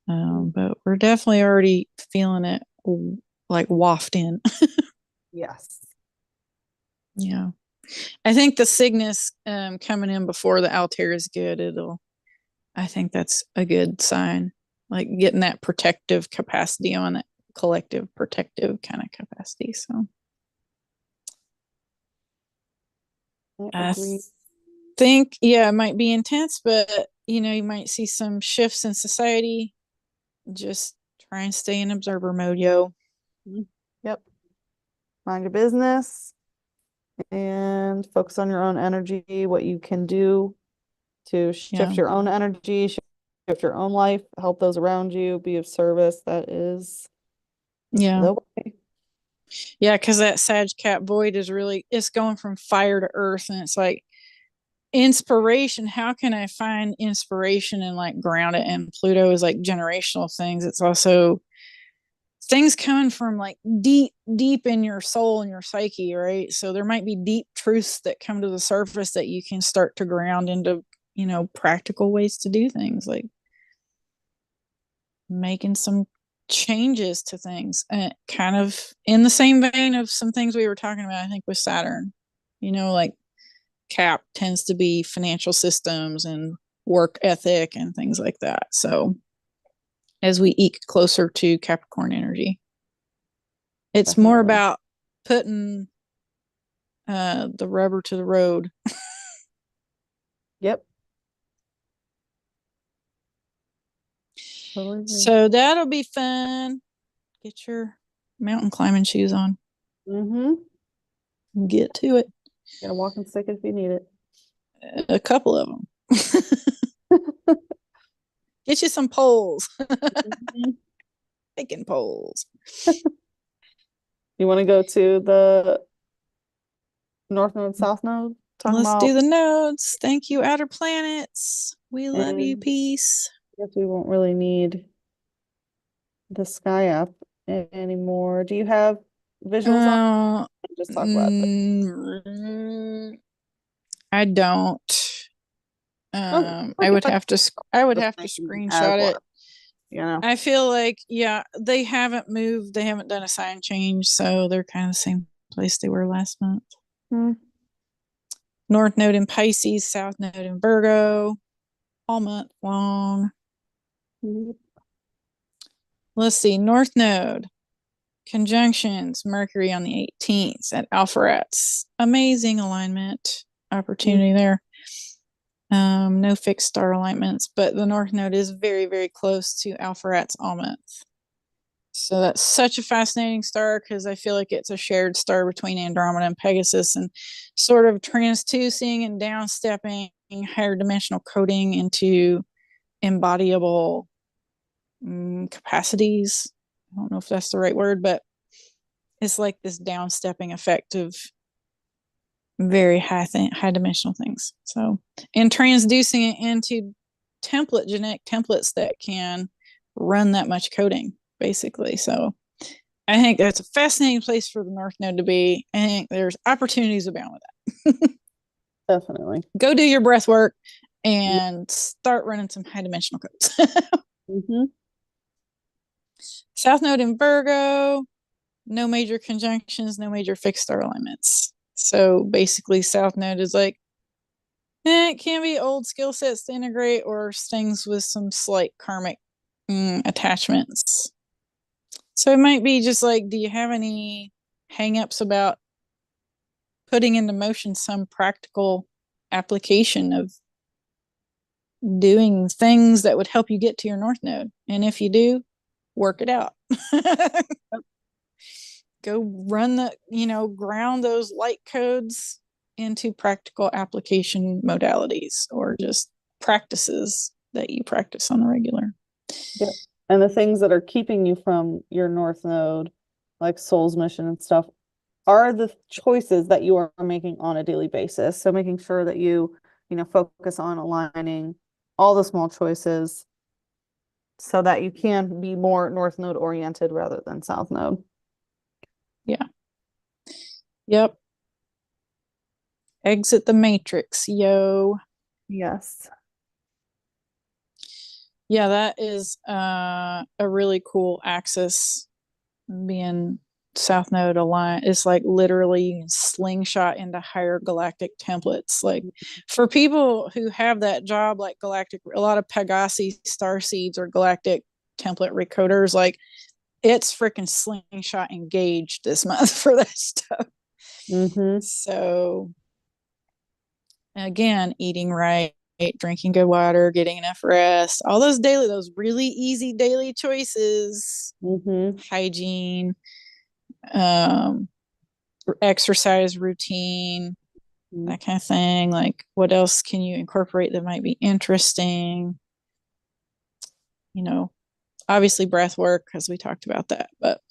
But we're definitely already feeling it like waft in. Yes. Yeah. I think the Cygnus coming in before the Altair is good. I think that's a good sign, like getting that protective capacity on it, collective protective kind of capacity. So I think, yeah, it might be intense, but you know, you might see some shifts in society. Just try and stay in observer mode, yo. Yep. Mind your business and focus on your own energy, what you can do to shift your own energy, shift your own life, help those around you, be of service. That is the way. Yeah, because that Sag Cap void is really, it's going from fire to earth, and it's like inspiration. How can I find inspiration and like ground it? And Pluto is like generational things. It's also things coming from like deep in your soul and your psyche, right? So there might be deep truths that come to the surface that you can start to ground into, you know, practical ways to do things, like making some changes to things, and kind of in the same vein of some things we were talking about, I think, with Saturn. You know, like Cap tends to be financial systems and work ethic and things like that. So as we eke closer to Capricorn energy, it's more about putting the rubber to the road. Yep. So that'll be fun. Get your mountain climbing shoes on. Get to it. Get a walking stick if you need it. A couple of them. Get you some poles. Hiking poles. You want to go to the North Node, South Node? Let's do the nodes. Thank you, outer planets. We love you. Peace. I guess we won't really need the sky app anymore. Do you have visuals on? Just talk about it. I don't. I would have to screenshot it. you know. I feel like, yeah, they haven't moved. They haven't done a sign change. So they're kind of the same place they were last month. Hmm. North Node in Pisces, South Node in Virgo, all month long. Let's see. North Node conjunctions Mercury on the 18th at Alpharats. Amazing alignment opportunity there. No fixed star alignments, but the North Node is very, very close to Alpharats all month. So that's such a fascinating star because I feel like it's a shared star between Andromeda and Pegasus, and sort of transtusing and downstepping higher dimensional coding into embodiable capacities. I don't know if that's the right word, but it's like this downstepping effect of very high dimensional things. So, and transducing it into genetic templates that can run that much coding, basically. So I think that's a fascinating place for the North Node to be. I think there's opportunities abound with that. Definitely. Go do your breath work and start running some high dimensional codes. South Node in Virgo, no major conjunctions, no major fixed star alignments. So basically, South Node is like, it can be old skill sets to integrate or things with some slight karmic attachments. So it might be just like, do you have any hangups about putting into motion some practical application of doing things that would help you get to your North Node? And if you do, work it out. Go run ground those light codes into practical application modalities or just practices that you practice on the regular. Yep. And the things that are keeping you from your North Node, like Soul's Mission and stuff, are the choices that you are making on a daily basis. So making sure that you focus on aligning all the small choices so that you can be more North Node oriented rather than South Node. Yeah. Yep. Exit the matrix, yo. Yes. Yeah, that is a really cool axis, being South Node aligned. It's like literally slingshot into higher galactic templates. Like for people who have that job, like galactic, a lot of Pegasi star seeds or galactic template recoders, like it's freaking slingshot engaged this month for that stuff. So again, eating right, drinking good water, getting enough rest, all those really easy daily choices, hygiene, exercise routine, that kind of thing. Like, what else can you incorporate that might be interesting? Obviously breath work, because we talked about that, but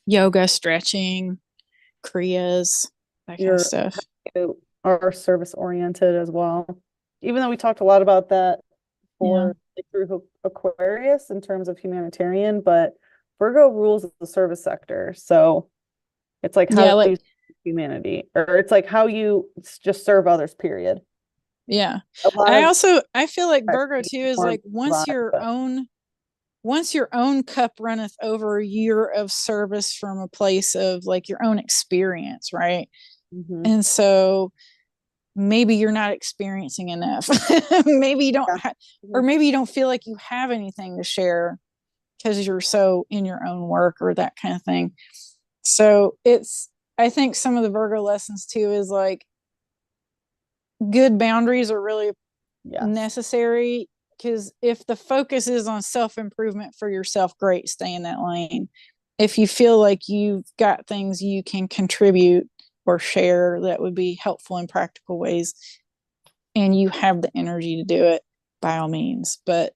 yoga, stretching, kriyas, that kind of stuff. You are service oriented as well. Even though we talked a lot about that for through Aquarius in terms of humanitarian, but Virgo rules the service sector. So it's like how you humanity, or it's like how you just serve others, period. Yeah. I feel like Virgo too is like once your own cup runneth over, a year of service from a place of like your own experience, right? And so maybe you're not experiencing enough. Maybe you don't or maybe you don't feel like you have anything to share because you're so in your own work or that kind of thing. So I think some of the Virgo lessons too is like good boundaries are really necessary, because if the focus is on self-improvement for yourself, great, stay in that lane. If you feel like you've got things you can contribute or share that would be helpful in practical ways and you have the energy to do it, by all means. But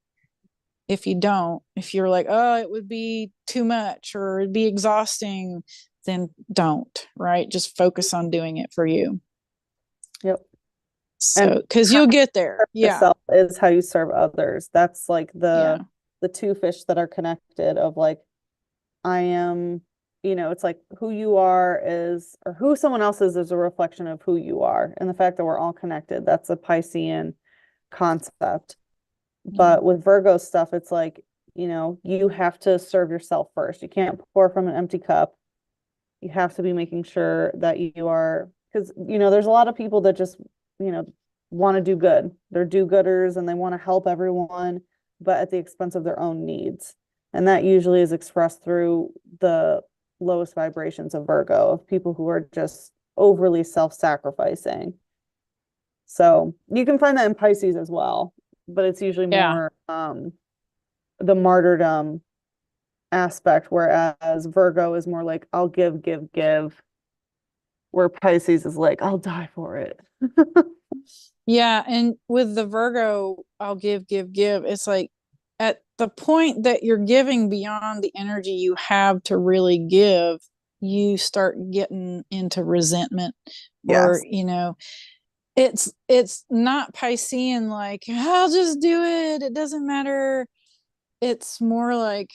if you don't, if you're like, oh, it would be too much or it'd be exhausting, then don't, right? Just focus on doing it for you. Yep. So, because you'll get there. Yourself is how you serve others. That's like the two fish that are connected of like, I am, it's like who you are is, or who someone else is a reflection of who you are. And the fact that we're all connected, that's a Piscean concept. But with Virgo stuff, it's like you have to serve yourself first. You can't pour from an empty cup. You have to be making sure that you are, because, there's a lot of people that just, want to do good. They're do-gooders and they want to help everyone, but at the expense of their own needs. And that usually is expressed through the lowest vibrations of Virgo, of people who are just overly self-sacrificing. So you can find that in Pisces as well, but it's usually more the martyrdom aspect, whereas Virgo is more like, I'll give, where Pisces is like, I'll die for it. Yeah, and with the Virgo, I'll give. It's like at the point that you're giving beyond the energy you have to really give, you start getting into resentment, or it's not Piscean like, I'll just do it, it doesn't matter. It's more like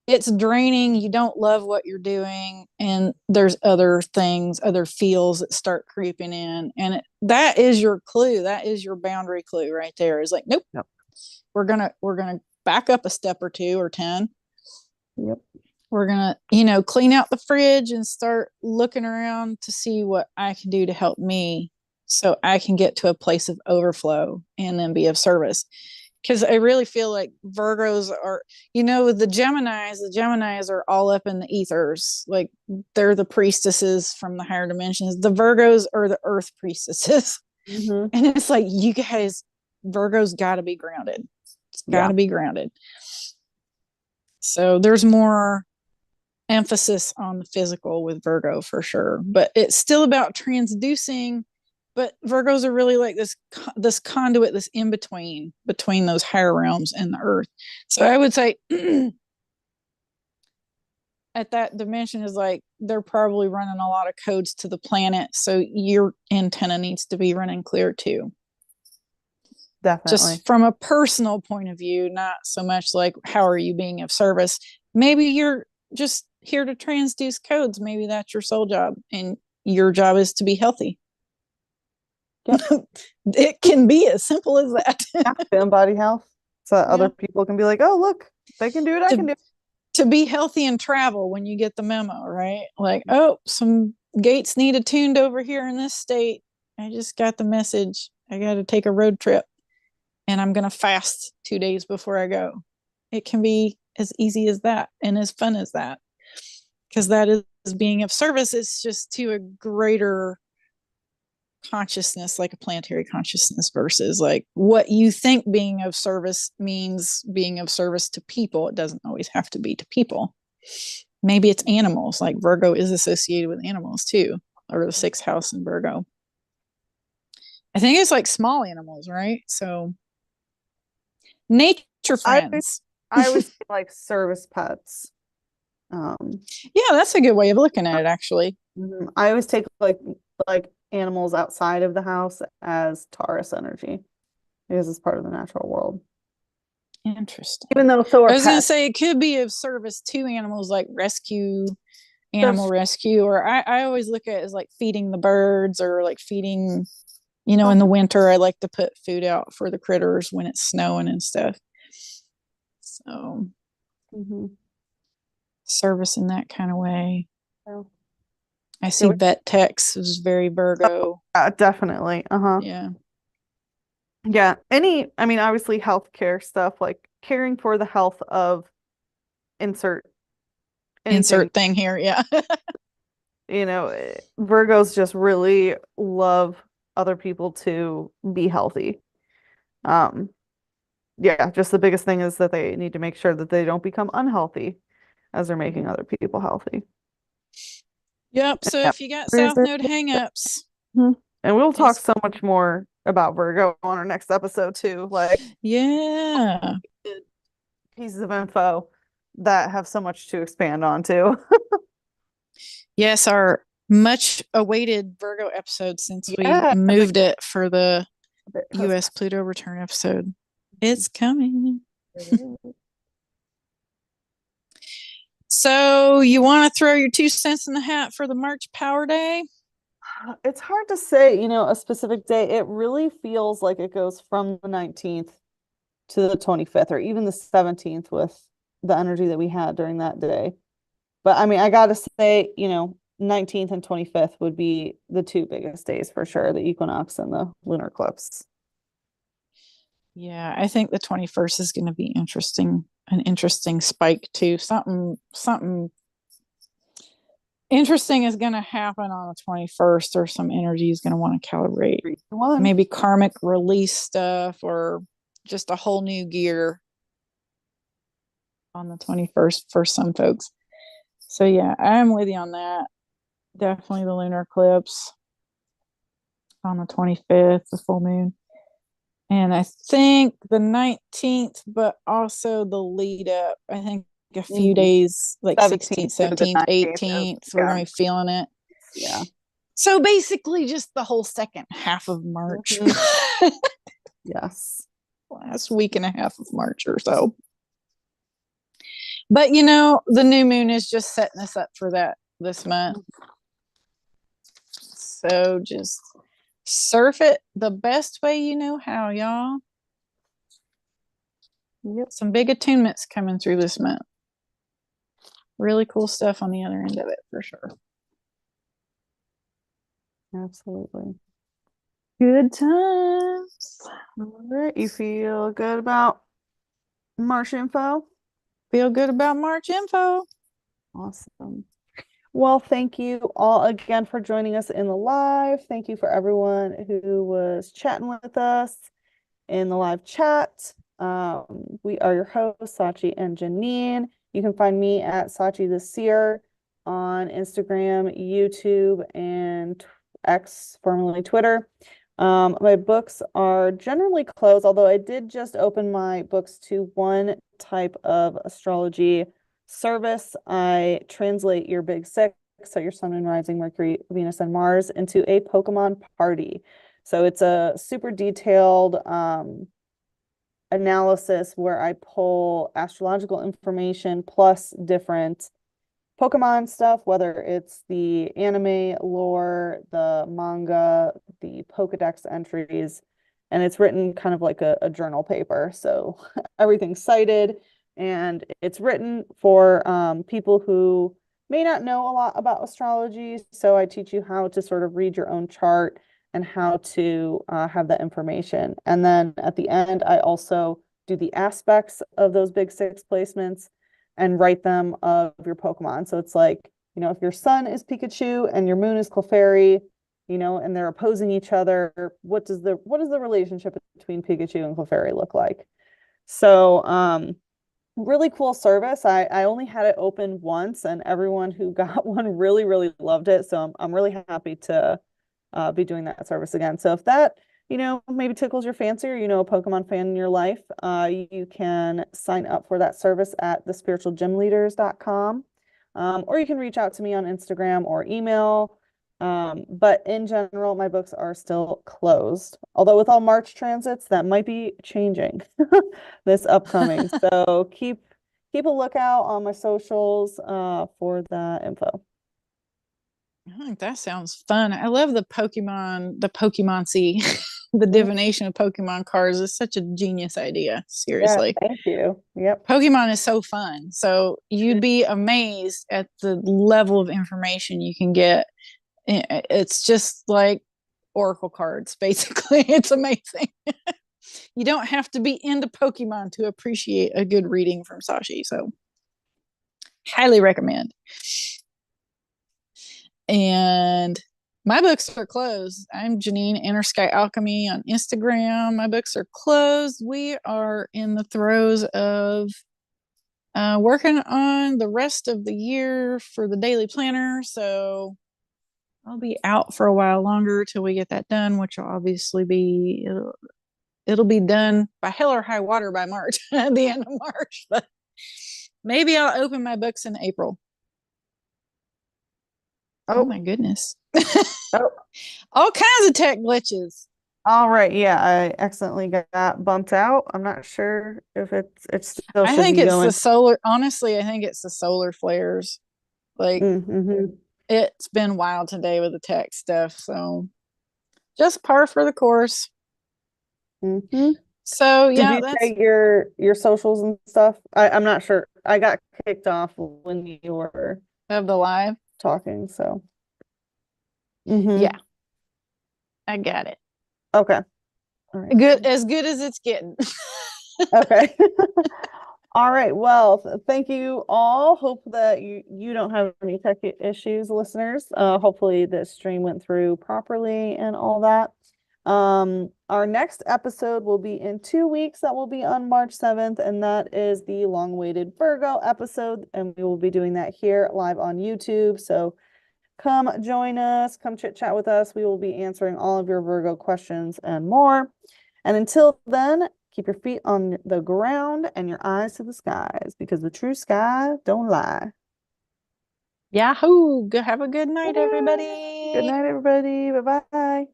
it's draining, you don't love what you're doing, and there's other things, other feels that start creeping in, and that is your clue, that is your boundary clue right there. Is like, nope. We're gonna back up a step or two or 10. Yep. We're gonna clean out the fridge and start looking around to see what I can do to help me, so I can get to a place of overflow and then be of service. Because I really feel like Virgos are, the Geminis are all up in the ethers. Like, they're the priestesses from the higher dimensions. The Virgos are the earth priestesses. Mm-hmm. And it's like, you guys, Virgos got to be grounded. It's got to be grounded. So there's more emphasis on the physical with Virgo for sure. But it's still about transducing. But Virgos are really like this conduit, this in between those higher realms and the earth. So I would say at that dimension is like, they're probably running a lot of codes to the planet. So your antenna needs to be running clear too. Definitely. Just from a personal point of view, not so much like, how are you being of service? Maybe you're just here to transduce codes. Maybe that's your sole job, and your job is to be healthy. Yep. It can be as simple as that. Embody health, so other people can be like, oh, look, they can do it, I can do it. To be healthy and travel when you get the memo, right? Like, oh, some gates need attuned over here in this state. I just got the message. I got to take a road trip, and I'm going to fast 2 days before I go. It can be as easy as that and as fun as that, because that is being of service. It's just to a greater consciousness, like a planetary consciousness, versus like what you think being of service means being of service to people. It doesn't always have to be to people. Maybe it's animals. Like, Virgo is associated with animals too, or the 6th house in Virgo. I think it's like small animals, right? So nature friends. I would say like service pets. Yeah, that's a good way of looking at it, actually. I always take like animals outside of the house as Taurus energy, because it's part of the natural world. Interesting. Even though so are I was going to pets. say, it could be of service to animals, like animal rescue, or I always look at it as like feeding the birds, or like feeding, in the winter, I like to put food out for the critters when it's snowing and stuff. So service in that kind of way. I see vet techs is very Virgo. Definitely. Yeah. Yeah. Obviously healthcare stuff, like caring for the health of insert thing here. Yeah. Virgos just really love other people to be healthy. Yeah, just the biggest thing is that they need to make sure that they don't become unhealthy as they're making other people healthy. Yep. So if you got South Node hangups. And we'll talk so much more about Virgo on our next episode too. Like, yeah, pieces of info that have so much to expand on too. Yes, our much awaited Virgo episode, since we moved it for the US Pluto return episode. It's coming. So you want to throw your 2 cents in the hat for the March Power Day? It's hard to say, a specific day. It really feels like it goes from the 19th to the 25th or even the 17th with the energy that we had during that day. But I mean, I gotta say, 19th and 25th would be the two biggest days for sure, the equinox and the lunar eclipse. Yeah, I think the 21st is going to be interesting, an interesting spike too. Something interesting is going to happen on the 21st, or some energy is going to want to calibrate. 3, 2, 1. Maybe karmic release stuff, or just a whole new gear on the 21st for some folks. So yeah, I'm with you on that. Definitely the lunar eclipse on the 25th, the full moon. And I think the 19th, but also the lead up. I think a few days, like 16th, 17th, 18th, we're going to be feeling it. Yeah. So basically just the whole second half of March. Yes. Last week and a half of March or so. But the new moon is just setting us up for that this month. So just surf it the best way you know how, y'all. Yep, some big attunements coming through this month. Really cool stuff on the other end of it, for sure. Absolutely. Good times. All right. You feel good about March info? Feel good about March info. Awesome. Well, thank you all again for joining us in the live. Thank you for everyone who was chatting with us in the live chat. We are your hosts, Sachi and Janine. You can find me at Sachi the Seer on Instagram, YouTube, and X, formerly Twitter. My books are generally closed, although I did just open my books to one type of astrology service. I translate your big six, so your sun, moon, rising, Mercury, Venus, and Mars, into a Pokemon party. So it's a super detailed analysis where I pull astrological information plus different Pokemon stuff, whether it's the anime lore, the manga, the Pokedex entries, and it's written kind of like a journal paper. So everything's cited, and it's written for people who may not know a lot about astrology. So I teach you how to sort of read your own chart and how to have that information. And then at the end, I also do the aspects of those big six placements and write them of your Pokemon. So it's like, if your sun is Pikachu and your moon is Clefairy, and they're opposing each other, what does the relationship between Pikachu and Clefairy look like? So really cool service. I only had it open once, and everyone who got one really, really loved it. So I'm really happy to be doing that service again. So if that maybe tickles your fancy, or a Pokemon fan in your life, you can sign up for that service at thespiritualgymleaders.com. Or you can reach out to me on Instagram or email. But in general, my books are still closed. Although with all March transits, that might be changing this upcoming. So keep a lookout on my socials for the info. I think that sounds fun. I love the Pokemon-y, the divination of Pokemon cards is such a genius idea. Seriously. Yeah, thank you. Yep. Pokemon is so fun. So you'd be amazed at the level of information you can get. It's just like Oracle cards, basically. It's amazing. You don't have to be into Pokemon to appreciate a good reading from Sachi. So highly recommend. And my books are closed. I'm Janine, Inner Sky Alchemy on Instagram. My books are closed. We are in the throes of working on the rest of the year for the daily planner. So I'll be out for a while longer till we get that done, which will obviously be, it'll be done by hell or high water by March, at the end of March. But maybe I'll open my books in April. Oh my goodness. Oh. All kinds of tech glitches. All right. Yeah, I accidentally got bumped out. I'm not sure if it still I should think be it's going. the solar. Honestly, I think it's the solar flares. Like it's been wild today with the tech stuff. So just par for the course. So Did yeah, you that's say your socials and stuff? I'm not sure. I got kicked off when you were of the live. talking, so. Yeah, Mm-hmm. I got it. Okay. All right. Good as it's getting. Okay. All right. Well, thank you all. Hope that you don't have any tech issues, listeners. Hopefully this stream went through properly and all that. Our next episode will be in 2 weeks. That will be on March 7th, and that is the long-awaited Virgo episode, and we will be doing that here live on YouTube. So come join us, come chit chat with us. We will be answering all of your Virgo questions and more. And until then, keep your feet on the ground and your eyes to the skies, because the true sky don't lie. Yahoo! Have a good night, Good everybody. night, everybody. Bye-bye.